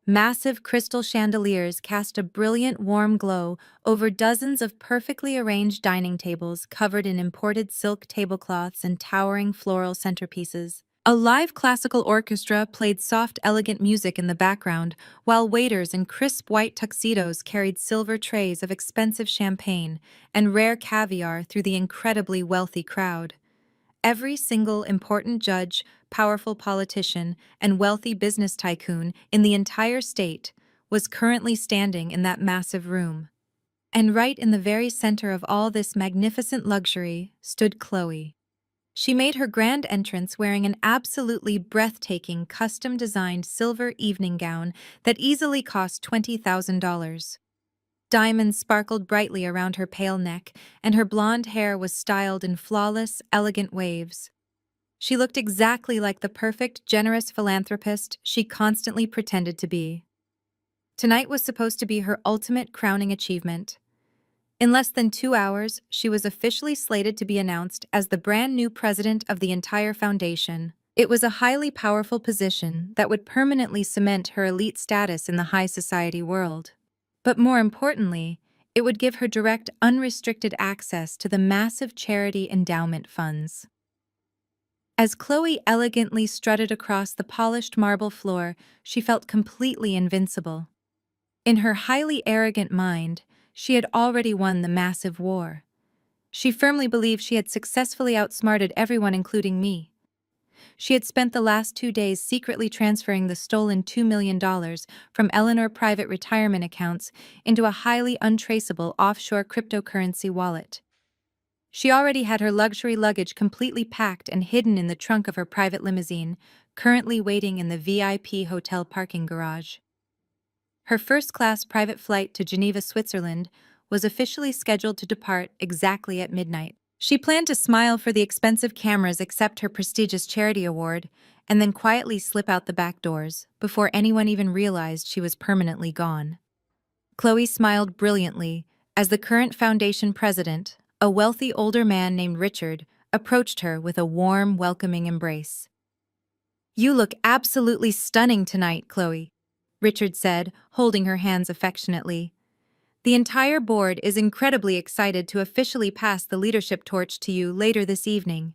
Massive crystal chandeliers cast a brilliant, warm glow over dozens of perfectly arranged dining tables covered in imported silk tablecloths and towering floral centerpieces. A live classical orchestra played soft, elegant music in the background, while waiters in crisp white tuxedos carried silver trays of expensive champagne and rare caviar through the incredibly wealthy crowd. Every single important judge, powerful politician, and wealthy business tycoon in the entire state was currently standing in that massive room. And right in the very center of all this magnificent luxury stood Chloe. She made her grand entrance wearing an absolutely breathtaking custom-designed silver evening gown that easily cost $20,000. Diamonds sparkled brightly around her pale neck, and her blonde hair was styled in flawless, elegant waves. She looked exactly like the perfect, generous philanthropist she constantly pretended to be. Tonight was supposed to be her ultimate crowning achievement. In less than 2 hours, she was officially slated to be announced as the brand new president of the entire foundation. It was a highly powerful position that would permanently cement her elite status in the high society world. But more importantly, it would give her direct, unrestricted access to the massive charity endowment funds. As Chloe elegantly strutted across the polished marble floor, she felt completely invincible. In her highly arrogant mind, she had already won the massive war. She firmly believed she had successfully outsmarted everyone, including me. She had spent the last 2 days secretly transferring the stolen $2 million from Eleanor private retirement accounts into a highly untraceable offshore cryptocurrency wallet. She already had her luxury luggage completely packed and hidden in the trunk of her private limousine, currently waiting in the VIP hotel parking garage. Her first-class private flight to Geneva, Switzerland, was officially scheduled to depart exactly at midnight. She planned to smile for the expensive cameras, accept her prestigious charity award, and then quietly slip out the back doors before anyone even realized she was permanently gone. Chloe smiled brilliantly as the current foundation president, a wealthy older man named Richard, approached her with a warm, welcoming embrace. "You look absolutely stunning tonight, Chloe," Richard said, holding her hands affectionately. "The entire board is incredibly excited to officially pass the leadership torch to you later this evening.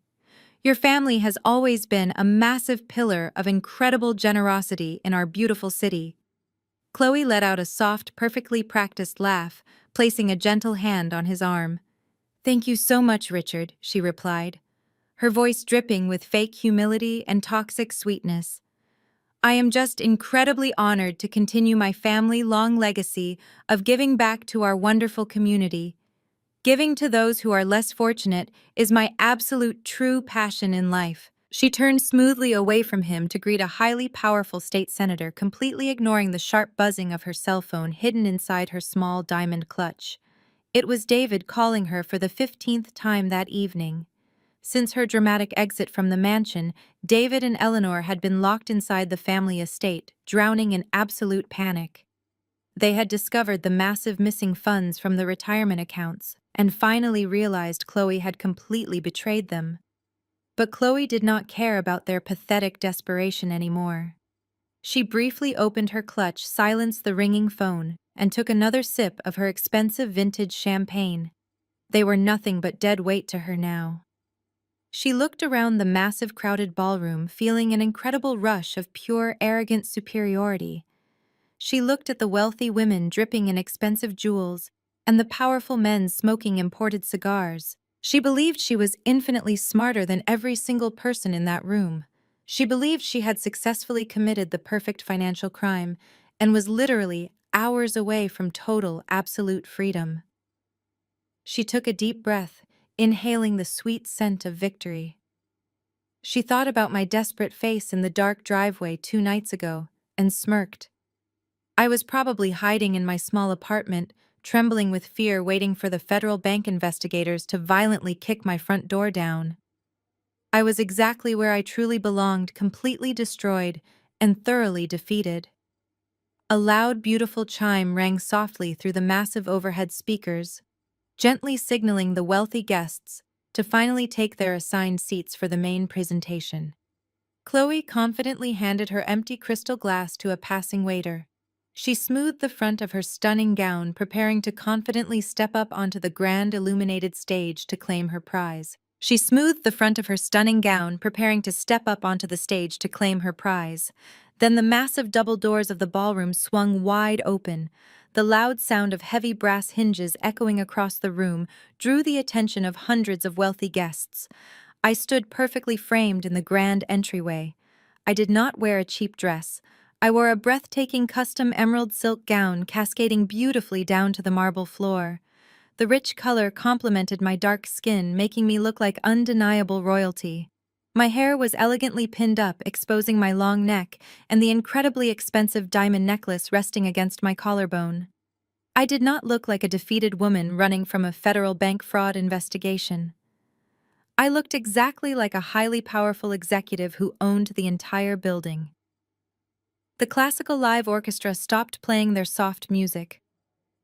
Your family has always been a massive pillar of incredible generosity in our beautiful city." Chloe let out a soft, perfectly practiced laugh, placing a gentle hand on his arm. "Thank you so much, Richard," she replied, her voice dripping with fake humility and toxic sweetness. "I am just incredibly honored to continue my family-long legacy of giving back to our wonderful community. Giving to those who are less fortunate is my absolute true passion in life." She turned smoothly away from him to greet a highly powerful state senator, completely ignoring the sharp buzzing of her cell phone hidden inside her small diamond clutch. It was David calling her for the 15th time that evening. Since her dramatic exit from the mansion, David and Eleanor had been locked inside the family estate, drowning in absolute panic. They had discovered the massive missing funds from the retirement accounts and finally realized Chloe had completely betrayed them. But Chloe did not care about their pathetic desperation anymore. She briefly opened her clutch, silenced the ringing phone, and took another sip of her expensive vintage champagne. They were nothing but dead weight to her now. She looked around the massive crowded ballroom, feeling an incredible rush of pure, arrogant superiority. She looked at the wealthy women dripping in expensive jewels and the powerful men smoking imported cigars. She believed she was infinitely smarter than every single person in that room. She believed she had successfully committed the perfect financial crime and was literally hours away from total, absolute freedom. She took a deep breath, inhaling the sweet scent of victory. She thought about my desperate face in the dark driveway 2 nights ago and smirked. I was probably hiding in my small apartment, trembling with fear, waiting for the federal bank investigators to violently kick my front door down. I was exactly where I truly belonged, completely destroyed and thoroughly defeated. A loud, beautiful chime rang softly through the massive overhead speakers, gently signaling the wealthy guests to finally take their assigned seats for the main presentation. Chloe confidently handed her empty crystal glass to a passing waiter. She smoothed the front of her stunning gown, preparing to confidently step up onto the grand illuminated stage to claim her prize. Then the massive double doors of the ballroom swung wide open. The loud sound of heavy brass hinges echoing across the room drew the attention of hundreds of wealthy guests. I stood perfectly framed in the grand entryway. I did not wear a cheap dress. I wore a breathtaking custom emerald silk gown cascading beautifully down to the marble floor. The rich color complemented my dark skin, making me look like undeniable royalty. My hair was elegantly pinned up, exposing my long neck and the incredibly expensive diamond necklace resting against my collarbone. I did not look like a defeated woman running from a federal bank fraud investigation. I looked exactly like a highly powerful executive who owned the entire building. The classical live orchestra stopped playing their soft music.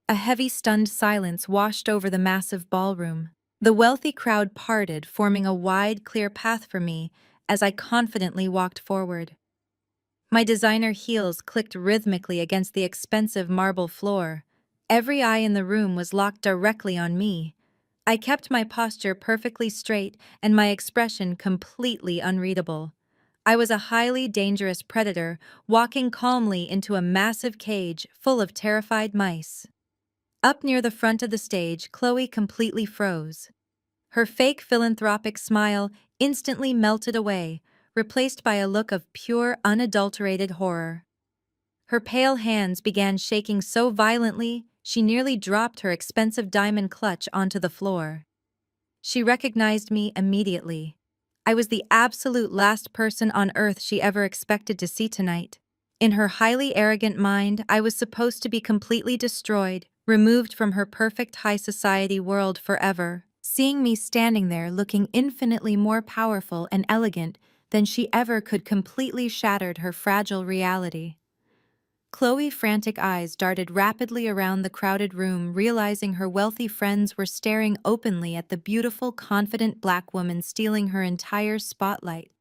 A heavy, stunned silence washed over the massive ballroom. The wealthy crowd parted, forming a wide, clear path for me as I confidently walked forward. My designer heels clicked rhythmically against the expensive marble floor. Every eye in the room was locked directly on me. I kept my posture perfectly straight and my expression completely unreadable. I was a highly dangerous predator walking calmly into a massive cage full of terrified mice. Up near the front of the stage, Chloe completely froze. Her fake philanthropic smile instantly melted away, replaced by a look of pure, unadulterated horror. Her pale hands began shaking so violently she nearly dropped her expensive diamond clutch onto the floor. She recognized me immediately. I was the absolute last person on earth she ever expected to see tonight. In her highly arrogant mind, I was supposed to be completely destroyed, removed from her perfect high society world forever. Seeing me standing there looking infinitely more powerful and elegant than she ever could completely shattered her fragile reality. Chloe's frantic eyes darted rapidly around the crowded room, realizing her wealthy friends were staring openly at the beautiful, confident black woman stealing her entire spotlight.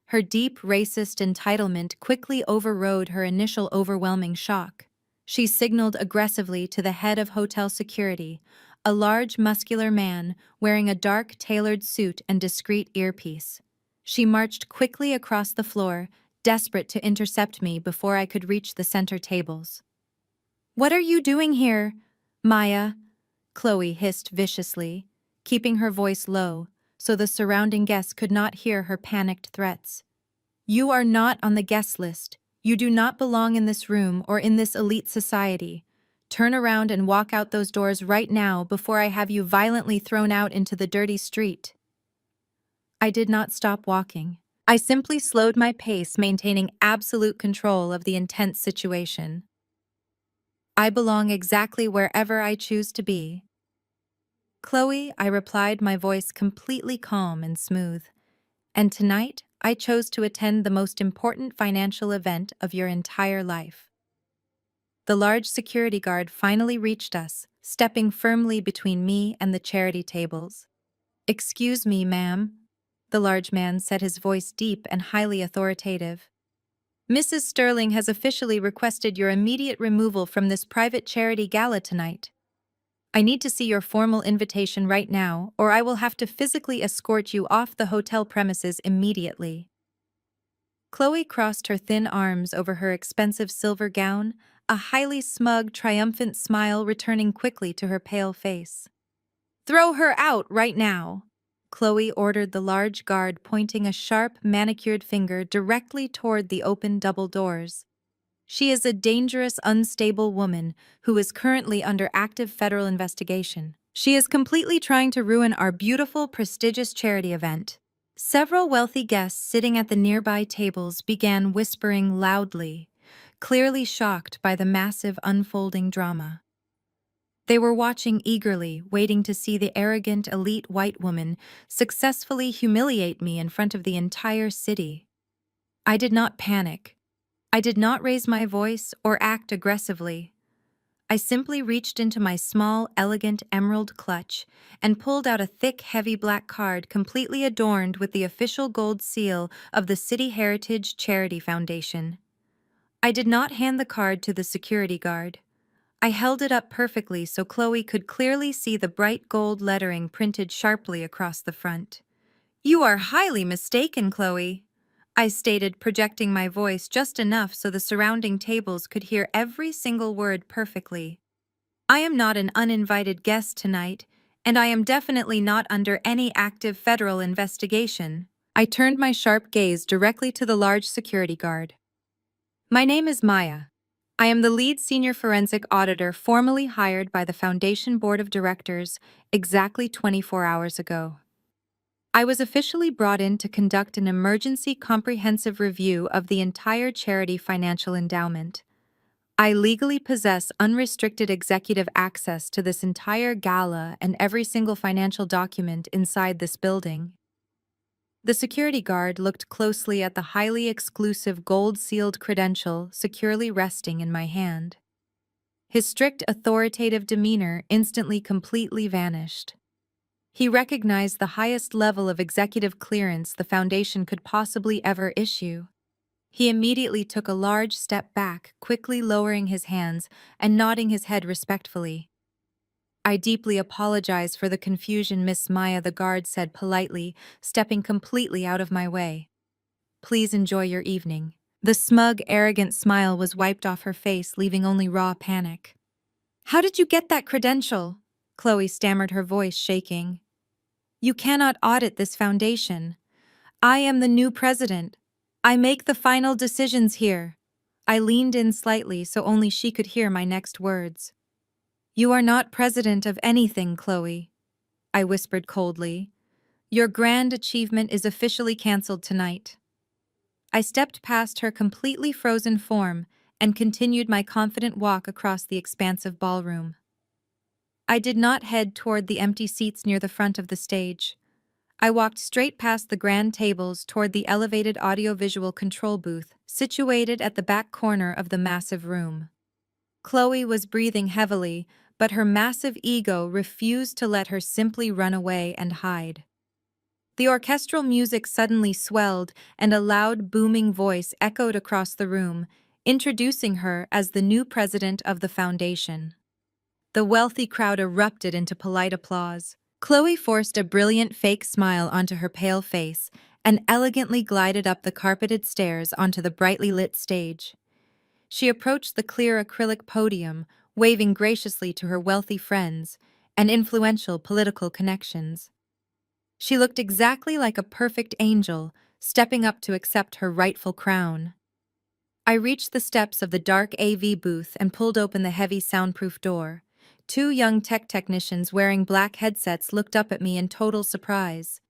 Her deep, racist entitlement quickly overrode her initial overwhelming shock. She signaled aggressively to the head of hotel security, a large, muscular man wearing a dark, tailored suit and discreet earpiece. She marched quickly across the floor, desperate to intercept me before I could reach the center tables. "What are you doing here, Maya?" Chloe hissed viciously, keeping her voice low so the surrounding guests could not hear her panicked threats. "You are not on the guest list. You do not belong in this room or in this elite society. Turn around and walk out those doors right now before I have you violently thrown out into the dirty street." I did not stop walking. I simply slowed my pace, maintaining absolute control of the intense situation. "I belong exactly wherever I choose to be." "Chloe," I replied, my voice completely calm and smooth. "And tonight, I chose to attend the most important financial event of your entire life." The large security guard finally reached us, stepping firmly between me and the charity tables. "Excuse me, ma'am," the large man said, his voice deep and highly authoritative. "Mrs. Sterling has officially requested your immediate removal from this private charity gala tonight. I need to see your formal invitation right now, or I will have to physically escort you off the hotel premises immediately." Chloe crossed her thin arms over her expensive silver gown, a highly smug, triumphant smile returning quickly to her pale face. "Throw her out right now," Chloe ordered the large guard, pointing a sharp, manicured finger directly toward the open double doors. "She is a dangerous, unstable woman who is currently under active federal investigation. She is completely trying to ruin our beautiful, prestigious charity event." Several wealthy guests sitting at the nearby tables began whispering loudly, clearly shocked by the massive unfolding drama. They were watching eagerly, waiting to see the arrogant, elite white woman successfully humiliate me in front of the entire city. I did not panic. I did not raise my voice or act aggressively. I simply reached into my small, elegant emerald clutch and pulled out a thick, heavy black card completely adorned with the official gold seal of the City Heritage Charity Foundation. I did not hand the card to the security guard. I held it up perfectly so Chloe could clearly see the bright gold lettering printed sharply across the front. "You are highly mistaken, Chloe," I stated, projecting my voice just enough so the surrounding tables could hear every single word perfectly. "I am not an uninvited guest tonight, and I am definitely not under any active federal investigation." I turned my sharp gaze directly to the large security guard. "My name is Maya. I am the lead senior forensic auditor formally hired by the Foundation Board of Directors exactly 24 hours ago. I was officially brought in to conduct an emergency comprehensive review of the entire charity financial endowment. I legally possess unrestricted executive access to this entire gala and every single financial document inside this building." The security guard looked closely at the highly exclusive gold-sealed credential securely resting in my hand. His strict, authoritative demeanor instantly completely vanished. He recognized the highest level of executive clearance the Foundation could possibly ever issue. He immediately took a large step back, quickly lowering his hands and nodding his head respectfully. "I deeply apologize for the confusion, Miss Maya," the guard said politely, stepping completely out of my way. "Please enjoy your evening." The smug, arrogant smile was wiped off her face, leaving only raw panic. "How did you get that credential?" Chloe stammered, her voice shaking. "You cannot audit this foundation. I am the new president. I make the final decisions here." I leaned in slightly so only she could hear my next words. "You are not president of anything, Chloe," I whispered coldly. "Your grand achievement is officially canceled tonight." I stepped past her completely frozen form and continued my confident walk across the expansive ballroom. I did not head toward the empty seats near the front of the stage. I walked straight past the grand tables toward the elevated audiovisual control booth, situated at the back corner of the massive room. Chloe was breathing heavily, but her massive ego refused to let her simply run away and hide. The orchestral music suddenly swelled, and a loud, booming voice echoed across the room, introducing her as the new president of the foundation. The wealthy crowd erupted into polite applause. Chloe forced a brilliant fake smile onto her pale face and elegantly glided up the carpeted stairs onto the brightly lit stage. She approached the clear acrylic podium, waving graciously to her wealthy friends and influential political connections. She looked exactly like a perfect angel, stepping up to accept her rightful crown. I reached the steps of the dark AV booth and pulled open the heavy soundproof door. Two young tech technicians wearing black headsets looked up at me in total surprise.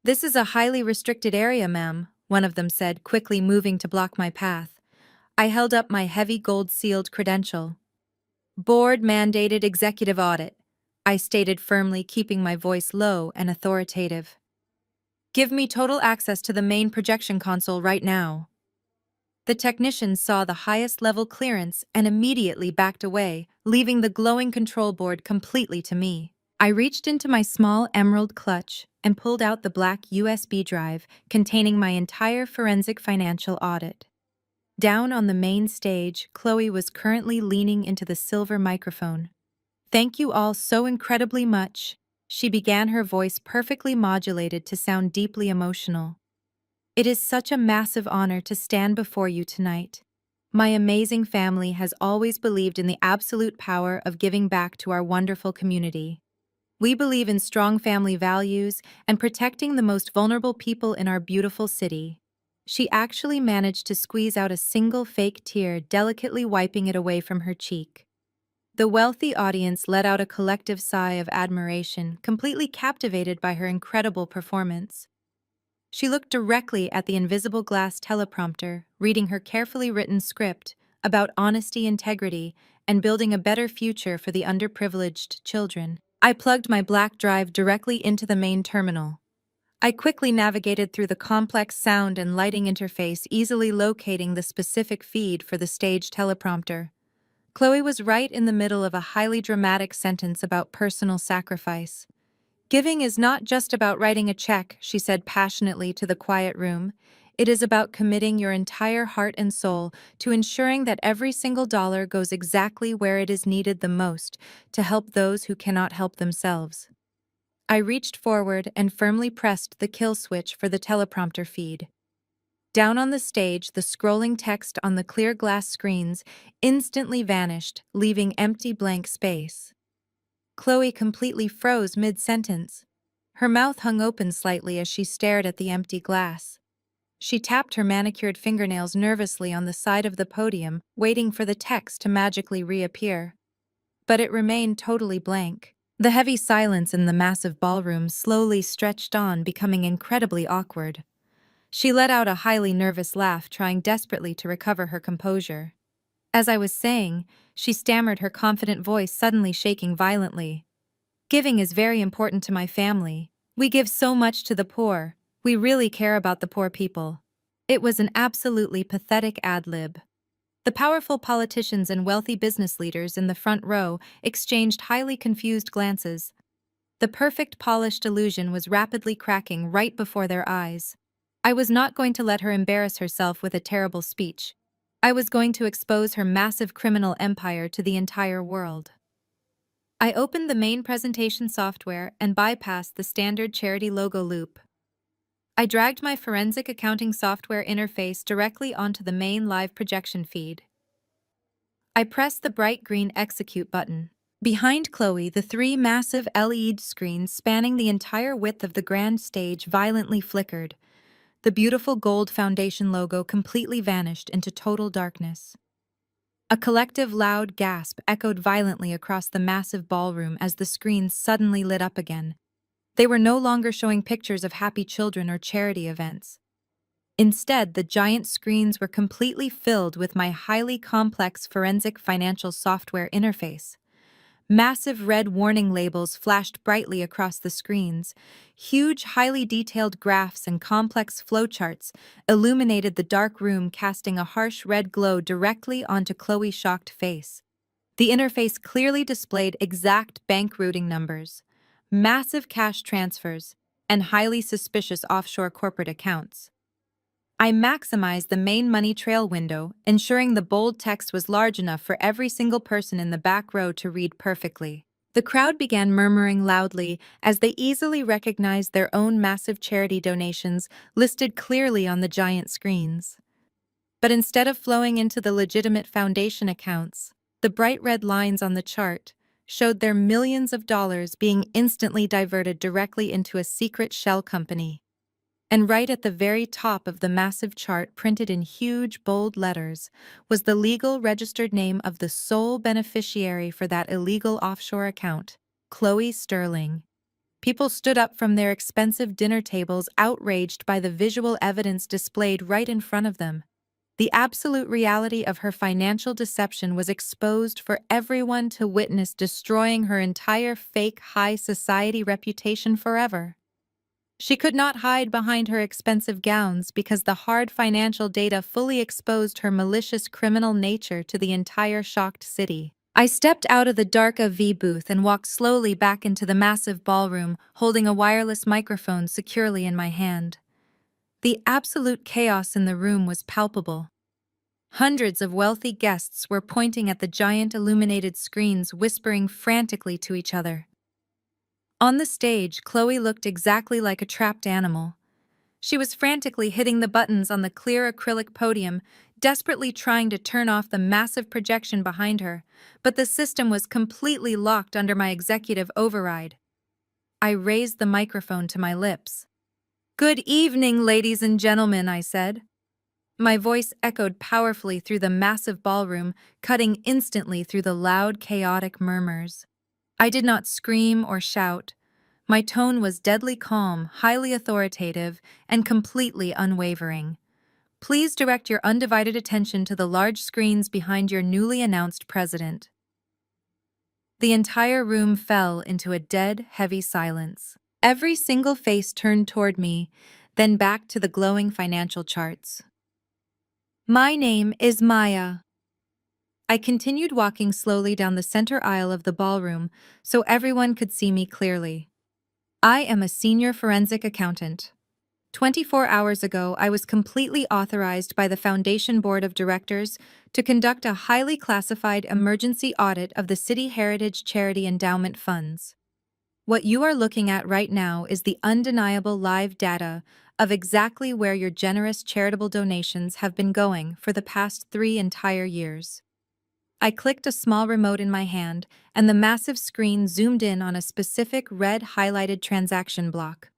"This is a highly restricted area, ma'am," one of them said, quickly moving to block my path. I held up my heavy gold-sealed credential. "Board-mandated executive audit," I stated firmly, keeping my voice low and authoritative. "Give me total access to the main projection console right now." The technicians saw the highest level clearance and immediately backed away, leaving the glowing control board completely to me. I reached into my small emerald clutch and pulled out the black USB drive containing my entire forensic financial audit. Down on the main stage, Chloe was currently leaning into the silver microphone. "Thank you all so incredibly much," she began, her voice perfectly modulated to sound deeply emotional. "It is such a massive honor to stand before you tonight. My amazing family has always believed in the absolute power of giving back to our wonderful community. We believe in strong family values and protecting the most vulnerable people in our beautiful city." She actually managed to squeeze out a single fake tear, delicately wiping it away from her cheek. The wealthy audience let out a collective sigh of admiration, completely captivated by her incredible performance. She looked directly at the invisible glass teleprompter, reading her carefully written script about honesty, integrity, and building a better future for the underprivileged children. I plugged my black drive directly into the main terminal. I quickly navigated through the complex sound and lighting interface, easily locating the specific feed for the stage teleprompter. Chloe was right in the middle of a highly dramatic sentence about personal sacrifice. "Giving is not just about writing a check," she said passionately to the quiet room. "It is about committing your entire heart and soul to ensuring that every single dollar goes exactly where it is needed the most to help those who cannot help themselves." I reached forward and firmly pressed the kill switch for the teleprompter feed. Down on the stage, the scrolling text on the clear glass screens instantly vanished, leaving empty blank space. Chloe completely froze mid-sentence. Her mouth hung open slightly as she stared at the empty glass. She tapped her manicured fingernails nervously on the side of the podium, waiting for the text to magically reappear. But it remained totally blank. The heavy silence in the massive ballroom slowly stretched on, becoming incredibly awkward. She let out a highly nervous laugh, trying desperately to recover her composure. As I was saying, she stammered, her confident voice suddenly shaking violently. "Giving is very important to my family. We give so much to the poor. We really care about the poor people." It was an absolutely pathetic ad-lib. The powerful politicians and wealthy business leaders in the front row exchanged highly confused glances. The perfect polished illusion was rapidly cracking right before their eyes. I was not going to let her embarrass herself with a terrible speech. I was going to expose her massive criminal empire to the entire world. I opened the main presentation software and bypassed the standard charity logo loop. I dragged my forensic accounting software interface directly onto the main live projection feed. I pressed the bright green execute button. Behind Chloe, the three massive LED screens spanning the entire width of the grand stage violently flickered. The beautiful gold foundation logo completely vanished into total darkness. A collective loud gasp echoed violently across the massive ballroom as the screens suddenly lit up again. They were no longer showing pictures of happy children or charity events. Instead, the giant screens were completely filled with my highly complex forensic financial software interface. Massive red warning labels flashed brightly across the screens. Huge, highly detailed graphs and complex flowcharts illuminated the dark room, casting a harsh red glow directly onto Chloe's shocked face. The interface clearly displayed exact bank routing numbers, massive cash transfers, and highly suspicious offshore corporate accounts. I maximized the main money trail window, ensuring the bold text was large enough for every single person in the back row to read perfectly. The crowd began murmuring loudly as they easily recognized their own massive charity donations listed clearly on the giant screens. But instead of flowing into the legitimate foundation accounts, the bright red lines on the chart showed their millions of dollars being instantly diverted directly into a secret shell company. And right at the very top of the massive chart, printed in huge, bold letters, was the legal registered name of the sole beneficiary for that illegal offshore account, Chloe Sterling. People stood up from their expensive dinner tables, outraged by the visual evidence displayed right in front of them. The absolute reality of her financial deception was exposed for everyone to witness, destroying her entire fake high society reputation forever. She could not hide behind her expensive gowns because the hard financial data fully exposed her malicious criminal nature to the entire shocked city. I stepped out of the dark AV booth and walked slowly back into the massive ballroom, holding a wireless microphone securely in my hand. The absolute chaos in the room was palpable. Hundreds of wealthy guests were pointing at the giant illuminated screens, whispering frantically to each other. On the stage, Chloe looked exactly like a trapped animal. She was frantically hitting the buttons on the clear acrylic podium, desperately trying to turn off the massive projection behind her, but the system was completely locked under my executive override. I raised the microphone to my lips. "Good evening, ladies and gentlemen," I said. My voice echoed powerfully through the massive ballroom, cutting instantly through the loud, chaotic murmurs. I did not scream or shout. My tone was deadly calm, highly authoritative, and completely unwavering. Please direct your undivided attention to the large screens behind your newly announced president. The entire room fell into a dead, heavy silence. Every single face turned toward me, then back to the glowing financial charts. "My name is Maya." I continued walking slowly down the center aisle of the ballroom so everyone could see me clearly. "I am a senior forensic accountant. 24 hours ago, I was completely authorized by the Foundation Board of Directors to conduct a highly classified emergency audit of the City Heritage Charity Endowment funds. What you are looking at right now is the undeniable live data of exactly where your generous charitable donations have been going for the past 3 entire years." I clicked a small remote in my hand, and the massive screen zoomed in on a specific red highlighted transaction block.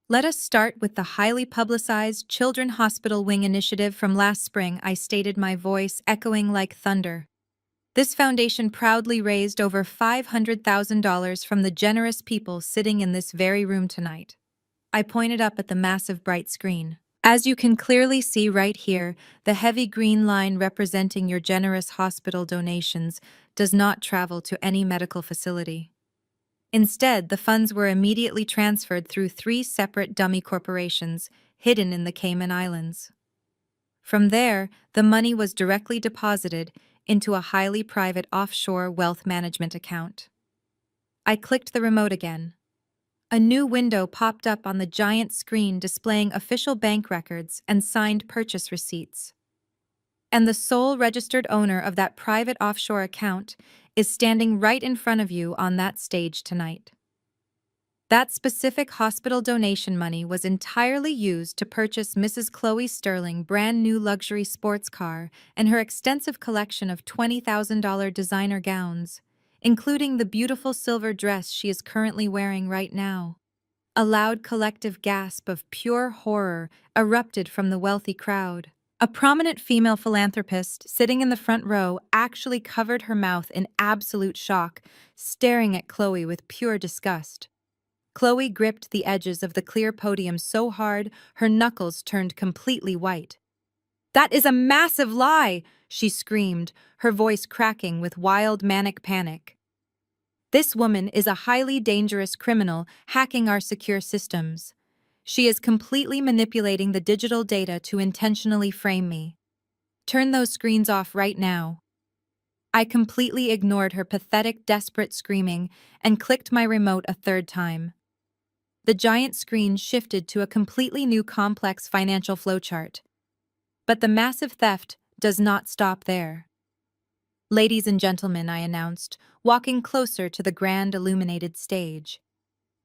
"Let us start with the highly publicized Children's Hospital Wing initiative from last spring," I stated, my voice echoing like thunder. "This foundation proudly raised over $500,000 from the generous people sitting in this very room tonight." I pointed up at the massive bright screen. "As you can clearly see right here, the heavy green line representing your generous hospital donations does not travel to any medical facility. Instead, the funds were immediately transferred through 3 separate dummy corporations hidden in the Cayman Islands. From there, the money was directly deposited into a highly private offshore wealth management account." I clicked the remote again. A new window popped up on the giant screen displaying official bank records and signed purchase receipts. "And the sole registered owner of that private offshore account is standing right in front of you on that stage tonight. That specific hospital donation money was entirely used to purchase Mrs. Chloe Sterling brand new luxury sports car and her extensive collection of $20,000 designer gowns, including the beautiful silver dress she is currently wearing right now." A loud collective gasp of pure horror erupted from the wealthy crowd. A prominent female philanthropist sitting in the front row actually covered her mouth in absolute shock, staring at Chloe with pure disgust. Chloe gripped the edges of the clear podium so hard her knuckles turned completely white. "That is a massive lie!" she screamed, her voice cracking with wild manic panic. This woman is a highly dangerous criminal hacking our secure systems. She is completely manipulating the digital data to intentionally frame me. Turn those screens off right now. I completely ignored her pathetic, desperate screaming and clicked my remote a third time. The giant screen shifted to a completely new complex financial flowchart. But the massive theft does not stop there. Ladies and gentlemen, I announced, walking closer to the grand illuminated stage.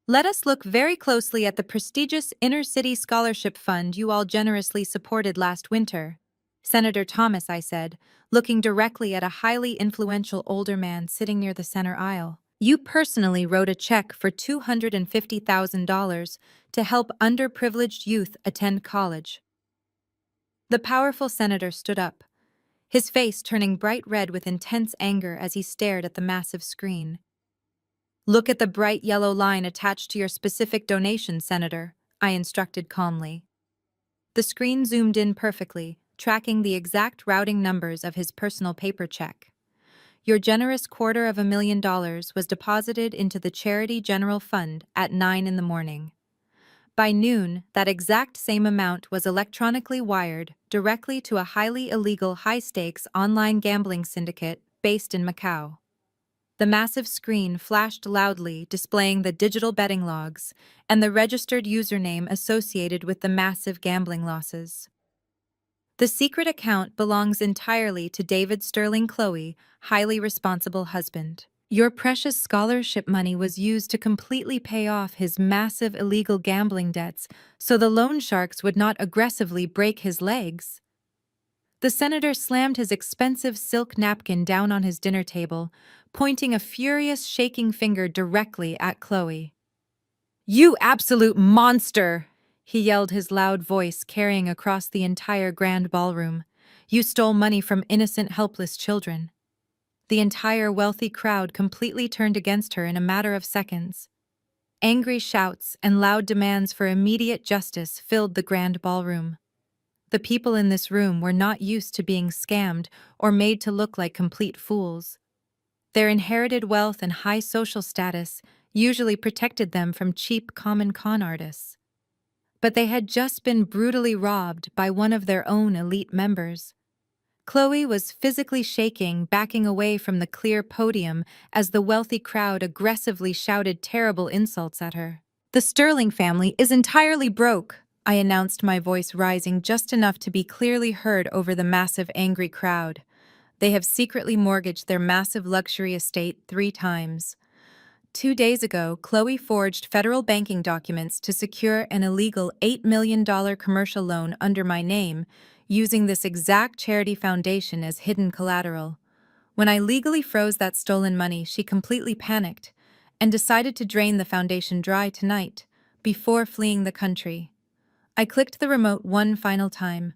Let us look very closely at the prestigious Inner City Scholarship Fund you all generously supported last winter. Senator Thomas, I said, looking directly at a highly influential older man sitting near the center aisle. You personally wrote a check for $250,000 to help underprivileged youth attend college. The powerful senator stood up, his face turning bright red with intense anger as he stared at the massive screen. Look at the bright yellow line attached to your specific donation, Senator, I instructed calmly. The screen zoomed in perfectly, tracking the exact routing numbers of his personal paper check. Your generous $250,000 was deposited into the Charity General Fund at 9 in the morning. By noon, that exact same amount was electronically wired directly to a highly illegal high-stakes online gambling syndicate based in Macau. The massive screen flashed loudly, displaying the digital betting logs and the registered username associated with the massive gambling losses. The secret account belongs entirely to David Sterling Chloe, highly responsible husband. Your precious scholarship money was used to completely pay off his massive illegal gambling debts so the loan sharks would not aggressively break his legs. The senator slammed his expensive silk napkin down on his dinner table, pointing a furious, shaking finger directly at Chloe. "You absolute monster!" he yelled, his loud voice carrying across the entire grand ballroom. "You stole money from innocent, helpless children." The entire wealthy crowd completely turned against her in a matter of seconds. Angry shouts and loud demands for immediate justice filled the grand ballroom. The people in this room were not used to being scammed or made to look like complete fools. Their inherited wealth and high social status usually protected them from cheap common con artists. But they had just been brutally robbed by one of their own elite members. Chloe was physically shaking, backing away from the clear podium as the wealthy crowd aggressively shouted terrible insults at her. "The Sterling family is entirely broke," I announced, my voice rising just enough to be clearly heard over the massive, angry crowd. "They have secretly mortgaged their massive luxury estate 3 times. 2 days ago, Chloe forged federal banking documents to secure an illegal $8 million commercial loan under my name, using this exact charity foundation as hidden collateral. When I legally froze that stolen money, she completely panicked and decided to drain the foundation dry tonight, before fleeing the country." I clicked the remote one final time.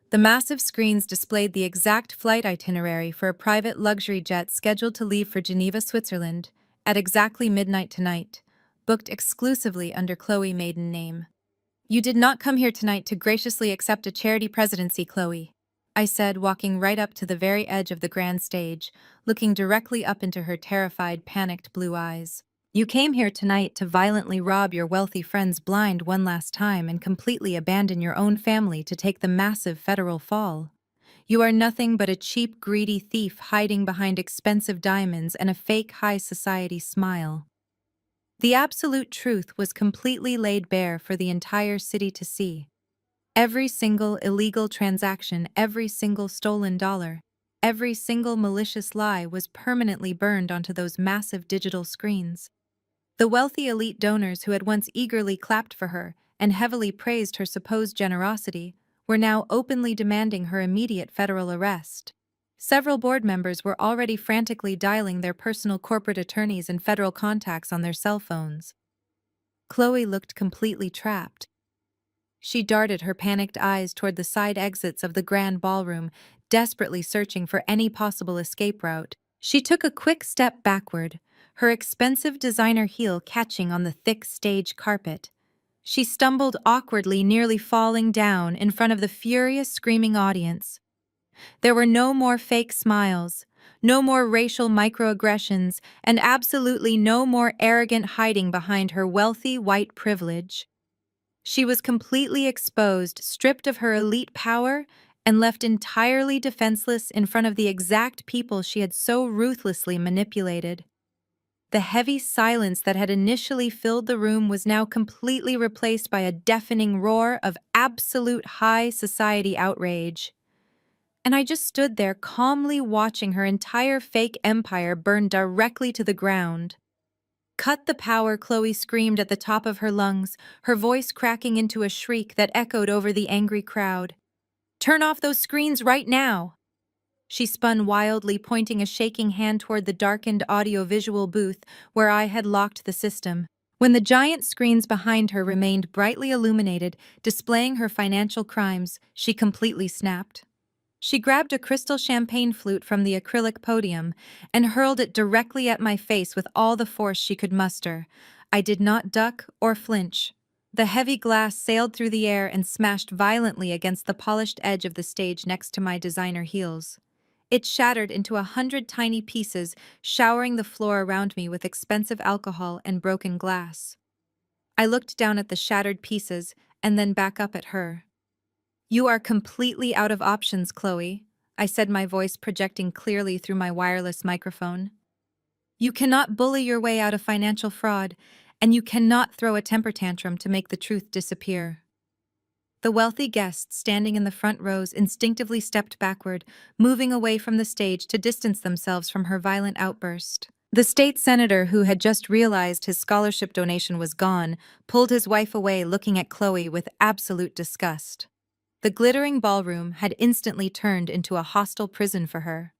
The massive screens displayed the exact flight itinerary for a private luxury jet scheduled to leave for Geneva, Switzerland, at exactly midnight tonight, booked exclusively under Chloe maiden name. "You did not come here tonight to graciously accept a charity presidency, Chloe," I said, walking right up to the very edge of the grand stage, looking directly up into her terrified, panicked blue eyes. "You came here tonight to violently rob your wealthy friends blind one last time and completely abandon your own family to take the massive federal fall. You are nothing but a cheap, greedy thief hiding behind expensive diamonds and a fake high society smile." The absolute truth was completely laid bare for the entire city to see. Every single illegal transaction, every single stolen dollar, every single malicious lie was permanently burned onto those massive digital screens. The wealthy elite donors who had once eagerly clapped for her and heavily praised her supposed generosity were now openly demanding her immediate federal arrest. Several board members were already frantically dialing their personal corporate attorneys and federal contacts on their cell phones. Chloe looked completely trapped. She darted her panicked eyes toward the side exits of the grand ballroom, desperately searching for any possible escape route. She took a quick step backward, her expensive designer heel catching on the thick stage carpet. She stumbled awkwardly, nearly falling down in front of the furious, screaming audience. There were no more fake smiles, no more racial microaggressions, and absolutely no more arrogant hiding behind her wealthy white privilege. She was completely exposed, stripped of her elite power, and left entirely defenseless in front of the exact people she had so ruthlessly manipulated. The heavy silence that had initially filled the room was now completely replaced by a deafening roar of absolute high society outrage. And I just stood there calmly watching her entire fake empire burn directly to the ground. "Cut the power," Chloe screamed at the top of her lungs, her voice cracking into a shriek that echoed over the angry crowd. "Turn off those screens right now!" She spun wildly, pointing a shaking hand toward the darkened audio-visual booth where I had locked the system. When the giant screens behind her remained brightly illuminated, displaying her financial crimes, she completely snapped. She grabbed a crystal champagne flute from the acrylic podium and hurled it directly at my face with all the force she could muster. I did not duck or flinch. The heavy glass sailed through the air and smashed violently against the polished edge of the stage next to my designer heels. It shattered into 100 tiny pieces, showering the floor around me with expensive alcohol and broken glass. I looked down at the shattered pieces and then back up at her. "You are completely out of options, Chloe," I said, my voice projecting clearly through my wireless microphone. "You cannot bully your way out of financial fraud, and you cannot throw a temper tantrum to make the truth disappear." The wealthy guests standing in the front rows instinctively stepped backward, moving away from the stage to distance themselves from her violent outburst. The state senator, who had just realized his scholarship donation was gone, pulled his wife away, looking at Chloe with absolute disgust. The glittering ballroom had instantly turned into a hostile prison for her.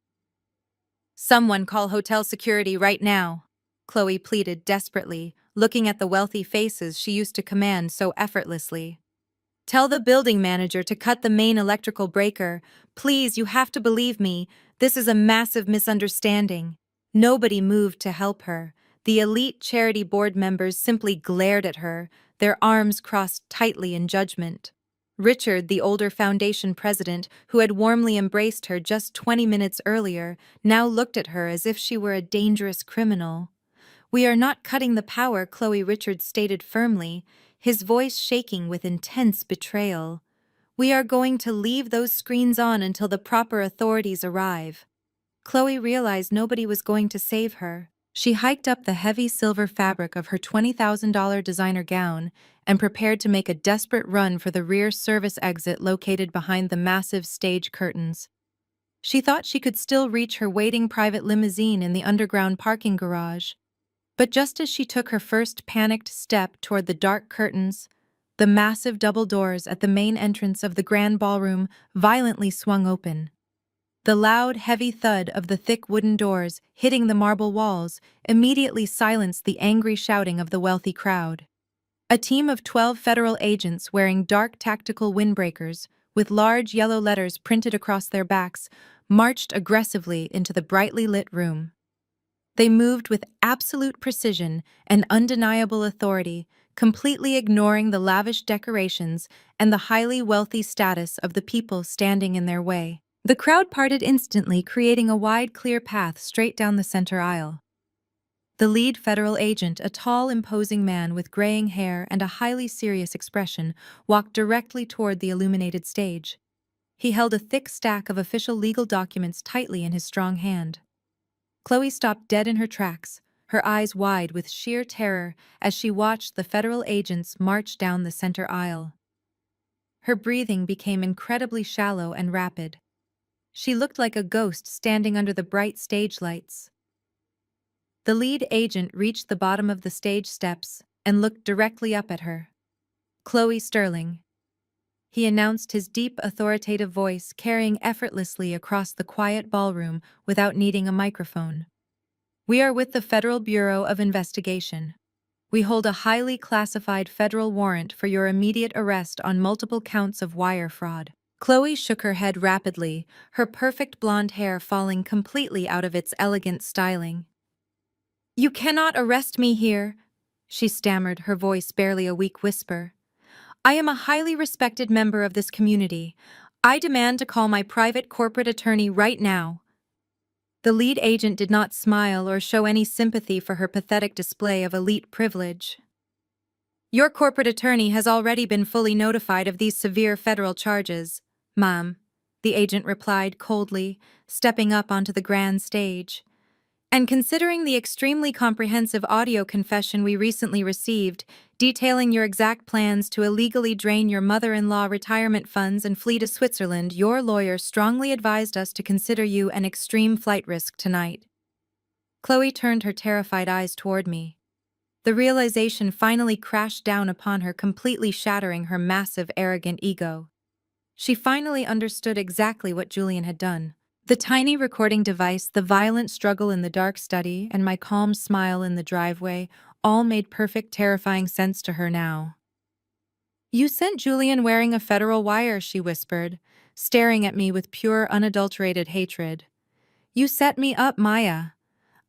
"Someone call hotel security right now," Chloe pleaded desperately, looking at the wealthy faces she used to command so effortlessly. "Tell the building manager to cut the main electrical breaker. Please, you have to believe me. This is a massive misunderstanding." Nobody moved to help her. The elite charity board members simply glared at her, their arms crossed tightly in judgment. Richard, the older foundation president, who had warmly embraced her just 20 minutes earlier, now looked at her as if she were a dangerous criminal. "We are not cutting the power," Chloe Richards stated firmly, his voice shaking with intense betrayal. "We are going to leave those screens on until the proper authorities arrive." Chloe realized nobody was going to save her. She hiked up the heavy silver fabric of her $20,000 designer gown and prepared to make a desperate run for the rear service exit located behind the massive stage curtains. She thought she could still reach her waiting private limousine in the underground parking garage. But just as she took her first panicked step toward the dark curtains, the massive double doors at the main entrance of the grand ballroom violently swung open. The loud, heavy thud of the thick wooden doors hitting the marble walls immediately silenced the angry shouting of the wealthy crowd. A team of 12 federal agents wearing dark tactical windbreakers, with large yellow letters printed across their backs, marched aggressively into the brightly lit room. They moved with absolute precision and undeniable authority, completely ignoring the lavish decorations and the highly wealthy status of the people standing in their way. The crowd parted instantly, creating a wide, clear path straight down the center aisle. The lead federal agent, a tall, imposing man with graying hair and a highly serious expression, walked directly toward the illuminated stage. He held a thick stack of official legal documents tightly in his strong hand. Chloe stopped dead in her tracks, her eyes wide with sheer terror as she watched the federal agents march down the center aisle. Her breathing became incredibly shallow and rapid. She looked like a ghost standing under the bright stage lights. The lead agent reached the bottom of the stage steps and looked directly up at her. "Chloe Sterling," he announced, his deep, authoritative voice carrying effortlessly across the quiet ballroom without needing a microphone. "We are with the Federal Bureau of Investigation. We hold a highly classified federal warrant for your immediate arrest on multiple counts of wire fraud." Chloe shook her head rapidly, her perfect blonde hair falling completely out of its elegant styling. "You cannot arrest me here," she stammered, her voice barely a weak whisper. "I am a highly respected member of this community. I demand to call my private corporate attorney right now." The lead agent did not smile or show any sympathy for her pathetic display of elite privilege. Your corporate attorney has already been fully notified of these severe federal charges, ma'am, the agent replied coldly, stepping up onto the grand stage. And considering the extremely comprehensive audio confession we recently received, detailing your exact plans to illegally drain your mother-in-law retirement funds and flee to Switzerland, your lawyer strongly advised us to consider you an extreme flight risk tonight. Chloe turned her terrified eyes toward me. The realization finally crashed down upon her, completely shattering her massive, arrogant ego. She finally understood exactly what Julian had done. The tiny recording device, the violent struggle in the dark study, and my calm smile in the driveway all made perfect, terrifying sense to her now. You sent Julian wearing a federal wire, she whispered, staring at me with pure, unadulterated hatred. You set me up, Maya.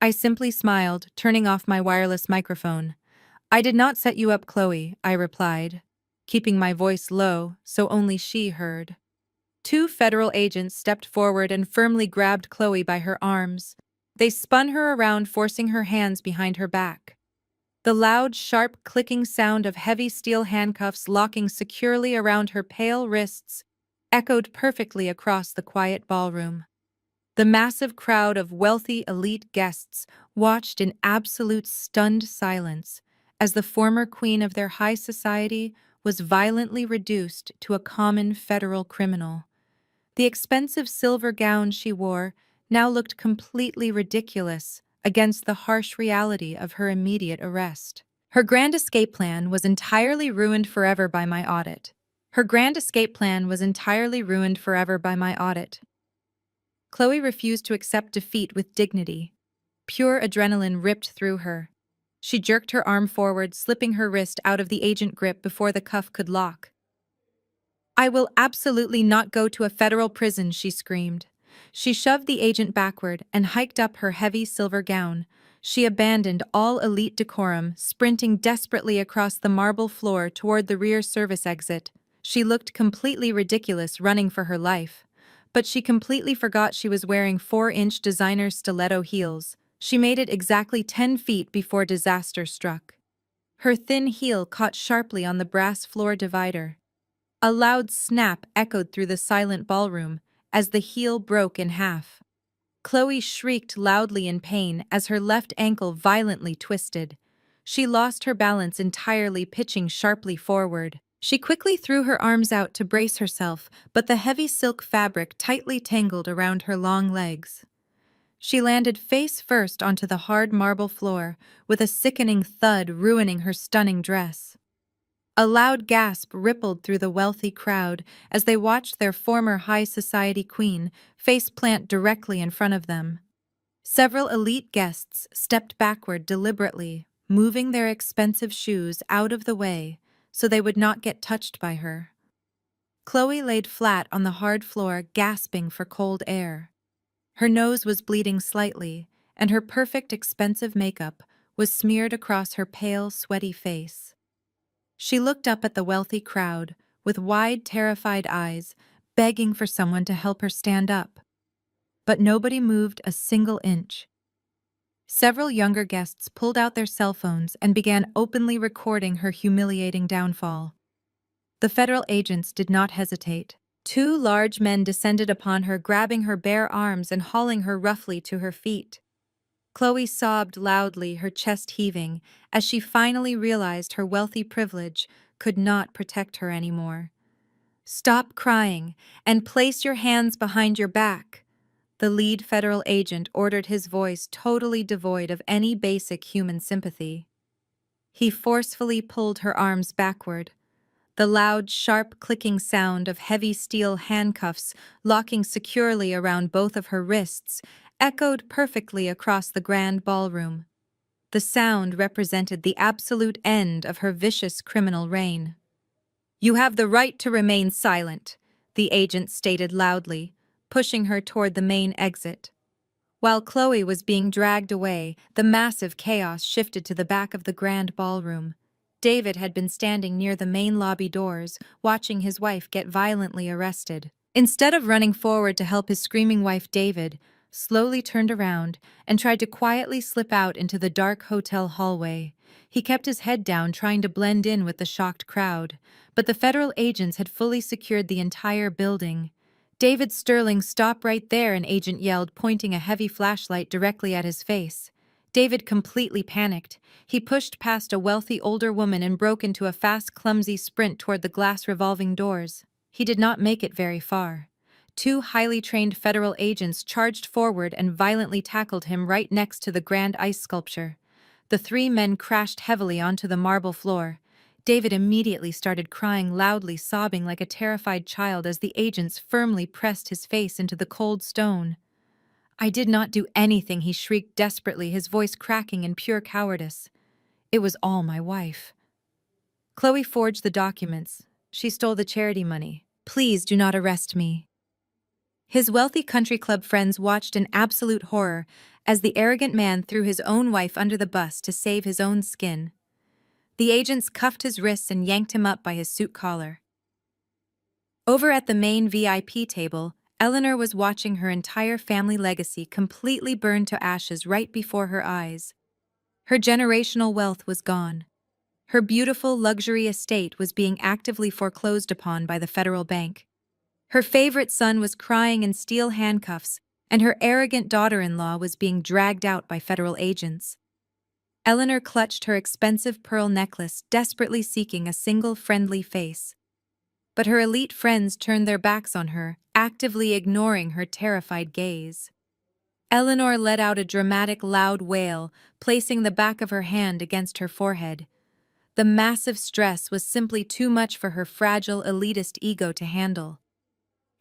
I simply smiled, turning off my wireless microphone. I did not set you up, Chloe, I replied, keeping my voice low so only she heard. Two federal agents stepped forward and firmly grabbed Chloe by her arms. They spun her around, forcing her hands behind her back. The loud, sharp clicking sound of heavy steel handcuffs locking securely around her pale wrists echoed perfectly across the quiet ballroom. The massive crowd of wealthy elite guests watched in absolute stunned silence as the former queen of their high society was violently reduced to a common federal criminal. The expensive silver gown she wore now looked completely ridiculous against the harsh reality of her immediate arrest. Her grand escape plan was entirely ruined forever by my audit. Her grand escape plan was entirely ruined forever by my audit. Chloe refused to accept defeat with dignity. Pure adrenaline ripped through her. She jerked her arm forward, slipping her wrist out of the agent grip before the cuff could lock. I will absolutely not go to a federal prison, she screamed. She shoved the agent backward and hiked up her heavy silver gown. She abandoned all elite decorum, sprinting desperately across the marble floor toward the rear service exit. She looked completely ridiculous running for her life. But she completely forgot she was wearing 4-inch designer stiletto heels. She made it exactly 10 feet before disaster struck. Her thin heel caught sharply on the brass floor divider. A loud snap echoed through the silent ballroom as the heel broke in half. Chloe shrieked loudly in pain as her left ankle violently twisted. She lost her balance entirely, pitching sharply forward. She quickly threw her arms out to brace herself, but the heavy silk fabric tightly tangled around her long legs. She landed face first onto the hard marble floor, with a sickening thud ruining her stunning dress. A loud gasp rippled through the wealthy crowd as they watched their former high society queen face-plant directly in front of them. Several elite guests stepped backward deliberately, moving their expensive shoes out of the way so they would not get touched by her. Chloe laid flat on the hard floor, gasping for cold air. Her nose was bleeding slightly, and her perfect expensive makeup was smeared across her pale, sweaty face. She looked up at the wealthy crowd with wide, terrified eyes, begging for someone to help her stand up. But nobody moved a single inch. Several younger guests pulled out their cell phones and began openly recording her humiliating downfall. The federal agents did not hesitate. Two large men descended upon her, grabbing her bare arms and hauling her roughly to her feet. Chloe sobbed loudly, her chest heaving, as she finally realized her wealthy privilege could not protect her anymore. Stop crying and place your hands behind your back, the lead federal agent ordered, his voice totally devoid of any basic human sympathy. He forcefully pulled her arms backward. The loud, sharp clicking sound of heavy steel handcuffs locking securely around both of her wrists echoed perfectly across the grand ballroom. The sound represented the absolute end of her vicious criminal reign. You have the right to remain silent, the agent stated loudly, pushing her toward the main exit. While Chloe was being dragged away, the massive chaos shifted to the back of the grand ballroom. David had been standing near the main lobby doors, watching his wife get violently arrested. Instead of running forward to help his screaming wife, David slowly turned around, and tried to quietly slip out into the dark hotel hallway. He kept his head down, trying to blend in with the shocked crowd, but the federal agents had fully secured the entire building. "David Sterling, stop right there," an agent yelled, pointing a heavy flashlight directly at his face. David completely panicked. He pushed past a wealthy older woman and broke into a fast, clumsy sprint toward the glass revolving doors. He did not make it very far. Two highly trained federal agents charged forward and violently tackled him right next to the grand ice sculpture. The three men crashed heavily onto the marble floor. David immediately started crying loudly, sobbing like a terrified child as the agents firmly pressed his face into the cold stone. "I did not do anything," he shrieked desperately, his voice cracking in pure cowardice. "It was all my wife. Chloe forged the documents. She stole the charity money. Please do not arrest me." His wealthy country club friends watched in absolute horror as the arrogant man threw his own wife under the bus to save his own skin. The agents cuffed his wrists and yanked him up by his suit collar. Over at the main VIP table, Eleanor was watching her entire family legacy completely burn to ashes right before her eyes. Her generational wealth was gone. Her beautiful luxury estate was being actively foreclosed upon by the federal bank. Her favorite son was crying in steel handcuffs, and her arrogant daughter-in-law was being dragged out by federal agents. Eleanor clutched her expensive pearl necklace, desperately seeking a single friendly face. But her elite friends turned their backs on her, actively ignoring her terrified gaze. Eleanor let out a dramatic, loud wail, placing the back of her hand against her forehead. The massive stress was simply too much for her fragile, elitist ego to handle.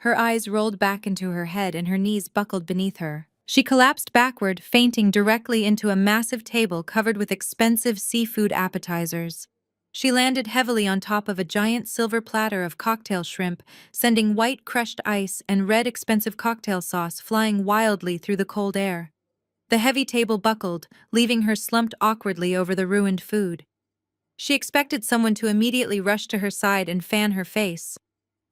Her eyes rolled back into her head and her knees buckled beneath her. She collapsed backward, fainting directly into a massive table covered with expensive seafood appetizers. She landed heavily on top of a giant silver platter of cocktail shrimp, sending white crushed ice and red expensive cocktail sauce flying wildly through the cold air. The heavy table buckled, leaving her slumped awkwardly over the ruined food. She expected someone to immediately rush to her side and fan her face,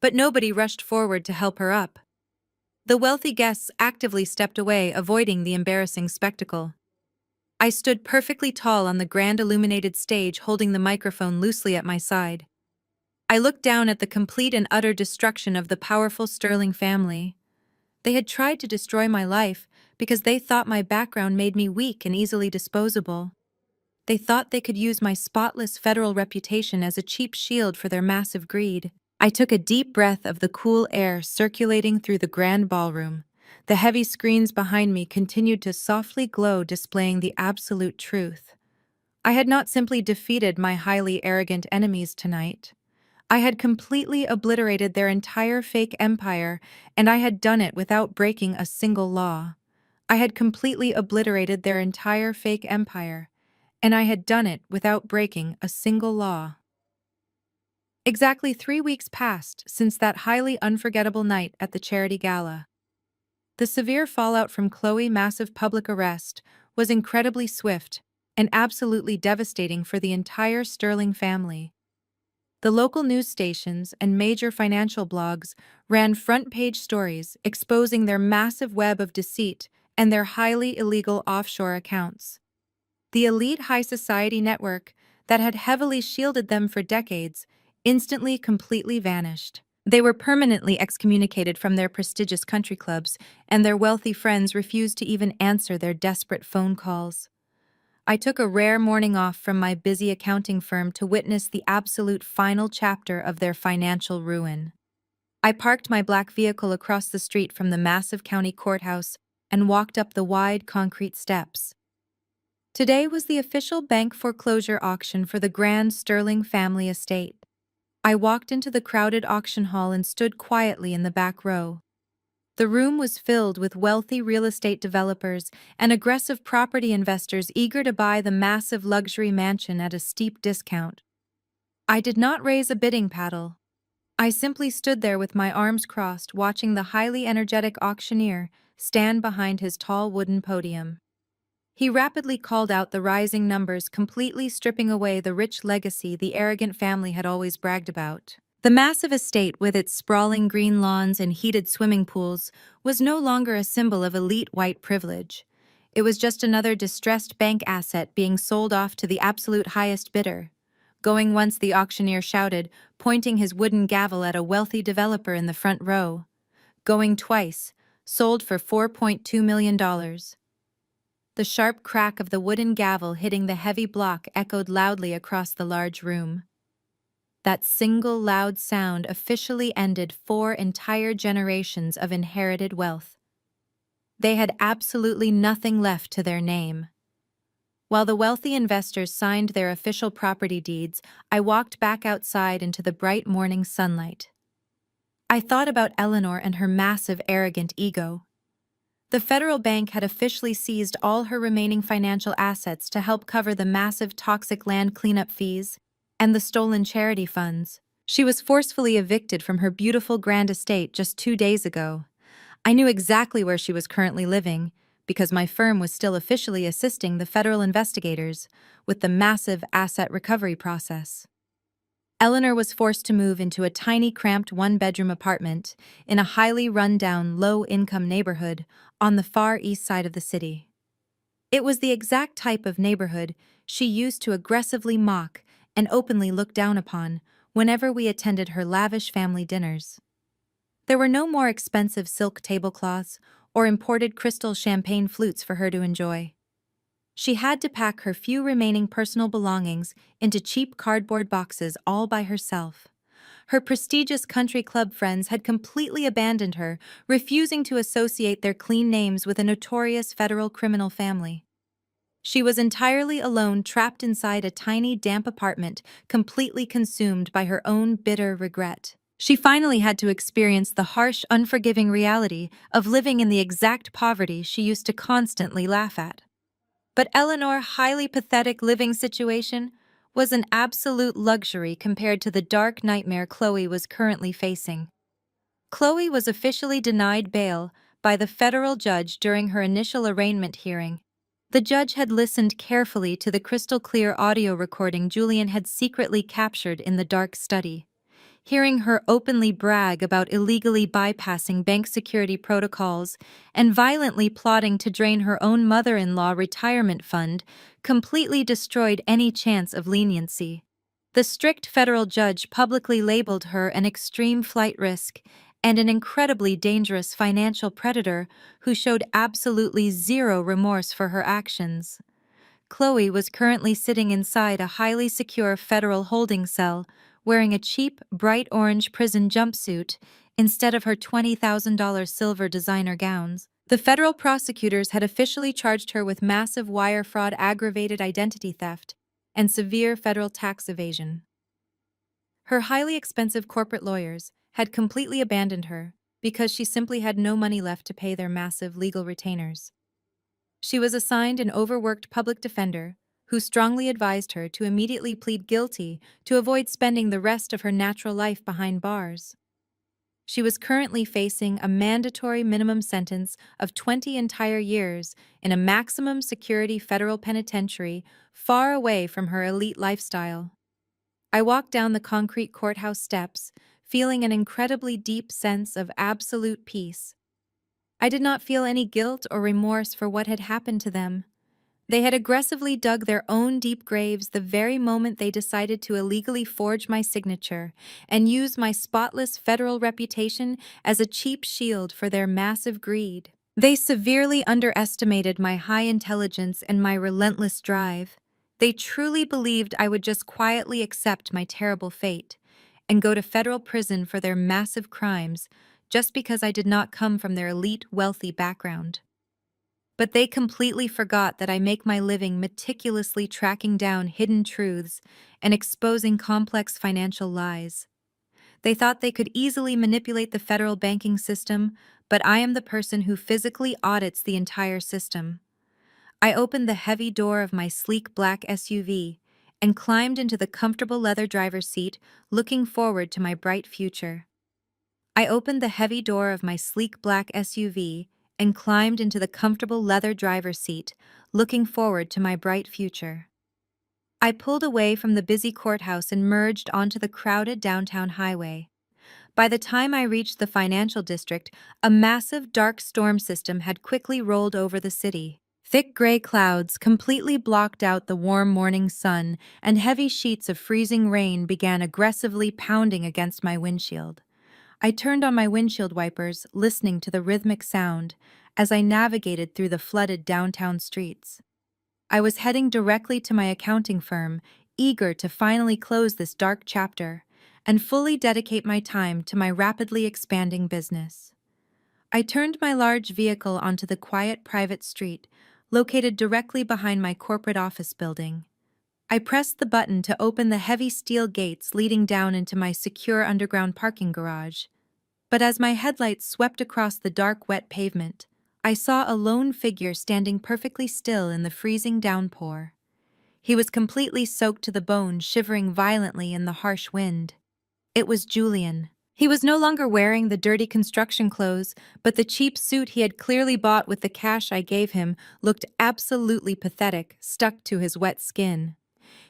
but nobody rushed forward to help her up. The wealthy guests actively stepped away, avoiding the embarrassing spectacle. I stood perfectly tall on the grand illuminated stage, holding the microphone loosely at my side. I looked down at the complete and utter destruction of the powerful Sterling family. They had tried to destroy my life because they thought my background made me weak and easily disposable. They thought they could use my spotless federal reputation as a cheap shield for their massive greed. I took a deep breath of the cool air circulating through the grand ballroom. The heavy screens behind me continued to softly glow, displaying the absolute truth. I had not simply defeated my highly arrogant enemies tonight. I had completely obliterated their entire fake empire, and I had done it without breaking a single law. I had completely obliterated their entire fake empire, and I had done it without breaking a single law. Exactly 3 weeks passed since that highly unforgettable night at the charity gala. The severe fallout from Chloe's massive public arrest was incredibly swift and absolutely devastating for the entire Sterling family. The local news stations and major financial blogs ran front-page stories exposing their massive web of deceit and their highly illegal offshore accounts. The elite high society network that had heavily shielded them for decades instantly completely vanished. They were permanently excommunicated from their prestigious country clubs, and their wealthy friends refused to even answer their desperate phone calls. I took a rare morning off from my busy accounting firm to witness the absolute final chapter of their financial ruin. I parked my black vehicle across the street from the massive county courthouse and walked up the wide concrete steps. Today was the official bank foreclosure auction for the grand Sterling family estate. I walked into the crowded auction hall and stood quietly in the back row. The room was filled with wealthy real estate developers and aggressive property investors eager to buy the massive luxury mansion at a steep discount. I did not raise a bidding paddle. I simply stood there with my arms crossed, watching the highly energetic auctioneer stand behind his tall wooden podium. He rapidly called out the rising numbers, completely stripping away the rich legacy the arrogant family had always bragged about. The massive estate with its sprawling green lawns and heated swimming pools was no longer a symbol of elite white privilege. It was just another distressed bank asset being sold off to the absolute highest bidder. Going once, the auctioneer shouted, pointing his wooden gavel at a wealthy developer in the front row. Going twice, sold for $4.2 million. The sharp crack of the wooden gavel hitting the heavy block echoed loudly across the large room. That single loud sound officially ended 4 entire generations of inherited wealth. They had absolutely nothing left to their name. While the wealthy investors signed their official property deeds, I walked back outside into the bright morning sunlight. I thought about Eleanor and her massive, arrogant ego. The federal bank had officially seized all her remaining financial assets to help cover the massive toxic land cleanup fees and the stolen charity funds. She was forcefully evicted from her beautiful grand estate just 2 days ago. I knew exactly where she was currently living, because my firm was still officially assisting the federal investigators with the massive asset recovery process. Eleanor was forced to move into a tiny, cramped one-bedroom apartment in a highly run-down, low-income neighborhood on the far east side of the city. It was the exact type of neighborhood she used to aggressively mock and openly look down upon whenever we attended her lavish family dinners. There were no more expensive silk tablecloths or imported crystal champagne flutes for her to enjoy. She had to pack her few remaining personal belongings into cheap cardboard boxes all by herself. Her prestigious country club friends had completely abandoned her, refusing to associate their clean names with a notorious federal criminal family. She was entirely alone, trapped inside a tiny, damp apartment, completely consumed by her own bitter regret. She finally had to experience the harsh, unforgiving reality of living in the exact poverty she used to constantly laugh at. But Eleanor's highly pathetic living situation was an absolute luxury compared to the dark nightmare Chloe was currently facing. Chloe was officially denied bail by the federal judge during her initial arraignment hearing. The judge had listened carefully to the crystal-clear audio recording Julian had secretly captured in the dark study. Hearing her openly brag about illegally bypassing bank security protocols and violently plotting to drain her own mother-in-law retirement fund completely destroyed any chance of leniency. The strict federal judge publicly labeled her an extreme flight risk and an incredibly dangerous financial predator who showed absolutely zero remorse for her actions. Chloe was currently sitting inside a highly secure federal holding cell, wearing a cheap, bright orange prison jumpsuit instead of her $20,000 silver designer gowns. The federal prosecutors had officially charged her with massive wire fraud, aggravated identity theft, and severe federal tax evasion. Her highly expensive corporate lawyers had completely abandoned her because she simply had no money left to pay their massive legal retainers. She was assigned an overworked public defender who strongly advised her to immediately plead guilty to avoid spending the rest of her natural life behind bars. She was currently facing a mandatory minimum sentence of 20 entire years in a maximum security federal penitentiary far away from her elite lifestyle. I walked down the concrete courthouse steps, feeling an incredibly deep sense of absolute peace. I did not feel any guilt or remorse for what had happened to them. They had aggressively dug their own deep graves the very moment they decided to illegally forge my signature and use my spotless federal reputation as a cheap shield for their massive greed. They severely underestimated my high intelligence and my relentless drive. They truly believed I would just quietly accept my terrible fate and go to federal prison for their massive crimes just because I did not come from their elite, wealthy background. But they completely forgot that I make my living meticulously tracking down hidden truths and exposing complex financial lies. They thought they could easily manipulate the federal banking system, but I am the person who physically audits the entire system. I opened the heavy door of my sleek black SUV and climbed into the comfortable leather driver's seat, looking forward to my bright future. I opened the heavy door of my sleek black SUV and climbed into the comfortable leather driver's seat, looking forward to my bright future. I pulled away from the busy courthouse and merged onto the crowded downtown highway. By the time I reached the financial district, a massive dark storm system had quickly rolled over the city. Thick gray clouds completely blocked out the warm morning sun, and heavy sheets of freezing rain began aggressively pounding against my windshield. I turned on my windshield wipers, listening to the rhythmic sound as I navigated through the flooded downtown streets. I was heading directly to my accounting firm, eager to finally close this dark chapter and fully dedicate my time to my rapidly expanding business. I turned my large vehicle onto the quiet private street, located directly behind my corporate office building. I pressed the button to open the heavy steel gates leading down into my secure underground parking garage. But as my headlights swept across the dark, wet pavement, I saw a lone figure standing perfectly still in the freezing downpour. He was completely soaked to the bone, shivering violently in the harsh wind. It was Julian. He was no longer wearing the dirty construction clothes, but the cheap suit he had clearly bought with the cash I gave him looked absolutely pathetic, stuck to his wet skin.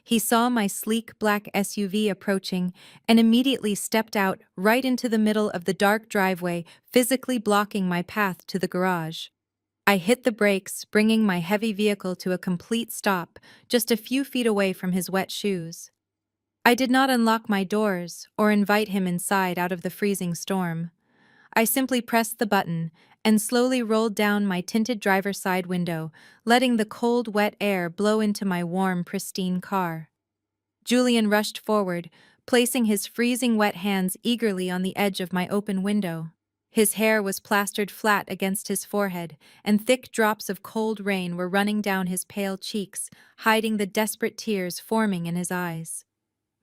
He saw my sleek black SUV approaching and immediately stepped out right into the middle of the dark driveway, physically blocking my path to the garage. I hit the brakes, bringing my heavy vehicle to a complete stop, just a few feet away from his wet shoes. I did not unlock my doors or invite him inside out of the freezing storm. I simply pressed the button and slowly rolled down my tinted driver's side window, letting the cold, wet air blow into my warm, pristine car. Julian rushed forward, placing his freezing wet hands eagerly on the edge of my open window. His hair was plastered flat against his forehead, and thick drops of cold rain were running down his pale cheeks, hiding the desperate tears forming in his eyes.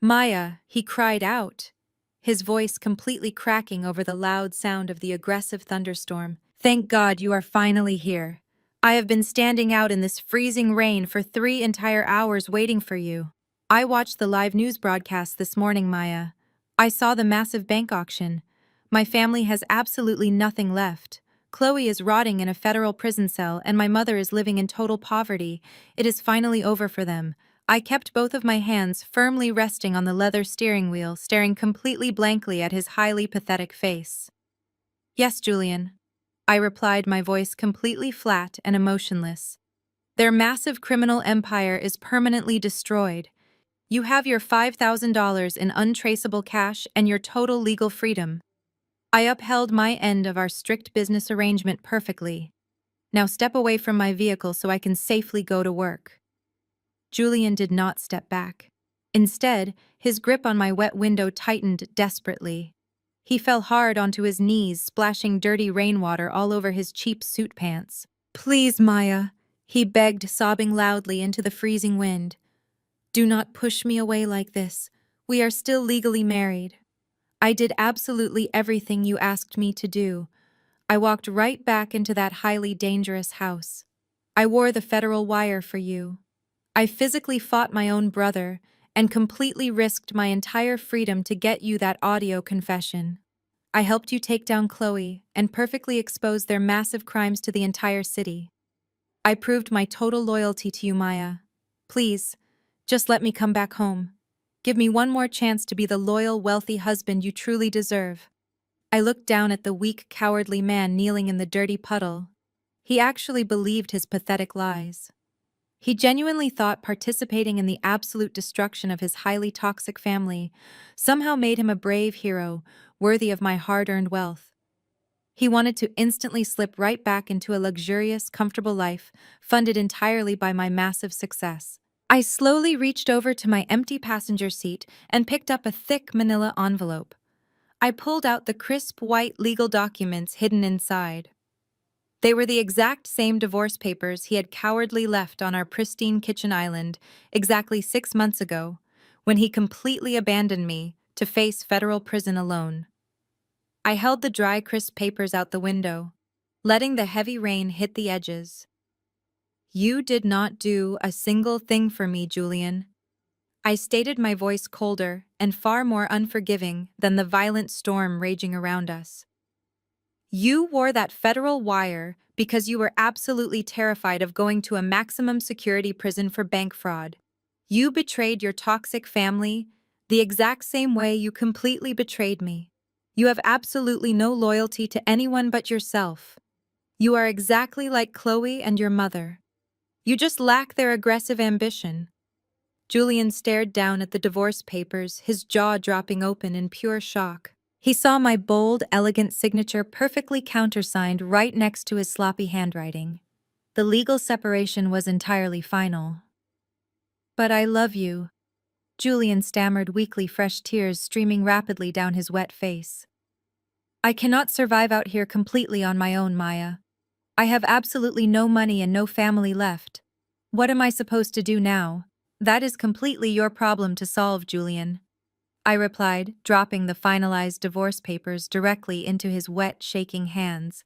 "Maya," he cried out, his voice completely cracking over the loud sound of the aggressive thunderstorm. "Thank God you are finally here. I have been standing out in this freezing rain for 3 entire hours waiting for you." "I watched the live news broadcast this morning, Maya. I saw the massive bank auction. My family has absolutely nothing left. Chloe is rotting in a federal prison cell, and my mother is living in total poverty. It is finally over for them." I kept both of my hands firmly resting on the leather steering wheel, staring completely blankly at his highly pathetic face. "Yes, Julian," I replied, my voice completely flat and emotionless. "Their massive criminal empire is permanently destroyed. You have your $5,000 in untraceable cash and your total legal freedom. I upheld my end of our strict business arrangement perfectly. Now step away from my vehicle so I can safely go to work." Julian did not step back. Instead, his grip on my wet window tightened desperately. He fell hard onto his knees, splashing dirty rainwater all over his cheap suit pants. "Please, Maya," he begged, sobbing loudly into the freezing wind. "Do not push me away like this. We are still legally married. I did absolutely everything you asked me to do. I walked right back into that highly dangerous house. I wore the federal wire for you. I physically fought my own brother and completely risked my entire freedom to get you that audio confession. I helped you take down Chloe and perfectly expose their massive crimes to the entire city. I proved my total loyalty to you, Maya. Please, just let me come back home. Give me one more chance to be the loyal, wealthy husband you truly deserve." I looked down at the weak, cowardly man kneeling in the dirty puddle. He actually believed his pathetic lies. He genuinely thought participating in the absolute destruction of his highly toxic family somehow made him a brave hero, worthy of my hard-earned wealth. He wanted to instantly slip right back into a luxurious, comfortable life, funded entirely by my massive success. I slowly reached over to my empty passenger seat and picked up a thick manila envelope. I pulled out the crisp white legal documents hidden inside. They were the exact same divorce papers he had cowardly left on our pristine kitchen island exactly 6 months ago, when he completely abandoned me to face federal prison alone. I held the dry, crisp papers out the window, letting the heavy rain hit the edges. "You did not do a single thing for me, Julian," I stated, my voice colder and far more unforgiving than the violent storm raging around us. "You wore that federal wire because you were absolutely terrified of going to a maximum security prison for bank fraud. You betrayed your toxic family the exact same way you completely betrayed me. You have absolutely no loyalty to anyone but yourself. You are exactly like Chloe and your mother. You just lack their aggressive ambition. Julian stared down at the divorce papers, his jaw dropping open in pure shock. He saw my bold, elegant signature perfectly countersigned right next to his sloppy handwriting. The legal separation was entirely final. But I love you, Julian stammered weakly, fresh tears streaming rapidly down his wet face. I cannot survive out here completely on my own, Maya. I have absolutely no money and no family left. What am I supposed to do now? That is completely your problem to solve, Julian, I replied, dropping the finalized divorce papers directly into his wet, shaking hands.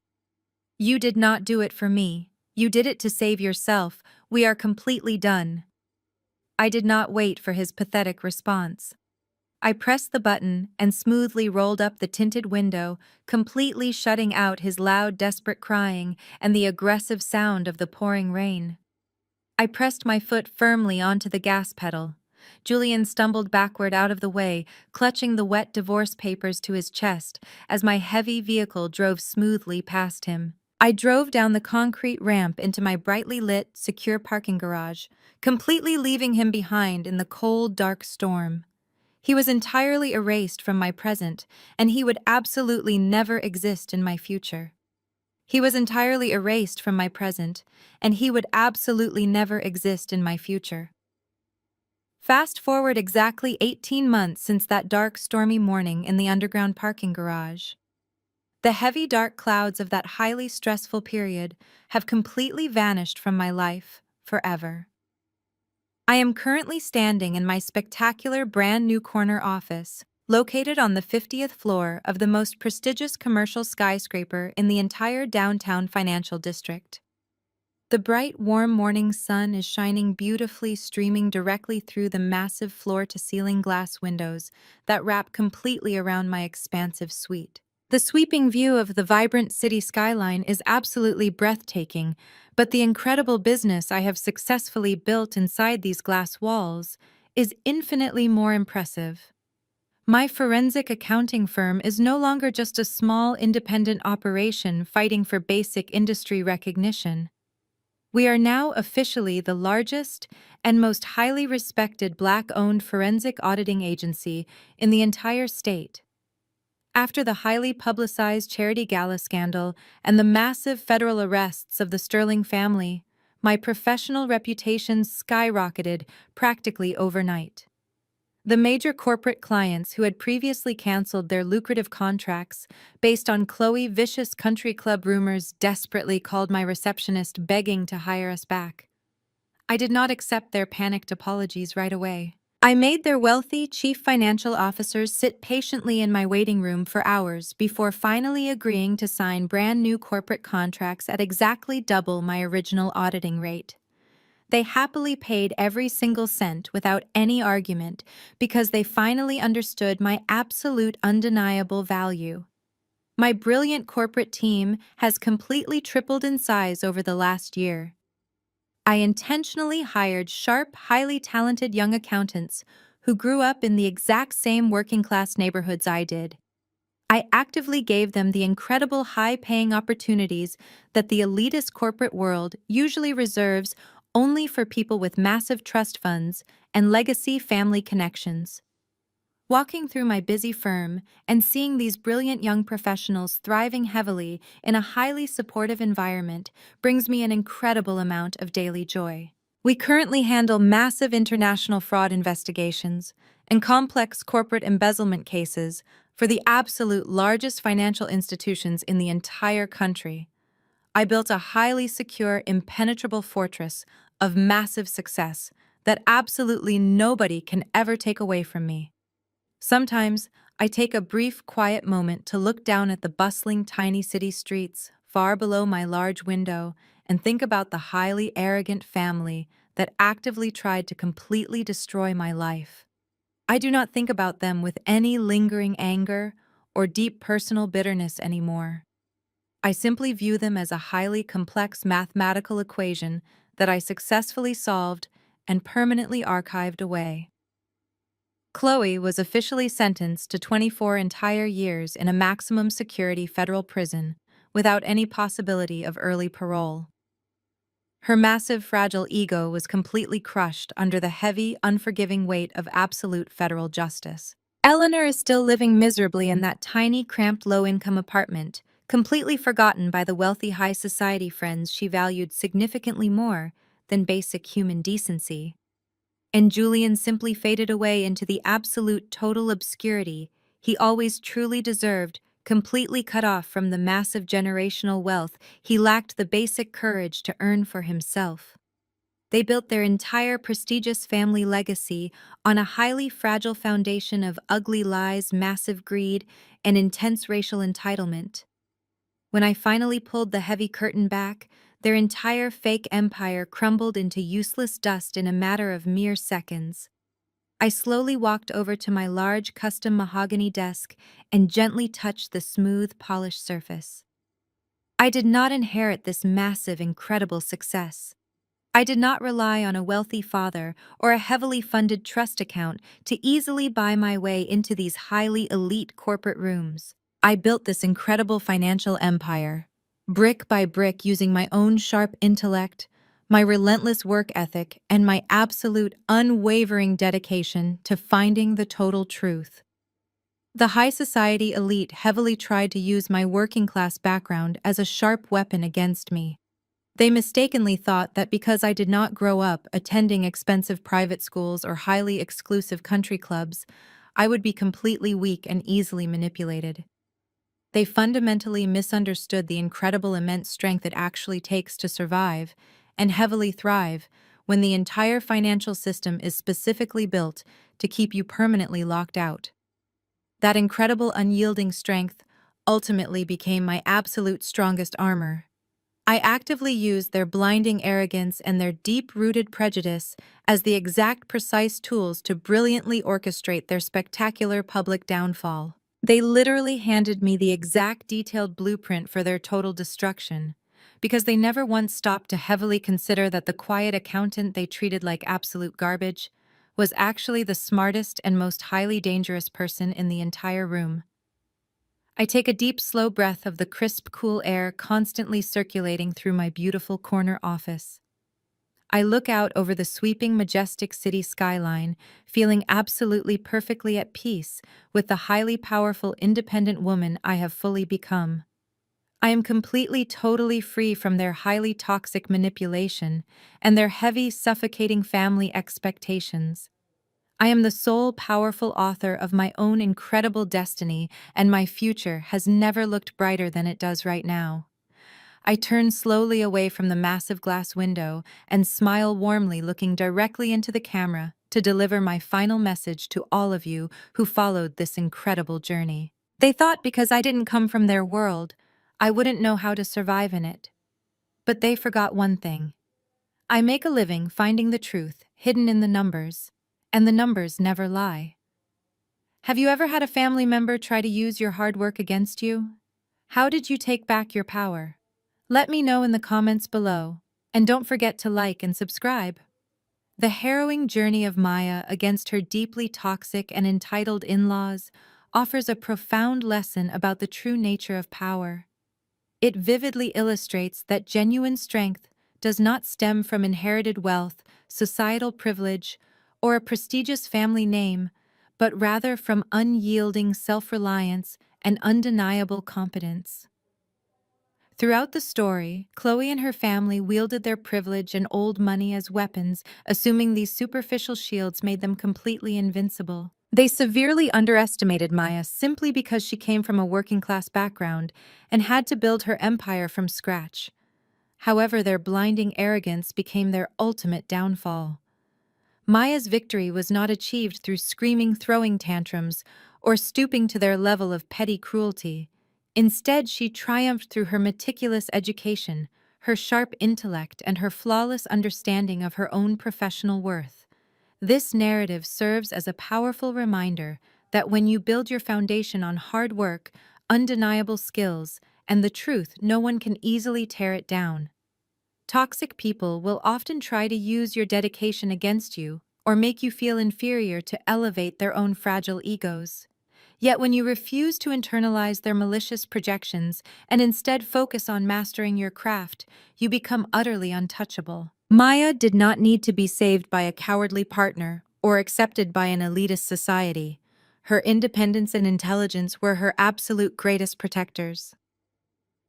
You did not do it for me. You did it to save yourself. We are completely done. I did not wait for his pathetic response. I pressed the button and smoothly rolled up the tinted window, completely shutting out his loud, desperate crying and the aggressive sound of the pouring rain. I pressed my foot firmly onto the gas pedal. Julian stumbled backward out of the way, clutching the wet divorce papers to his chest as my heavy vehicle drove smoothly past him. I drove down the concrete ramp into my brightly lit, secure parking garage, completely leaving him behind in the cold, dark storm. He was entirely erased from my present, and he would absolutely never exist in my future. He was entirely erased from my present, and he would absolutely never exist in my future. Fast forward exactly 18 months since that dark, stormy morning in the underground parking garage. The heavy, dark clouds of that highly stressful period have completely vanished from my life, forever. I am currently standing in my spectacular brand new corner office, located on the 50th floor of the most prestigious commercial skyscraper in the entire downtown financial district. The bright, warm morning sun is shining beautifully, streaming directly through the massive floor-to-ceiling glass windows that wrap completely around my expansive suite. The sweeping view of the vibrant city skyline is absolutely breathtaking, but the incredible business I have successfully built inside these glass walls is infinitely more impressive. My forensic accounting firm is no longer just a small, independent operation fighting for basic industry recognition. We are now officially the largest and most highly respected Black-owned forensic auditing agency in the entire state. After the highly publicized Charity Gala scandal and the massive federal arrests of the Sterling family, my professional reputation skyrocketed practically overnight. The major corporate clients who had previously canceled their lucrative contracts based on Chloe vicious country club rumors desperately called my receptionist begging to hire us back. I did not accept their panicked apologies right away. I made their wealthy chief financial officers sit patiently in my waiting room for hours before finally agreeing to sign brand new corporate contracts at exactly double my original auditing rate. They happily paid every single cent without any argument because they finally understood my absolute undeniable value. My brilliant corporate team has completely tripled in size over the last year. I intentionally hired sharp, highly talented young accountants who grew up in the exact same working-class neighborhoods I did. I actively gave them the incredible high-paying opportunities that the elitist corporate world usually reserves only for people with massive trust funds and legacy family connections. Walking through my busy firm and seeing these brilliant young professionals thriving heavily in a highly supportive environment brings me an incredible amount of daily joy. We currently handle massive international fraud investigations and complex corporate embezzlement cases for the absolute largest financial institutions in the entire country. I built a highly secure, impenetrable fortress of massive success that absolutely nobody can ever take away from me. Sometimes, I take a brief, quiet moment to look down at the bustling, tiny city streets far below my large window and think about the highly arrogant family that actively tried to completely destroy my life. I do not think about them with any lingering anger or deep personal bitterness anymore. I simply view them as a highly complex mathematical equation that I successfully solved and permanently archived away. Chloe was officially sentenced to 24 entire years in a maximum security federal prison without any possibility of early parole. Her massive, fragile ego was completely crushed under the heavy, unforgiving weight of absolute federal justice. Eleanor is still living miserably in that tiny, cramped, low-income apartment, completely forgotten by the wealthy high society friends she valued significantly more than basic human decency. And Julian simply faded away into the absolute total obscurity he always truly deserved, completely cut off from the massive generational wealth he lacked the basic courage to earn for himself. They built their entire prestigious family legacy on a highly fragile foundation of ugly lies, massive greed, and intense racial entitlement. When I finally pulled the heavy curtain back, their entire fake empire crumbled into useless dust in a matter of mere seconds. I slowly walked over to my large custom mahogany desk and gently touched the smooth, polished surface. I did not inherit this massive, incredible success. I did not rely on a wealthy father or a heavily funded trust account to easily buy my way into these highly elite corporate rooms. I built this incredible financial empire, brick by brick, using my own sharp intellect, my relentless work ethic, and my absolute unwavering dedication to finding the total truth. The high society elite heavily tried to use my working class background as a sharp weapon against me. They mistakenly thought that because I did not grow up attending expensive private schools or highly exclusive country clubs, I would be completely weak and easily manipulated. They fundamentally misunderstood the incredible immense strength it actually takes to survive and heavily thrive when the entire financial system is specifically built to keep you permanently locked out. That incredible unyielding strength ultimately became my absolute strongest armor. I actively used their blinding arrogance and their deep-rooted prejudice as the exact precise tools to brilliantly orchestrate their spectacular public downfall. They literally handed me the exact detailed blueprint for their total destruction, because they never once stopped to heavily consider that the quiet accountant they treated like absolute garbage was actually the smartest and most highly dangerous person in the entire room. I take a deep, slow breath of the crisp, cool air constantly circulating through my beautiful corner office. I look out over the sweeping, majestic city skyline, feeling absolutely perfectly at peace with the highly powerful, independent woman I have fully become. I am completely, totally free from their highly toxic manipulation and their heavy, suffocating family expectations. I am the sole powerful author of my own incredible destiny, and my future has never looked brighter than it does right now. I turn slowly away from the massive glass window and smile warmly, looking directly into the camera to deliver my final message to all of you who followed this incredible journey. They thought because I didn't come from their world, I wouldn't know how to survive in it. But they forgot one thing. I make a living finding the truth hidden in the numbers, and the numbers never lie. Have you ever had a family member try to use your hard work against you? How did you take back your power? Let me know in the comments below, and don't forget to like and subscribe. The harrowing journey of Maya against her deeply toxic and entitled in-laws offers a profound lesson about the true nature of power. It vividly illustrates that genuine strength does not stem from inherited wealth, societal privilege, or a prestigious family name, but rather from unyielding self-reliance and undeniable competence. Throughout the story, Chloe and her family wielded their privilege and old money as weapons, assuming these superficial shields made them completely invincible. They severely underestimated Maya simply because she came from a working-class background and had to build her empire from scratch. However, their blinding arrogance became their ultimate downfall. Maya's victory was not achieved through screaming, throwing tantrums, or stooping to their level of petty cruelty. Instead, she triumphed through her meticulous education, her sharp intellect, and her flawless understanding of her own professional worth. This narrative serves as a powerful reminder that when you build your foundation on hard work, undeniable skills, and the truth, no one can easily tear it down. Toxic people will often try to use your dedication against you or make you feel inferior to elevate their own fragile egos. Yet when you refuse to internalize their malicious projections and instead focus on mastering your craft, you become utterly untouchable. Maya did not need to be saved by a cowardly partner or accepted by an elitist society. Her independence and intelligence were her absolute greatest protectors.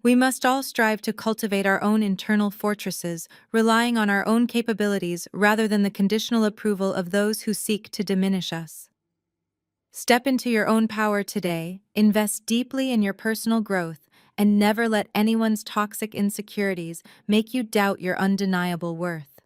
We must all strive to cultivate our own internal fortresses, relying on our own capabilities rather than the conditional approval of those who seek to diminish us. Step into your own power today, invest deeply in your personal growth, and never let anyone's toxic insecurities make you doubt your undeniable worth.